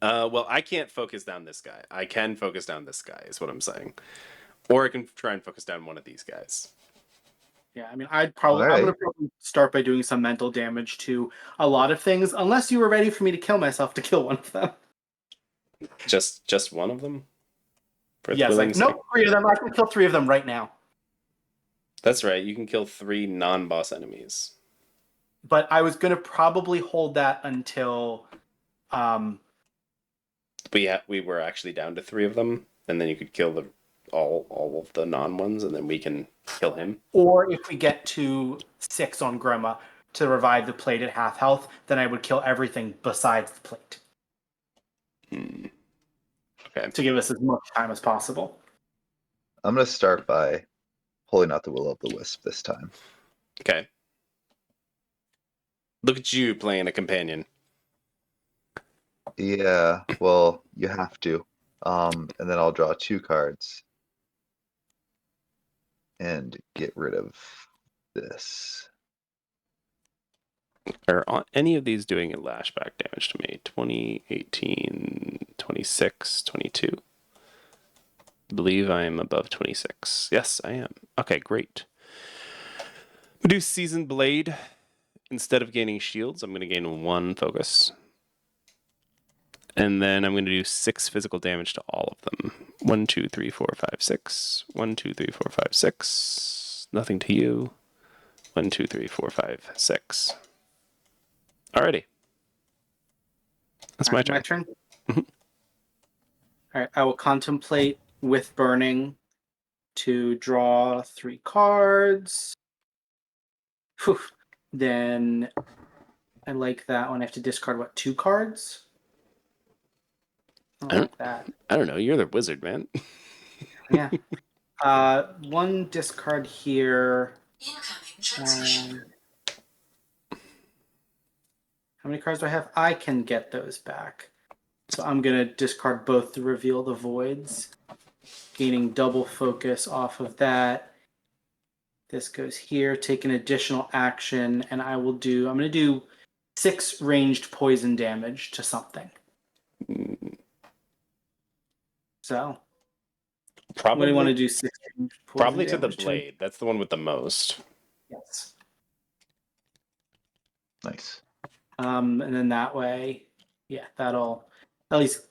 Well, I can't focus down this guy. I can focus down this guy, is what I'm saying. Or I can try and focus down one of these guys. Yeah, I mean, I'm gonna probably start by doing some mental damage to a lot of things, unless you were ready for me to kill myself to kill one of them. Just one of them? Yes, like nope, 3 of them. I can kill 3 of them right now. That's right. You can kill 3 non-boss enemies. But I was gonna probably hold that until We were actually down to 3 of them, and then you could kill all of the non-ones, and then we can kill him. Or if we get to 6 on Grima to revive the plate at half health, then I would kill everything besides the plate. Okay. To give us as much time as possible. I'm gonna start by pulling out the will of the wisp this time. Okay. Look at you playing a companion. Yeah, well, you have to. And then I'll draw 2 cards and get rid of this. Are any of these doing a lashback damage to me? 20, 18, 26, 22. I believe I am above 26. Yes, I am. Okay, great. We do Seasoned Blade. Instead of gaining shields, I'm going to gain 1 focus. And then I'm going to do 6 physical damage to all of them. 1, 2, 3, 4, 5, 6. 1, 2, 3, 4, 5, 6. Nothing to you. 1, 2, 3, 4, 5, 6. Alrighty. That's my turn. My turn. Mhm. All right, I will contemplate with burning to draw 3 cards. Whew. Then I like that one. I have to discard what, 2 cards? I don't like that. I don't know. You're the wizard, man. Yeah. 1 discard here. How many cards do I have? I can get those back. So I'm going to discard both to reveal the voids, gaining double focus off of that. This goes here, take an additional action, and I'm going to do 6 ranged poison damage to something. So, what do you want to do? 6 ranged poison Probably to the damage blade. That's the one with the most. Yes. Nice. And then that way, yeah, that'll at least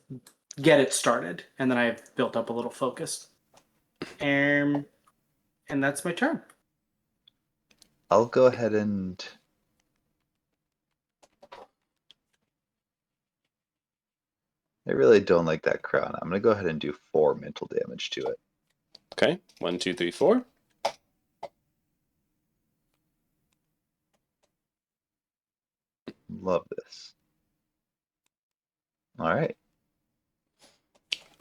get it started, and then I've built up a little focus. And that's my turn. I'll go ahead and I really don't like that crown. I'm gonna go ahead and do 4 mental damage to it. Okay. 1, 2, 3, 4. Love this. All right.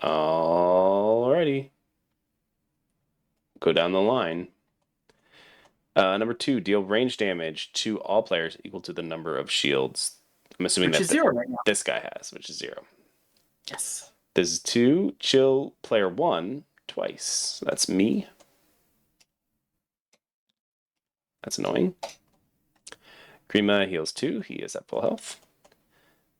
Alrighty. Go down the line. Number 2, deal range damage to all players equal to the number of shields. I'm assuming Which is 0 right now. this guy has, which is 0. Yes. This is 2, chill player 1 twice. That's me. That's annoying. Krima heals 2. He is at full health.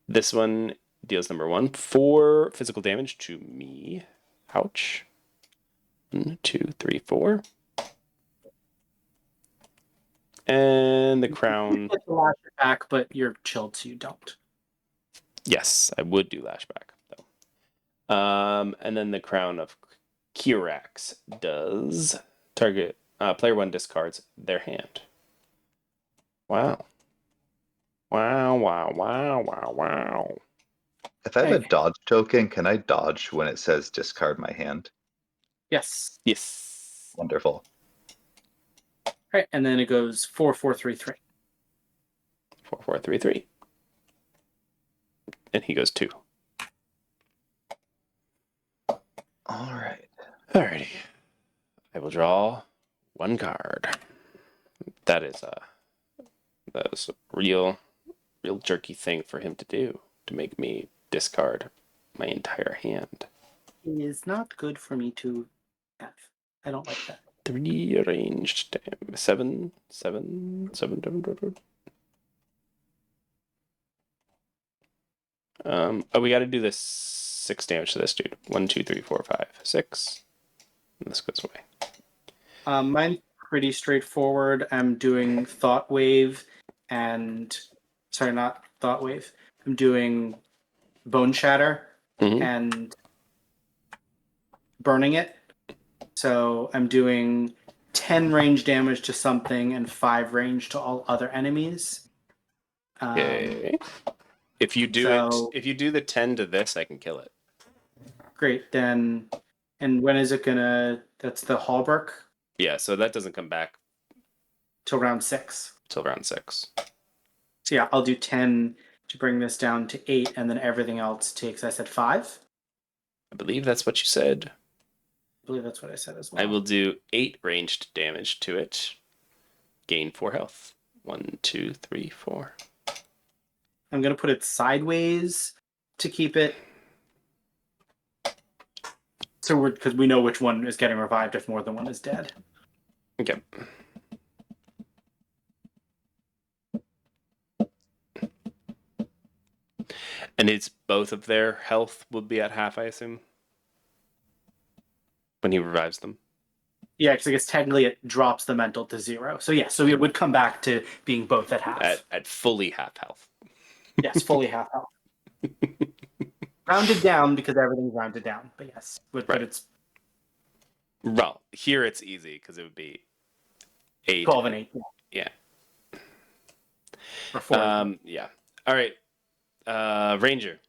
This one deals number 1, 4 physical damage to me. Ouch. 1, 2, 3, 4. And the crown. You get the lash back, but you're chilled, so you don't. Yes, I would do lashback though. And then the crown of Kirax does target player 1 discards their hand. Wow. Wow, wow, wow, wow, wow. If I have a Okay. dodge token, can I dodge when it says discard my hand? Yes. Yes. Wonderful. All right, and then it goes 4, 4, 3, 3. 4, 4, 3, 3. And he goes 2. All right. Alrighty. I will draw 1 card. That is a real jerky thing for him to do, to make me discard my entire hand. It is not good for me to have. I don't like that. 3 ranged damage. 7. We got to do this 6 damage to this dude. 1, 2, 3, 4, 5, 6. And this goes away. Mine's pretty straightforward. I'm doing Thought Wave and... Sorry, not Thought Wave. I'm doing Bone Shatter and burning it. So I'm doing 10 range damage to something and 5 range to all other enemies. Okay. If you do if you do the 10 to this, I can kill it. Great, then. And when is it gonna? That's the Hallbrook Yeah, so that doesn't come back till round 6. till round 6. So yeah, I'll do 10 to bring this down to 8, and then everything else takes. I said 5. I believe that's what you said. I believe that's what I said as well. I will do 8 ranged damage to it. Gain 4 health. 1, 2, 3, 4. I'm gonna put it sideways to keep it. So because we know which one is getting revived if more than one is dead. Okay. And it's both of their health would be at half, I assume, when he revives them. Yeah, because I guess technically it drops the mental to 0. So yeah, so it would come back to being both at half. At fully half health. Yes, fully half health. Rounded down because everything's rounded down. But yes, but Right. it's Well, here it's easy because it would be 8. 12 and 8. Yeah. Or 4. Yeah. All right. Ranger.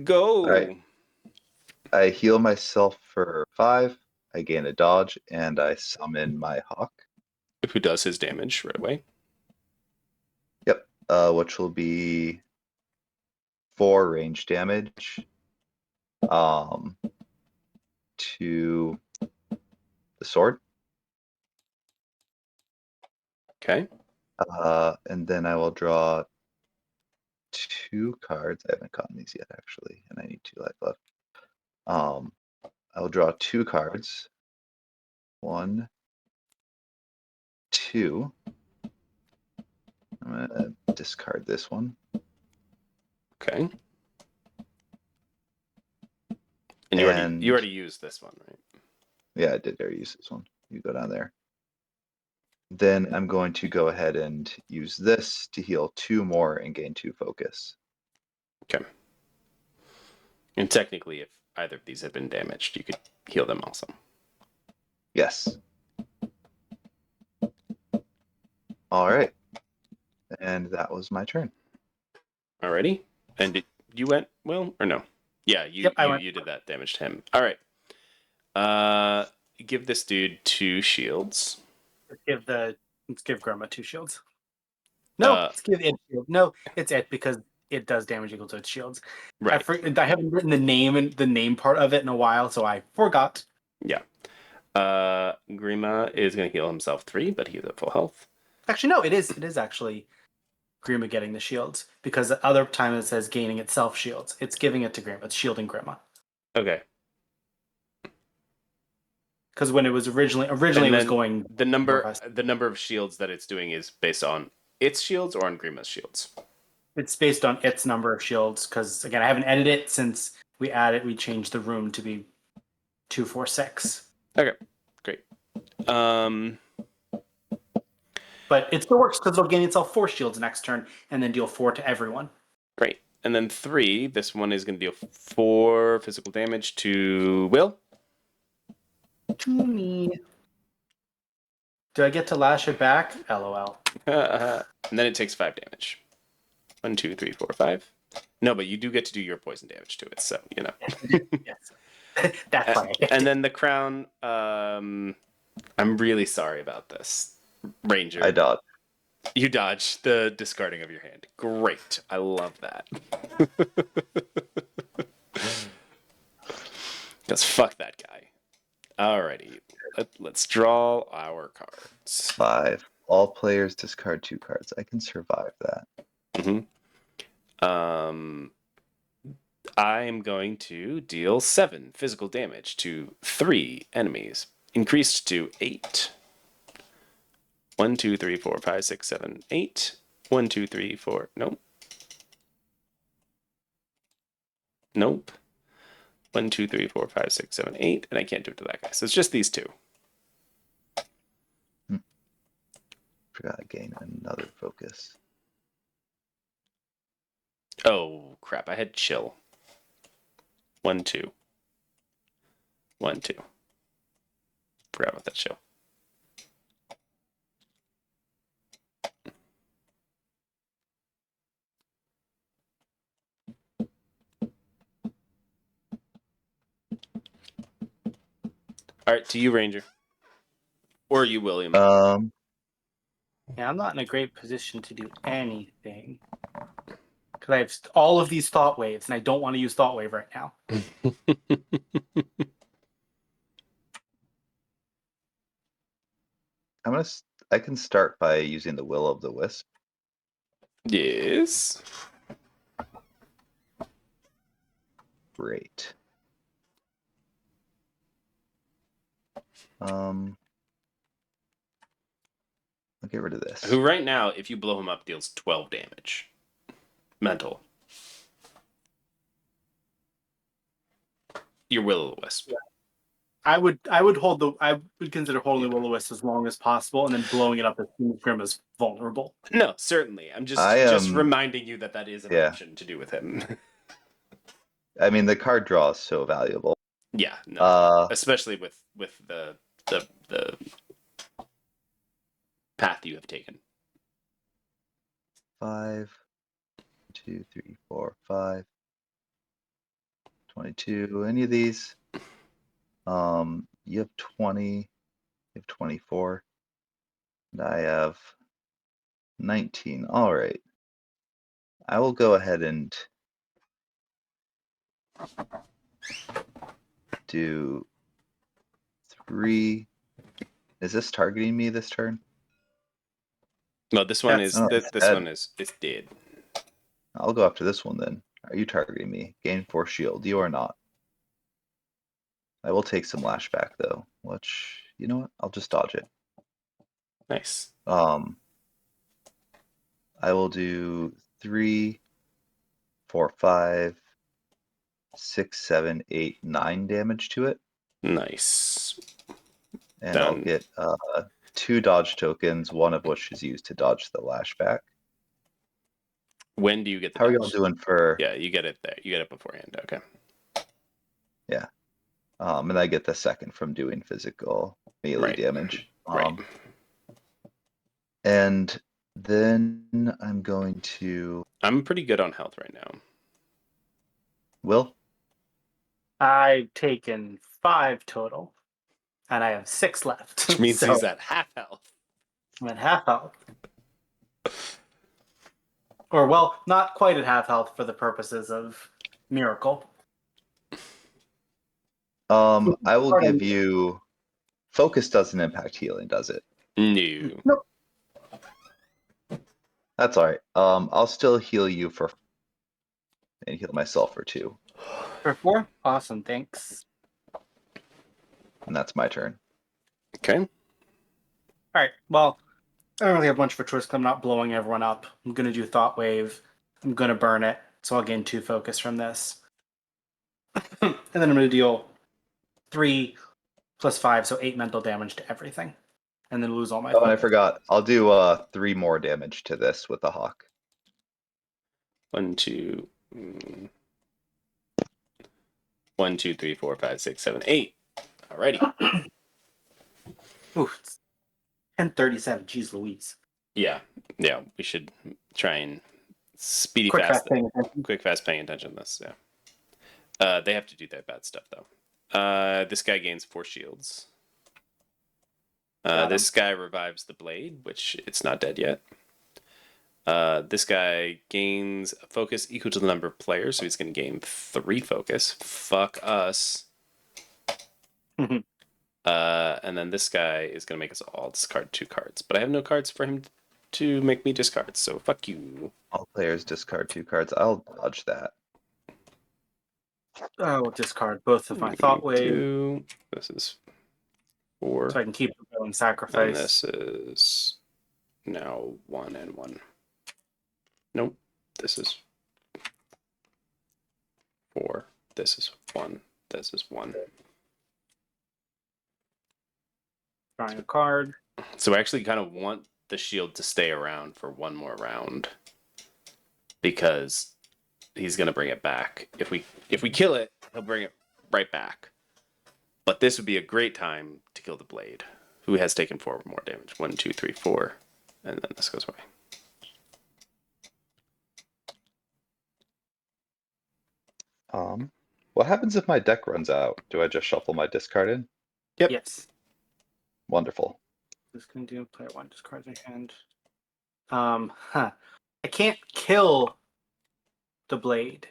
Go. All right. I heal myself for 5. I gain a dodge, and I summon my hawk. Who does his damage right away? Yep. Which will be 4 range damage. To the sword. Okay. And then I will draw 2 cards. I haven't gotten these yet, actually, and I need 2 life left. I will draw 2 cards. 1, 2. I'm gonna discard this one. Okay. And you already used this one, right? Yeah, I did already use this one. You go down there. Then I'm going to go ahead and use this to heal 2 more and gain 2 focus. Okay. And technically, if either of these had been damaged, you could heal them also. Yes. All right. And that was my turn. Alrighty. And you went, Will, or no? Yeah, Yep, I went. You did that damage to him. All right. Give this dude 2 shields. Let's give Groma 2 shields. No, let's give it shield. No, it's it because it does damage equal to its shields. Right. I haven't written the name part of it in a while, so I forgot. Yeah. Grima is going to heal himself 3, but he's at full health. Actually, no, it is actually Grima getting the shields because the other time it says gaining itself shields. It's giving it to Grima. It's shielding Grima. Okay. Because when it was originally it was going the number of shields that it's doing is based on its shields or on Grima's shields. It's based on its number of shields because again I haven't edited it since we changed the room to be 2, 4, 6. Okay, great. But it still works because it'll gain itself 4 shields next turn and then deal 4 to everyone. Great. And then 3, this one is going to deal 4 physical damage to Will. To me. Do I get to lash it back? LOL. And then it takes 5 damage. 1, 2, 3, 4, 5. No, but you do get to do your poison damage to it, so you know. Yes. That's fine. And then the crown. I'm really sorry about this, Ranger. I dodge. You dodge the discarding of your hand. Great. I love that. Because fuck that guy. Alrighty. Let's draw our cards. 5. All players discard 2 cards. I can survive that. Mm-hmm. I am going to deal 7 physical damage to 3 enemies, increased to 8. 1, 2, 3, 4, 5, 6, 7, 8. 1, 2, 3, 4. Nope. Nope. 1, 2, 3, 4, 5, 6, 7, 8. And I can't do it to that guy. So it's just these 2. Forgot to gain another focus. Oh, crap. I had chill. 1, 2. 1, 2. Forgot about that chill. All right, to you, Ranger. Or you, William. Yeah, I'm not in a great position to do anything. Because I have all of these thought waves, and I don't want to use thought wave right now. I can start by using the Will of the Wisp. Yes. Great. I'll get rid of this. Who right now, if you blow him up, deals 12 damage. Mental. Your will-o-wisp. I would consider holding the will-o-wisp as long as possible, and then blowing it up as soon as Grim is vulnerable. No, certainly. I'm just I just am. reminding you that is an Yeah. option to do with him. I mean, the card draw is so valuable. Yeah, no. Especially with the path you have taken. 5, 2, 3, 4, 5, 22. Any of these? You have 20. You have 24. And I have 19. All right. I will go ahead and do 3. Is this targeting me this turn? No, this one is Oh, this dead. one is dead. I'll go after this one then. Are you targeting me? Gain 4 shield. You are not. I will take some lashback though. Which, you know what? I'll just dodge it. Nice. I will do 3, 4, 5, 6, 7, 8, 9 damage to it. Nice. And Done. I'll get 2 dodge tokens, one of which is used to dodge the lashback. When do you get the How are dodge? y'all doing for? Yeah, you get it there. You get it beforehand. Okay. Yeah. And I get the second from doing physical melee Right. damage. Right. And then I'm going to. I'm pretty good on health right now. Will? I've taken 5 total, and I have 6 left. Which means So he's at half health. I'm at half health. Or, well, not quite at half health for the purposes of miracle. I will give you. Focus doesn't impact healing, does it? No. Nope. That's all right. I'll still heal you for. And heal myself for 2. For 4? Awesome, thanks. And that's my turn. Okay. Alright, well, I don't really have much of a choice because I'm not blowing everyone up. I'm going to do Thought Wave. I'm going to burn it, so I'll gain 2 focus from this. And then I'm going to deal 3 plus 5, so 8 mental damage to everything. And then lose all my Oh, and I focus. forgot. I'll do 3 more damage to this with the hawk. 1, 2, 1, 2, 3, 4, 5, 6, 7, 8. Alrighty. Ooh, it's 10:37. Jeez Louise. Yeah. Yeah. We should try and speedy Quick, fast. fast paying attention. Quick fast paying attention to this. Yeah. They have to do their bad stuff though. This guy gains 4 shields. This guy revives the blade, which it's not dead yet. This guy gains a focus equal to the number of players, so he's going to gain 3 focus. Fuck us. And then this guy is going to make us all discard 2 cards. But I have no cards for him to make me discard, so fuck you. All players discard 2 cards. I'll dodge that. I will discard both of my Thought Wave. 2. This is 4. So I can keep going And sacrifice. this is now 1 and 1. Nope. This is 4. This is 1. This is 1. Drawing a card. So I actually kind of want the shield to stay around for one more round because he's gonna bring it back. If we kill it, he'll bring it right back. But this would be a great time to kill the blade, who has taken 4 more damage. 1, 2, 3, 4, and then this goes away. What happens if my deck runs out? Do I just shuffle my discard in? Yep. Yes. Wonderful. This can do player 1 discards a hand. I can't kill the blade,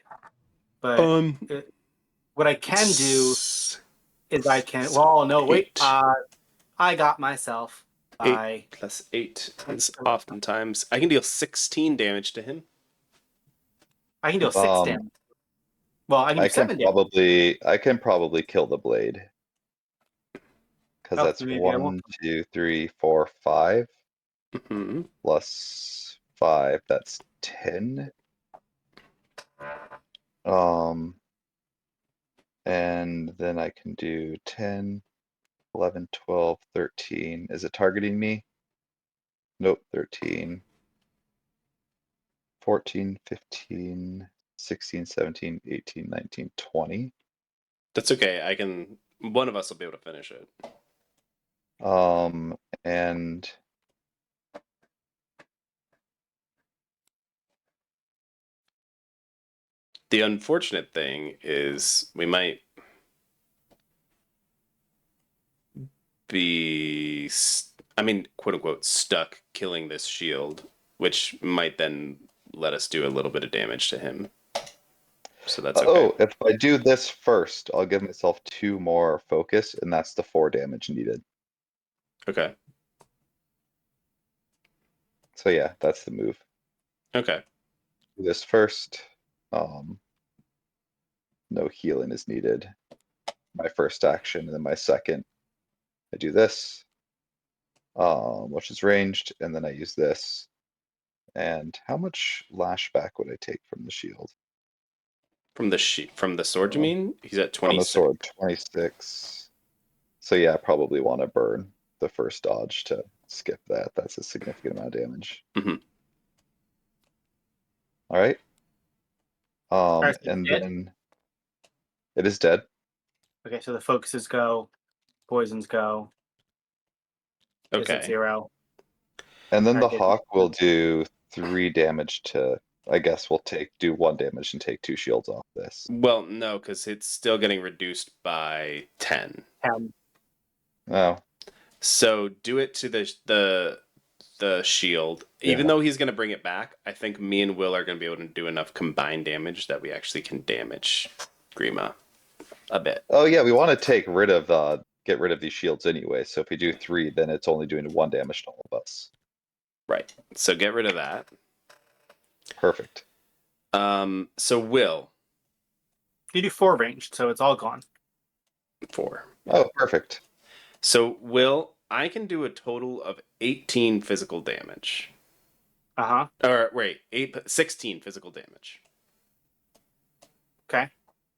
but what I can do is I can. Well, no, wait. 8. I got myself. 8 plus 8 is oftentimes I can deal 16 damage to him. I can deal 6 damage. Well, I can do 7 damage. I can probably kill the blade. Because that's maybe 1, 2, 3, 4, 5. Mm-hmm. Plus 5, that's 10. And And then I can do 10, 11, 12, 13. Is it targeting me? Nope, 13, 14, 15, 16, 17, 18, 19, 20. That's okay. One of us will be able to finish it. And The unfortunate thing is we might be, quote unquote, stuck killing this shield, which might then let us do a little bit of damage to him. So that's okay. oh, if I do this first, I'll give myself 2 more focus, and that's the 4 damage needed. Okay. So yeah, that's the move. Okay. Do this first. No healing is needed. My first action, and then my second, I do this, which is ranged, and then I use this. And how much lashback would I take from the shield? From the sword, you mean? He's at From the 26. sword, 26. So yeah, I probably want to burn the first dodge to skip that. That's a significant amount of damage. Mhm. All right. Alright, so And it's dead? then it is dead. Okay, so the focuses go, poisons go. Is at Okay. 0. And then the Alright, hawk will do 3 damage to, I guess we'll do 1 damage and take 2 shields off this. Well, no, because it's still getting reduced by 10. 10. Oh, So do it to the shield. Even Yeah. though he's going to bring it back, I think me and Will are going to be able to do enough combined damage that we actually can damage Grima a bit. oh yeah, we want to get rid of these shields anyway. So if we do 3, then it's only doing 1 damage to all of us. Right. So get rid of that. Perfect. So Will, You do 4 ranged, so it's all gone. 4. Oh, perfect. So Will, I can do a total of 18 physical damage. Uh-huh. Or wait, 16 physical damage. Okay.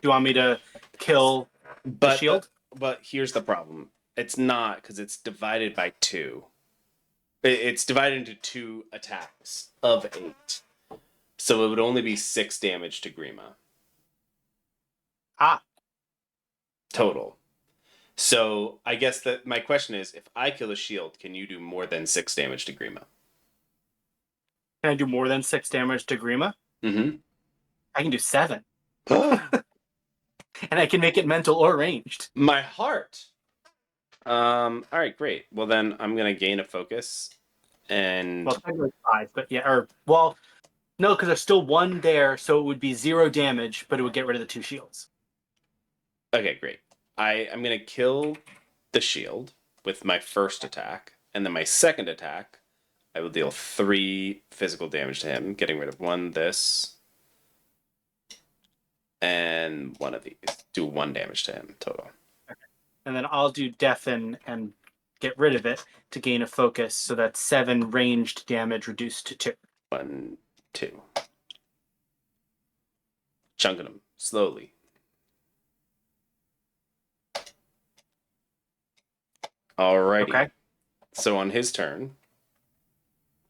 Do you want me to kill the shield? But here's the problem. It's not, because it's divided by 2. It's divided into 2 attacks of 8. So it would only be 6 damage to Grima. Ah. Total. So I guess that my question is, if I kill a shield, can you do more than 6 damage to Grima? Can I do more than 6 damage to Grima? Mm-hmm. I can do 7. And I can make it mental or ranged. My heart. All right, great. Well, then I'm gonna gain a focus, and Well, technically 5, but yeah, or well, no, because there's still 1 there, so it would be 0 damage, but it would get rid of the 2 shields. okay, great. I'm gonna kill the shield with my first attack, and then my second attack, I will deal 3 physical damage to him, getting rid of 1 this, and 1 of these. Do 1 damage to him total. And then I'll do deafen and get rid of it to gain a focus, so that's 7 ranged damage reduced to 2. 1, 2. Chunking him slowly. Alrighty. Okay. So on his turn,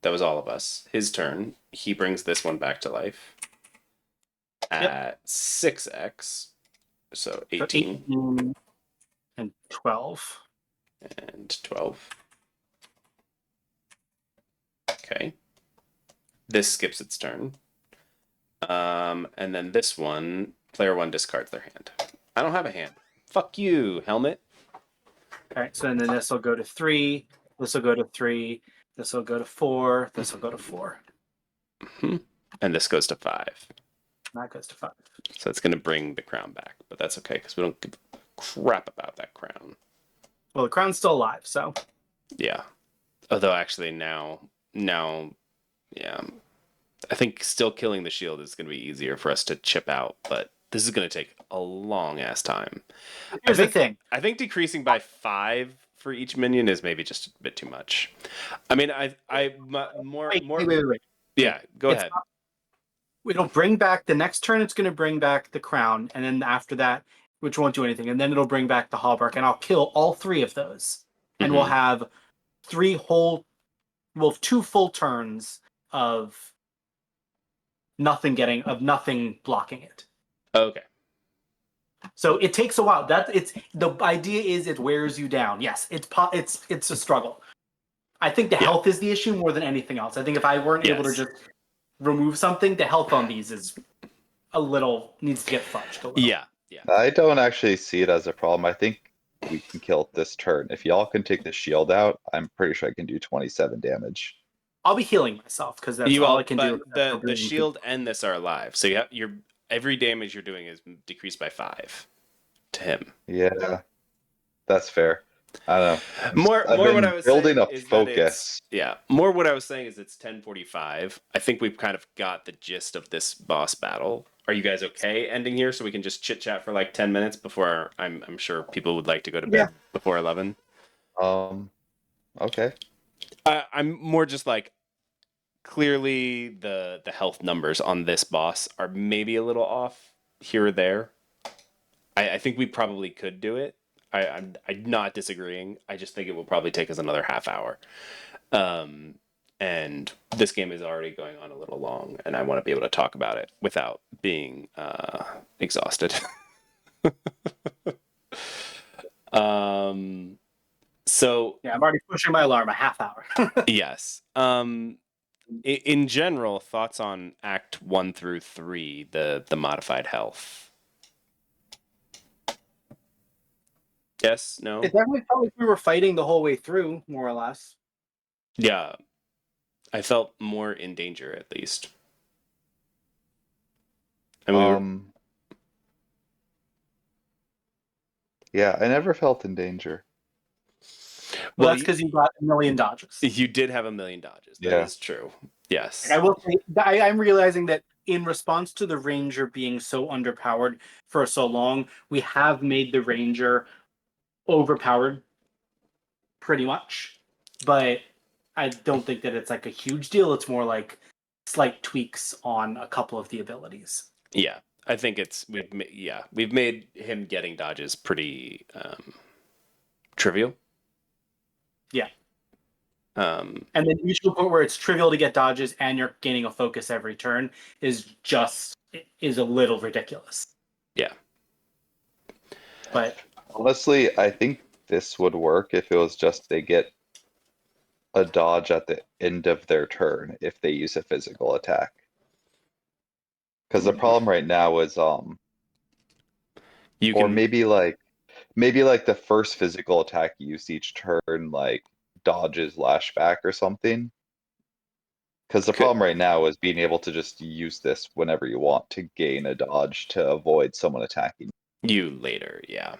that was all of us. His turn, he brings this one back to life at 6x, so So 18 18 and 12. and 12. Okay. This skips its turn. And then this one, player 1 discards their hand. I don't have a hand. Fuck you, helmet. Okay, so then this will go to 3, this will go to 3, this will go to 4, this will go to 4. Mm-hmm. And this goes to 5. And that goes to 5. So it's going to bring the crown back, but that's okay because we don't give a crap about that crown. Well, the crown's still alive, so. Yeah. Although actually now, yeah. I think still killing the shield is going to be easier for us to chip out, but this is going to take a long ass time. Here's the thing. I think decreasing by 5 for each minion is maybe just a bit too much. I mean, Wait. Yeah, go It's ahead. It'll bring back the next turn. It's going to bring back the crown, and then after that, which won't do anything, and then it'll bring back the hallmark, and I'll kill all 3 of those, and we'll have 2 full turns of nothing blocking it. Okay. So it takes a while. The idea is it wears you down. Yes, it's a struggle. I think the health is the issue more than anything else. I think if I weren't able to just remove something, the health on these is needs to get fudged a little. Yeah. I don't actually see it as a problem. I think we can kill it this turn. If y'all can take the shield out, I'm pretty sure I can do 27 damage. I'll be healing myself because that's all I can do. The shield and this are alive, so every damage you're doing is decreased by 5 to him. Yeah, that's fair. I don't know. More what I was building saying up is focus. More what I was saying is it's 10:45. I think we've kind of got the gist of this boss battle. Are you guys okay ending here so we can just chit chat for like 10 minutes before I'm sure people would like to go to bed before 11? Okay. I'm more just like clearly the health numbers on this boss are maybe a little off here or there. I think we probably could do it. I'm not disagreeing. I just think it will probably take us another half hour. And this game is already going on a little long, and I want to be able to talk about it without being exhausted. So I'm already pushing my alarm a half hour. yes. In general, thoughts on Act 1 through 3, the modified health. Yes, no? It definitely felt like we were fighting the whole way through, more or less. Yeah. I felt more in danger, at least. And yeah, I never felt in danger. Well, that's because you got a million dodges. You did have a million dodges. That is true. Yes. I will say, I'm realizing that in response to the Ranger being so underpowered for so long, we have made the Ranger overpowered pretty much. But I don't think that it's like a huge deal. It's more like slight tweaks on a couple of the abilities. Yeah. I think we've made him getting dodges pretty trivial. Yeah. And then reach to the point where it's trivial to get dodges and you're gaining a focus every turn is a little ridiculous. Yeah. But honestly, I think this would work if it was just they get a dodge at the end of their turn if they use a physical attack. Because the problem right now is maybe like the first physical attack used each turn like dodges lashback or something. Because the problem right now is being able to just use this whenever you want to gain a dodge to avoid someone attacking you later. Yeah.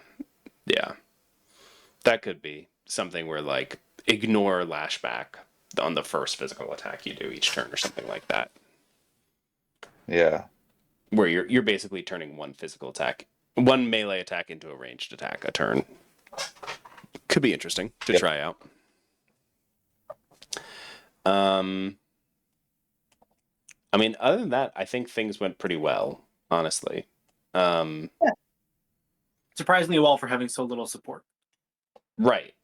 That could be something where like ignore lashback on the first physical attack you do each turn or something like that. Yeah. Where you're basically turning one melee attack into a ranged attack a turn. Could be interesting to try out. I mean, other than that, I think things went pretty well, honestly. Surprisingly well for having so little support. Right.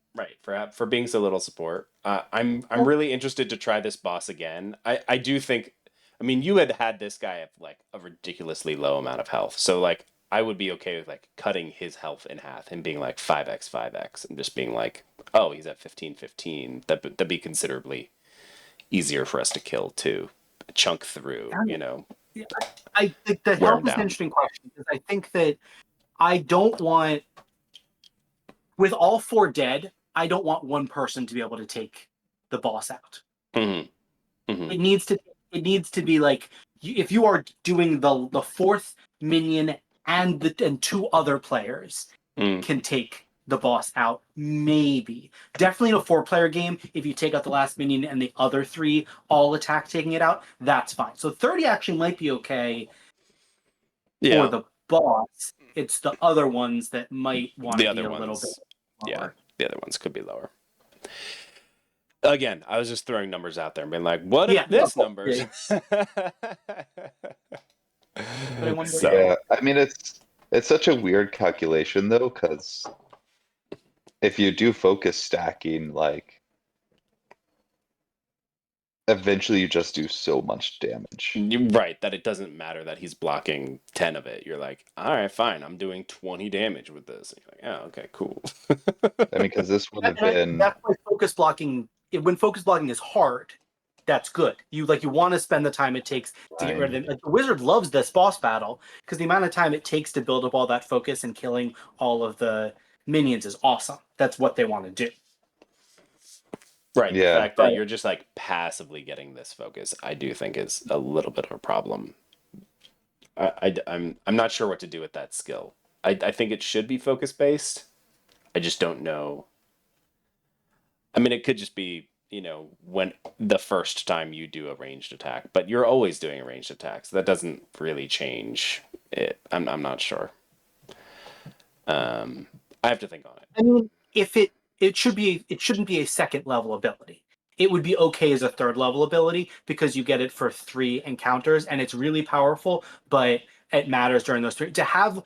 For being so little support. I'm really interested to try this boss again. I do think, I mean, you had this guy at like a ridiculously low amount of health, so like I would be okay with like cutting his health in half and being like 5x, and just being like, oh, he's at 15. That'd be considerably easier for us to kill too. Chunk through, you know. I think the health is an interesting question because I think that I don't want, with all 4 dead, I don't want one person to be able to take the boss out. Mm-hmm. Mm-hmm. It needs to be like if you are doing the 4th minion and 2 other players can take the boss out, maybe. Definitely in a 4-player game, if you take out the last minion and the other 3 all attack taking it out, that's fine. So 30 actually might be okay for the boss. It's the other ones that might want to be a little bit lower. Yeah, the other ones could be lower. Again, I was just throwing numbers out there and being like, what if this numbers? Yeah, I mean, It's such a weird calculation though, because if you do focus stacking, like eventually you just do so much damage. You're right, that it doesn't matter that he's blocking 10 of it. You're like, all right, fine, I'm doing 20 damage with this. And you're like, oh, okay, cool. I mean, because this would have And been that's why focus blocking. When focus blocking is hard, that's good. You want to spend the time it takes to get rid of them. Like, the wizard loves this boss battle because the amount of time it takes to build up all that focus and killing all of the minions is awesome. That's what they want to do. Right, the Yeah. fact that you're just like passively getting this focus, I do think is a little bit of a problem. I'm not sure what to do with that skill. I think it should be focus based. I just don't know. I mean, it could just be, when the first time you do a ranged attack, but you're always doing a ranged attack, so that doesn't really change it. I'm not sure. I have to think on it. I mean, if it shouldn't be a second level ability. It would be okay as a third level ability because you get it for 3 encounters and it's really powerful, but it matters during those 3. To have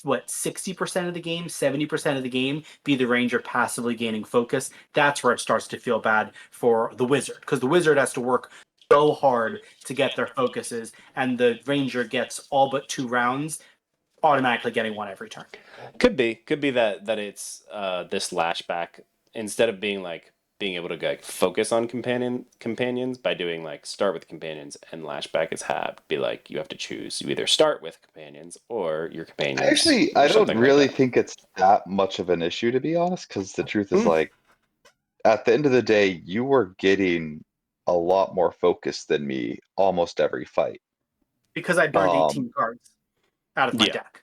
60% of the game, 70% of the game be the ranger passively gaining focus, that's where it starts to feel bad for the wizard, because the wizard has to work so hard to get their focuses, and the ranger gets all but 2 rounds, automatically getting 1 every turn. Could be that it's this lashback, instead of being able to like focus on companions by doing like start with companions and lashback is halved. Be like you have to choose. You either start with companions or your companions. Actually, or I don't something like really that. think it's that much of an issue, to be honest, because the truth is Mm. like at the end of the day, you were getting a lot more focus than me almost every fight. Because I burned 18 cards out of my Yeah. deck.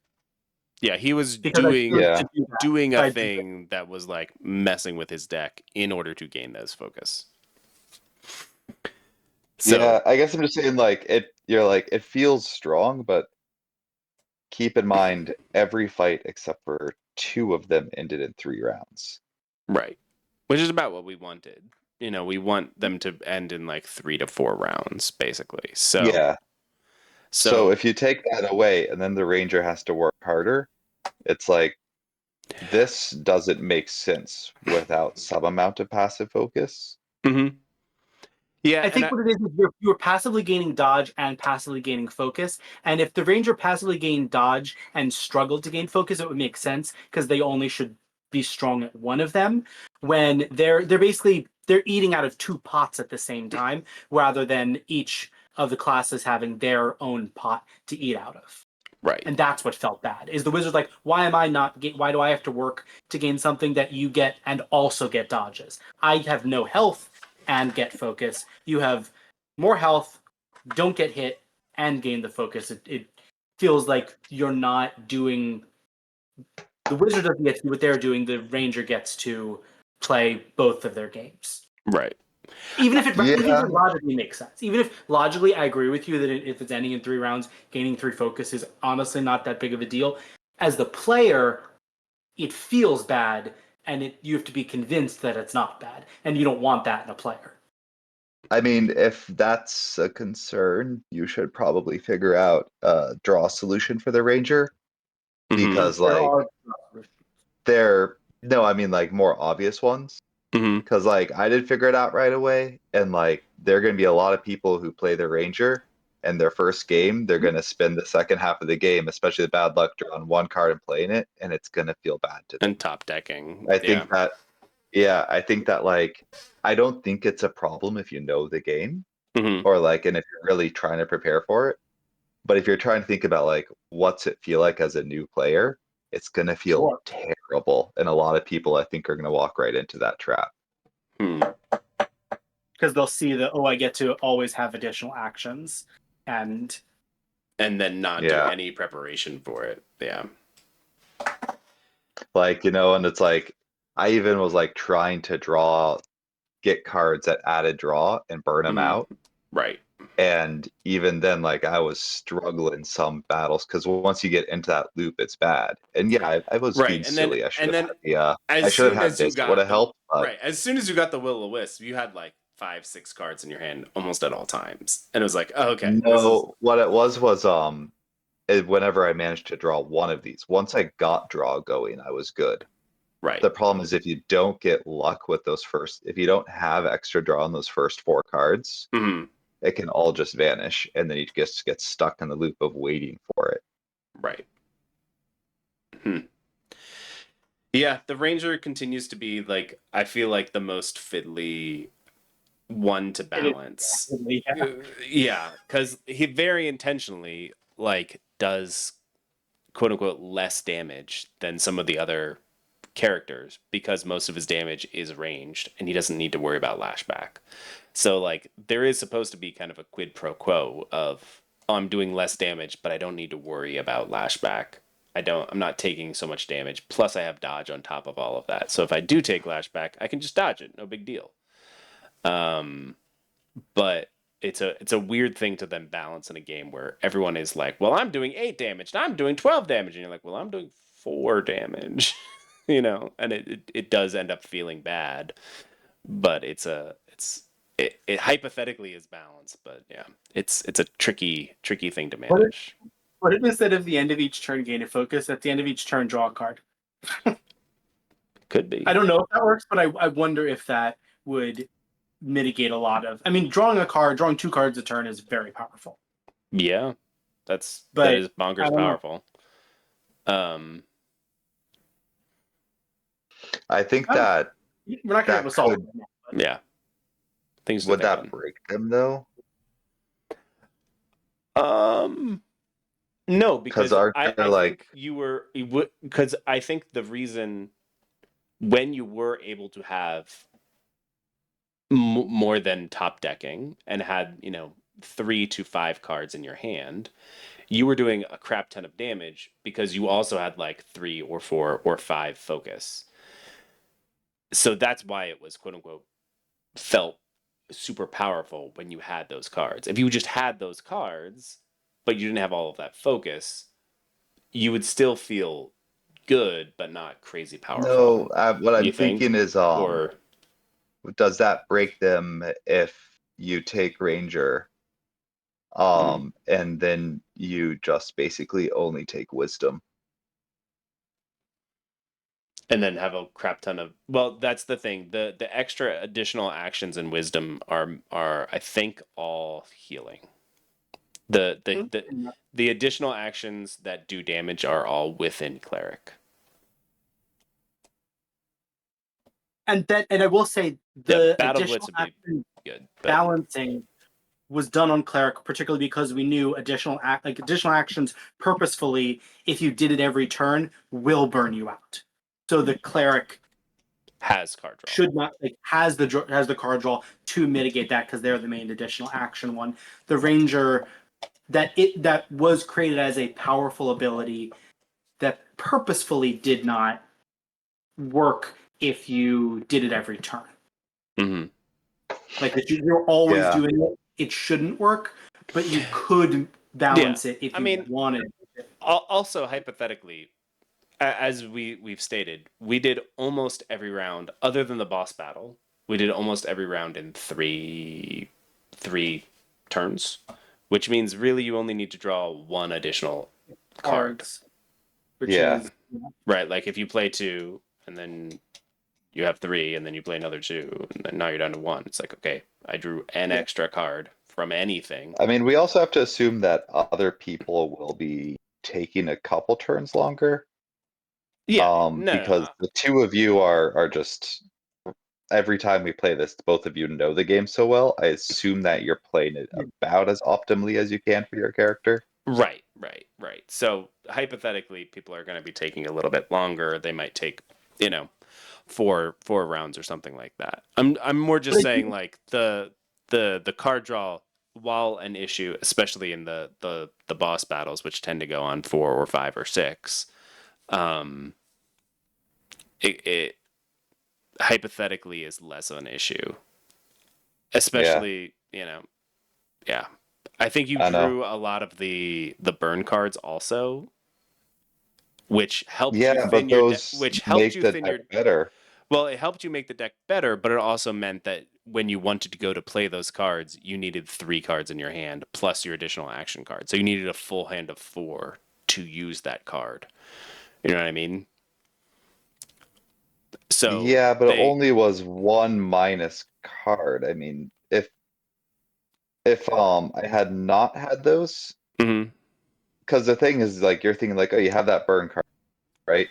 Yeah, he was Because I chose Yeah. to do that. doing So a I did it. thing that was like messing with his deck in order to gain those focus. So Yeah, I guess I'm just saying like you're like it feels strong, but keep in mind every fight except for 2 of them ended in 3 rounds. right, which is about what we wanted. We want them to end in like 3 to 4 rounds, basically. Yeah. So So if you take that away and then the ranger has to work harder, it's like this doesn't make sense without some amount of passive focus. mhm. Yeah, I and think what it is you're passively gaining dodge and passively gaining focus. And if the ranger passively gained dodge and struggled to gain focus, it would make sense because they only should be strong at one of them. When they're eating out of 2 pots at the same time, rather than each of the classes having their own pot to eat out of. right. And that's what felt bad. Is the wizard like, why do I have to work to gain something that you get and also get dodges? I have no health and get focus. You have more health, don't get hit, and gain the focus. It feels like you're not doing. The wizard doesn't get to do what they're doing. The ranger gets to play both of their games. Right. Even if it Yeah. logically makes sense. Even if logically I agree with you that if it's ending in 3 rounds, gaining 3 focus is honestly not that big of a deal. As the player, it feels bad, and you have to be convinced that it's not bad, and you don't want that in a player. I mean, if that's a concern, you should probably figure out a draw solution for the ranger because There like are I mean like more obvious ones. Mm-hmm. Because like I did figure it out right away, and like there are going to be a lot of people who play the ranger, and their first game they're going to spend the second half of the game, especially the bad luck, drawing 1 card and playing it, and it's going to feel bad to them. And top decking. I Yeah. think that yeah, I think that like I don't think it's a problem if you know the game Mm-hmm. or like and if you're really trying to prepare for it. But if you're trying to think about like what's it feel like as a new player, it's going to feel Sure. terrible, and a lot of people I think are going to walk right into that trap. Because they'll see that, I get to always have additional actions, and then not do any preparation for it. Yeah. Like, and it's like I even was like trying to get cards that added draw and burn them out. Right. And even then, like I was struggling some battles because once you get into that loop, it's bad. And yeah, I was Right. being And then silly. I should have as had you this. It would got have helped. But right, as soon as you got the Will-O-Wisp, you had like 5-6 cards in your hand almost at all times. And it was like, oh, okay. no, what it was whenever I managed to draw one of these. Once I got draw going, I was good. Right. The problem is if you don't get luck with those if you don't have extra draw on those first 4 cards, Hmm. it can all just vanish, and then you just get stuck in the loop of waiting for it. Right. Yeah, the Ranger continues to be like, I feel like the most fiddly one to balance. Yeah, because he very intentionally like does quote unquote less damage than some of the other characters because most of his damage is ranged and he doesn't need to worry about lashback. So like there is supposed to be kind of a quid pro quo of, oh, I'm doing less damage, but I don't need to worry about lashback. I'm not taking so much damage. Plus I have dodge on top of all of that. So if I do take lashback, I can just dodge it. No big deal. But it's a weird thing to then balance in a game where everyone is like, well, I'm doing 8 damage and I'm doing 12 damage, and you're like, well, I'm doing 4 damage. And it does end up feeling bad, but it hypothetically is balanced, but yeah, it's a tricky thing to manage. What if instead of the end of each turn gain a focus, at the end of each turn draw a card? Could be. I don't know if that works, but I wonder if that would mitigate a lot of. I mean, drawing 2 cards a turn is very powerful. Yeah, that But is bonkers powerful. I think that we're not going to that solve it. Yeah. Things would that break them though? No, because I like think because I think the reason when you were able to have more than top decking and had 3 to 5 cards in your hand, you were doing a crap ton of damage because you also had like 3 or 4 or 5 focus. So that's why it was quote unquote felt super powerful when you had those cards. If you just had those cards, but you didn't have all of that focus, you would still feel good, but not crazy powerful. no. What I'm thinking is, or does that break them if you take Ranger, and then you just basically only take Wisdom? and then have a crap ton of, well, that's the thing, the extra additional actions in wisdom are I think all healing. The additional actions that do damage are all within cleric. And I will say the Battle additional Blitz would be good, but balancing was done on cleric, particularly because we knew additional actions purposefully, if you did it every turn, will burn you out. So the cleric has card draw. Should not has the card draw to mitigate that because they're the main additional action one. The Ranger that was created as a powerful ability that purposefully did not work if you did it every turn. Mm-hmm. Like if you're always doing it, it shouldn't work, but you could balance it if you wanted. Also, hypothetically, as we've stated, we did almost every round, other than the boss battle. We did almost every round in three turns, which means really you only need to draw 1 additional card. Which is right. Like if you play 2 and then you have 3 and then you play another 2 and then now you're down to 1. It's like, okay, I drew an extra card from anything. I mean, we also have to assume that other people will be taking a couple turns longer. Yeah. Because the 2 of you are just, every time we play this, both of you know the game so well. I assume that you're playing it about as optimally as you can for your character. Right. So hypothetically, people are going to be taking a little bit longer. They might take, 4 rounds or something like that. I'm more just saying like the card draw, while an issue, especially in the boss battles, which tend to go on 4 or 5 or 6, it hypothetically is less of an issue. Especially, yeah. I think you drew a lot of the burn cards also, which helped you thin your better. Well, it helped you make the deck better, but it also meant that when you wanted to go to play those cards, you needed 3 cards in your hand plus your additional action card. So you needed a full hand of 4 to use that card. You know what I mean? So Yeah, but it they. only was one minus card. I mean, if I had not had those, Mhm, because the thing is like you're thinking like, oh, you have that burn card, right?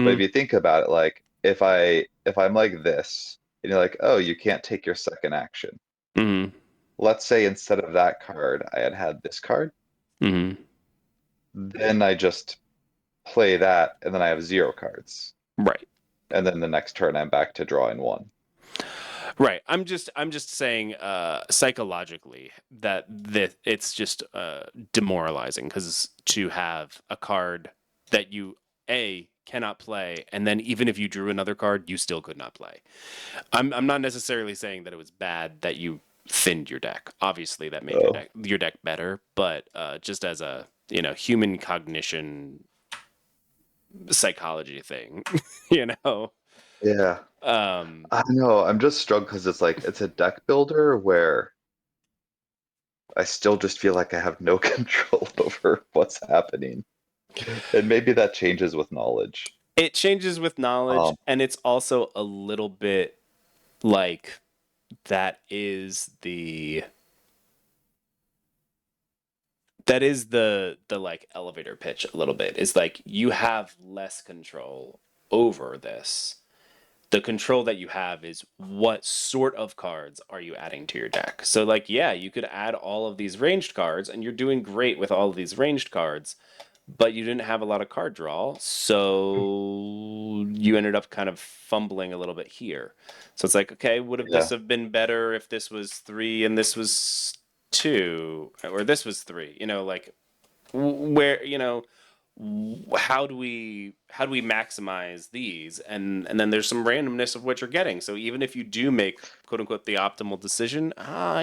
But if mhm, you think about it, like if I'm like this, and you're like, oh, you can't take your second action. mhm, Let's say instead of that card, I had had this card, mhm. then I just play that, and then I have 0 cards. Right. And then the next turn I'm back to drawing 1. Right. I'm just saying psychologically that it's just demoralizing because to have a card that you cannot play, and then even if you drew another card, you still could not play. I'm not necessarily saying that it was bad that you thinned your deck. Obviously that made Oh, your deck better, but just as a, human cognition psychology thing, you know. yeah. Um I know. I'm just struggling because it's like it's a deck builder where I still just feel like I have no control over what's happening. And maybe that changes with knowledge. It changes with knowledge, Um, and it's also a little bit like that is the like elevator pitch a little bit. It's like you have less control over this. The control that you have is what sort of cards are you adding to your deck. So like yeah, you could add all of these ranged cards and you're doing great with all of these ranged cards, but you didn't have a lot of card draw, so you ended up kind of fumbling a little bit here. So it's like, okay, would have this yeah. have been better if this was 3 and this was 2, or this was 3? Like where how do we maximize these? And then there's some randomness of what you're getting. So even if you do make quote unquote the optimal decision,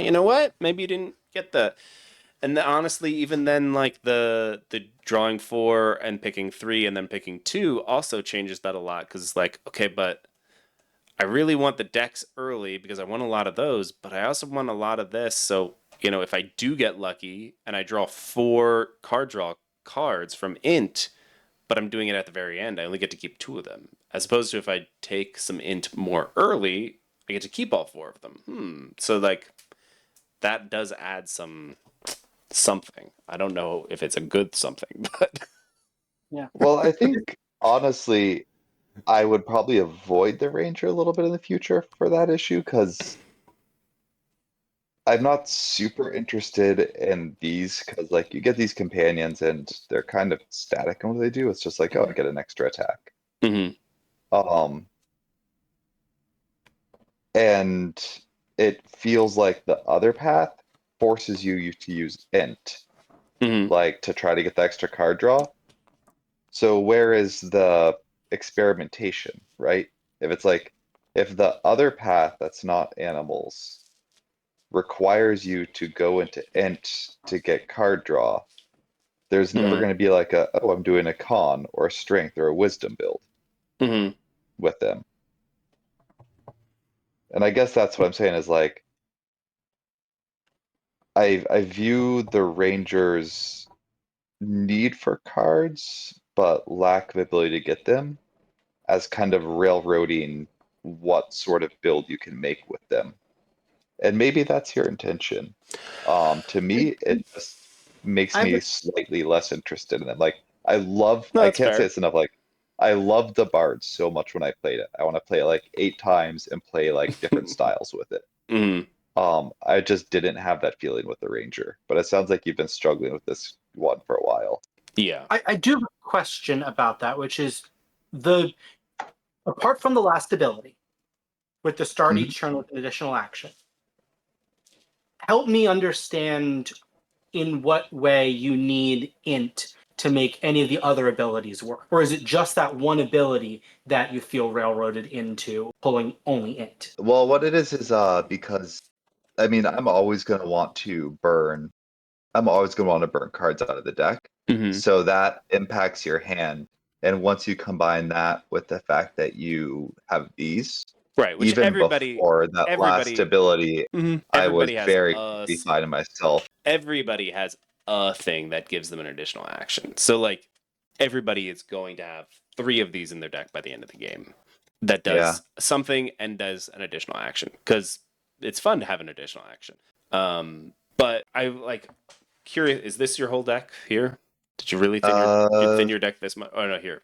you know what? Maybe you didn't get the. And honestly, even then, like the drawing 4 and picking 3 and then picking 2 also changes that a lot because it's like, okay, but I really want the decks early because I want a lot of those, but I also want a lot of this. So if I do get lucky and I draw 4 card draw cards from int, but I'm doing it at the very end, I only get to keep 2 of them. As opposed to if I take some int more early, I get to keep all 4 of them. So like that does add something. I don't know if it's a good something, but Yeah. Well, I think honestly, I would probably avoid the Ranger a little bit in the future for that issue because I'm not super interested in these because like you get these companions and they're kind of static in what they do. It's just like, oh, I get an extra attack. Mhm, Um, and it feels like the other path forces you to use int, mhm, like to try to get the extra card draw. So where is the experimentation, right? If it's like, if the other path that's not animals requires you to go into int to get card draw, there's never mhm, going to be like oh, I'm doing a con or a strength or a wisdom build mhm, with them. And I guess that's what I'm saying is like, I view the Rangers' need for cards, but lack of ability to get them as kind of railroading what sort of build you can make with them. And maybe that's your intention. To me, it just makes I me slightly less interested in them. Like No, I that's can't say fair. this enough, like I loved the Bard so much when I played it. I want to play it like 8 times and play like different styles with it. Mhm. I just didn't have that feeling with the Ranger, but it sounds like you've been struggling with this one for a while. Yeah. I do have a question about that, which is the apart from the last ability with the start Mhm. each turn with an additional action, help me understand in what way you need int to make any of the other abilities work, or is it just that one ability that you feel railroaded into pulling only int? Well, what it is because I mean, I'm always gonna want to burn cards out of the deck. Mhm. So that impacts your hand And once you combine that with the fact that you have these, Right, which even before that last ability, I was everybody has very quickly finding myself. everybody has a thing that gives them an additional action. So like everybody is going to have 3 of these in their deck by the end of the game that does something and does an additional action because it's fun to have an additional action. But I like curious, is this your whole deck here? Did you really thin your deck this much? Oh no, here.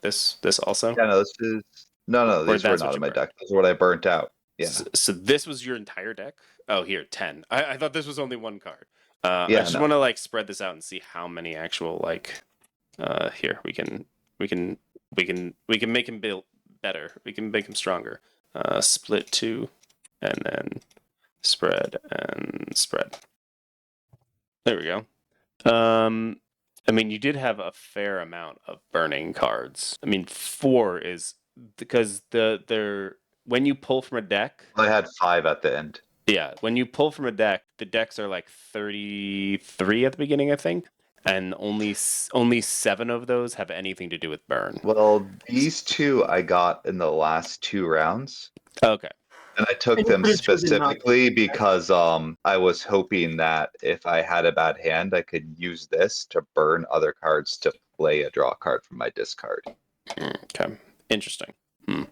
This also? Yeah, no, this is no, Or these were that's what not you in my burned? deck. Those are what I burnt out. Yeah. So this was your entire deck? Oh, here, 10. I thought this was only one card. I Yeah, just no. want to like spread this out and see how many actual like here we can make him build better. We can make him stronger. Split 2 and then spread and spread. There we go. I mean, you did have a fair amount of burning cards. I mean, 4 is because they're when you pull from a deck. I had 5 at the end. Yeah, when you pull from a deck, the decks are like 33 at the beginning, I think, and only 7 of those have anything to do with burn. Well, these 2 I got in the last 2 rounds. Okay. And I took And you them could've chosen not to. specifically because I was hoping that if I had a bad hand, I could use this to burn other cards to play a draw card from my discard. Okay. Interesting.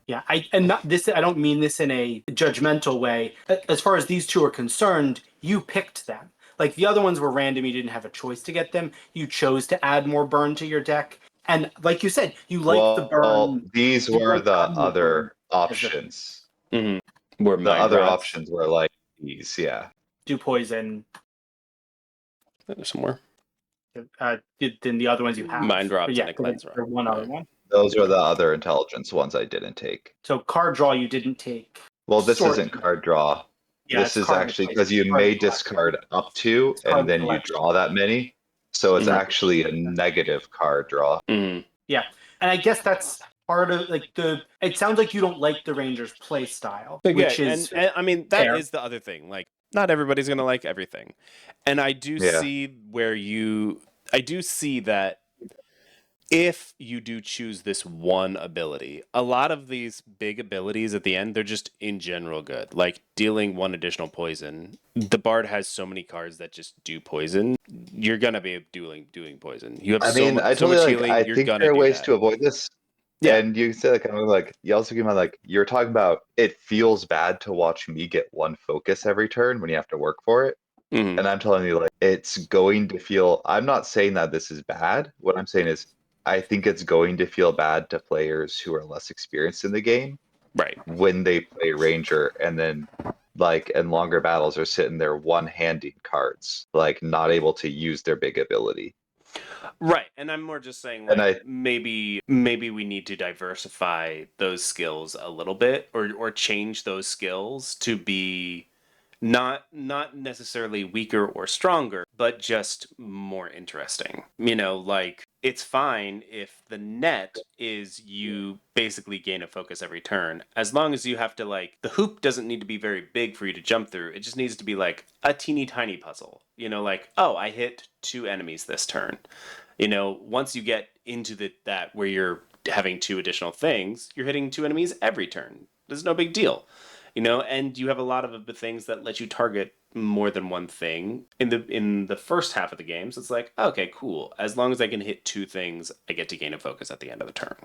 Yeah, I don't mean this in a judgmental way. As far as these 2 are concerned, you picked them. Like the other ones were random, you didn't have a choice to get them. You chose to add more burn to your deck. And like you said, you like the burn. These you were like the adding burn other as the options. Were The mind other rots options were like these, yeah. do poison. somewhere? Than the other ones you have. Mind drops But yeah, and a cleanse there's one other rod. one. Those are the other intelligence ones I didn't take. So card draw you didn't take. Well, this Sort isn't of. card draw. Yeah, This it's is card actually collection. because you Card may collection. discard up to, It's card and then you collection. draw that many. So it's Mhm. actually a negative card draw. Yeah, and I guess that's part of like it sounds like you don't like the Rangers play style, which is and I mean that fair. is the other thing. Like not everybody's gonna like everything, and I do Yeah. see I do see that if you do choose this one ability, a lot of these big abilities at the end, they're just in general good. Like dealing 1 additional poison. The bard has so many cards that just do poison. You're gonna be doing poison. You have I so mean, I so totally much like. healing. I You're think gonna there are do ways that. to avoid this. Yeah. And you said kind of like you also came out like you're talking about it feels bad to watch me get 1 focus every turn when you have to work for it. Mhm. And I'm telling you, like, it's going to feel. I'm not saying that this is bad. What I'm saying is, I think it's going to feel bad to players who are less experienced in the game Right. when they play Ranger and then, like, in longer battles are sitting there one-handing cards, like, not able to use their big ability. Right, and I'm more just saying And like maybe we need to diversify those skills a little bit, or change those skills to be not necessarily weaker or stronger, but just more interesting. You know, like it's fine if the net is you basically gain a focus every turn, as long as you have to like the hoop doesn't need to be very big for you to jump through. It just needs to be like a teeny tiny puzzle. You know, like, oh, I hit 2 enemies this turn. You know, once you get into that where you're having 2 additional things, you're hitting 2 enemies every turn. There's no big deal. You know, and you have a lot of the things that let you target more than one thing in the first half of the game. So it's like, okay, cool. As long as I can hit 2 things, I get to gain a focus at the end of the turn.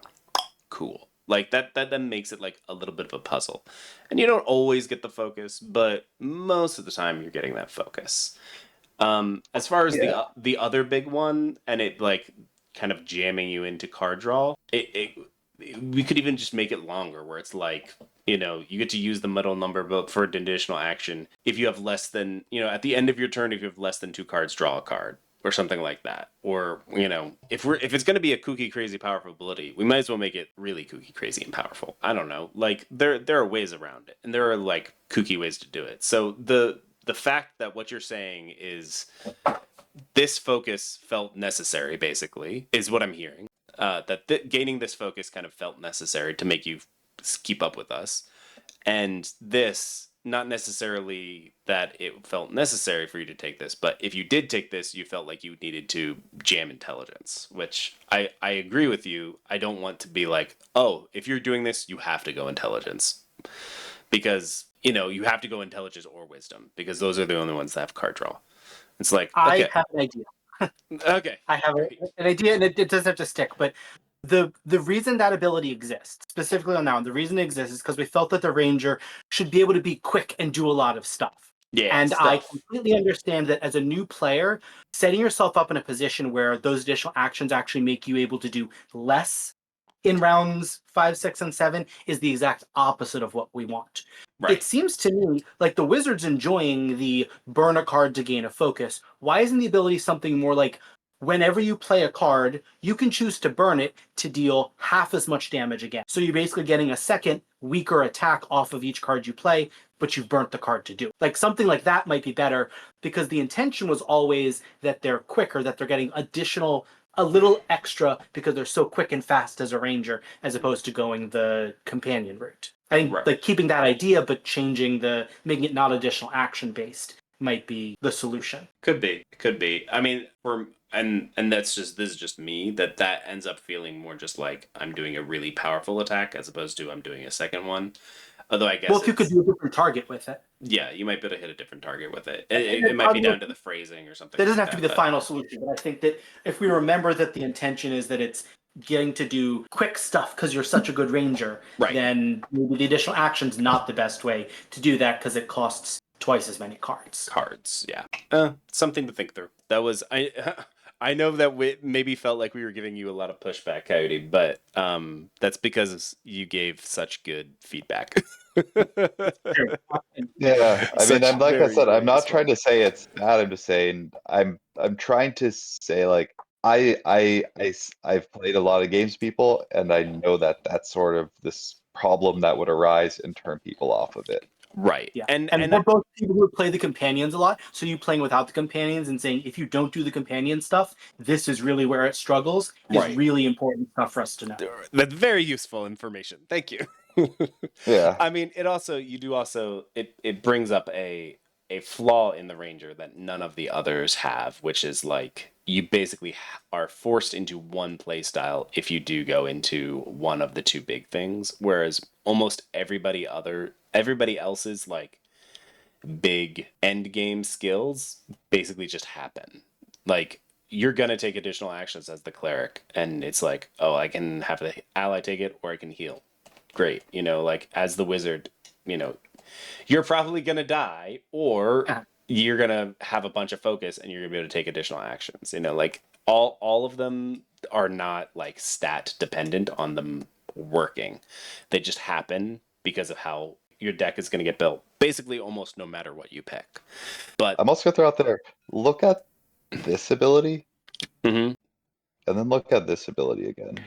Cool. Like that then makes it like a little bit of a puzzle. And you don't always get the focus, but most of the time you're getting that focus. As far as the other big one, and it like kind of jamming you into card draw, we could even just make it longer, where it's like, you know, you get to use the middle number, but for an additional action, if you have less than, you know, at the end of your turn, if you have less than 2 cards, draw a card. Or something like that. Or, you know, if it's going to be a kooky, crazy, powerful ability, we might as well make it really kooky, crazy, and powerful. I don't know. Like, there are ways around it, and there are, like, kooky ways to do it. So the fact that what you're saying is this focus felt necessary, basically, is what I'm hearing. That gaining this focus kind of felt necessary to make you keep up with us. And this not necessarily that it felt necessary for you to take this, but if you did take this, you felt like you needed to jam intelligence, which I agree with you. I don't want to be like, oh, if you're doing this, you have to go intelligence. Because, you have to go intelligence or wisdom, because those are the only ones that have card draw. It's like, I okay. have an idea. Okay. I have an idea, and it doesn't have to stick, but the reason that ability exists, specifically on that one, the reason it exists is because we felt that the ranger should be able to be quick and do a lot of stuff. Yeah. And I completely understand that as a new player, setting yourself up in a position where those additional actions actually make you able to do less in rounds 5, 6, and 7 is the exact opposite of what we want. Right. It seems to me like the wizard's enjoying the burn a card to gain a focus. Why isn't the ability something more like whenever you play a card, you can choose to burn it to deal half as much damage again? So you're basically getting a second weaker attack off of each card you play, but you've burnt the card to do. Like something like that might be better, because the intention was always that they're quicker, that they're getting a little extra because they're so quick and fast as a ranger, as opposed to going the companion route. I think like keeping that idea but making it not additional action based might be the solution. Could be. I mean, and this is just me, that ends up feeling more just like I'm doing a really powerful attack as opposed to I'm doing a second one. Although I guess, well, if you could do a different target with it. Yeah, you might be able to hit a different target with it. It might be down to the phrasing or something. That doesn't have to be the final solution, but I think that if we remember that the intention is that it's getting to do quick stuff because you're such a good ranger, then maybe the additional action's not the best way to do that because it costs twice as many cards. Yeah. Something to think through. That was I know that we maybe felt like we were giving you a lot of pushback, Coyote, but that's because you gave such good feedback. Yeah, I mean, I'm like I said, I'm not trying to say it's bad. I'm just saying I'm trying to say like I've played a lot of games, people, and I know that that's sort of this problem that would arise and turn people off of it. Right. Yeah. And we're both people who play the companions a lot. So you playing without the companions and saying, if you don't do the companion stuff, this is really where it struggles, is really important stuff for us to know. That's very useful information. Thank you. Yeah. I mean, it brings up a flaw in the ranger that none of the others have, which is like you basically are forced into one play style if you do go into one of the two big things, whereas almost everybody else's like big end game skills basically just happen. Like you're gonna take additional actions as the cleric, and it's like, oh, I can have the ally take it, or I can heal. Great, like as the wizard, you're probably gonna die, or you're gonna have a bunch of focus, and you're gonna be able to take additional actions. Like all of them are not like stat dependent on them working; they just happen because of how your deck is gonna get built. Basically, almost no matter what you pick. But I'm also gonna throw out there: look at this ability, and then look at this ability again.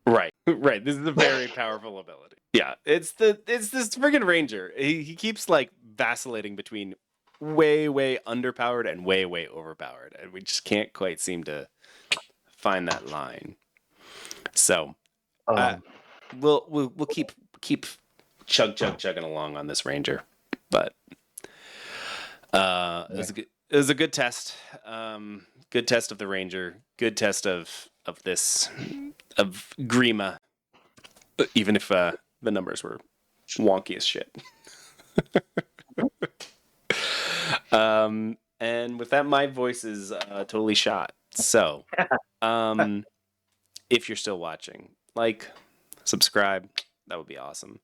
Right. This is a very powerful ability. Yeah, it's this friggin' ranger. He keeps like vacillating between way underpowered and way overpowered, and we just can't quite seem to find that line. So, we'll keep chugging along on this ranger, but it was a good test. Good test of the ranger. Good test of Grima, even if the numbers were wonky as shit. And with that, my voice is totally shot. So, if you're still watching, like, subscribe. That would be awesome.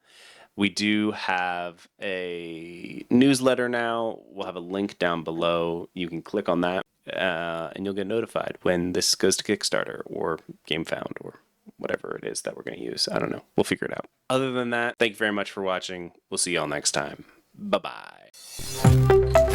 We do have a newsletter now. We'll have a link down below. You can click on that, and you'll get notified when this goes to Kickstarter or GameFound or whatever it is that we're going to use. I don't know. We'll figure it out. Other than that, thank you very much for watching. We'll see y'all next time. Bye-bye.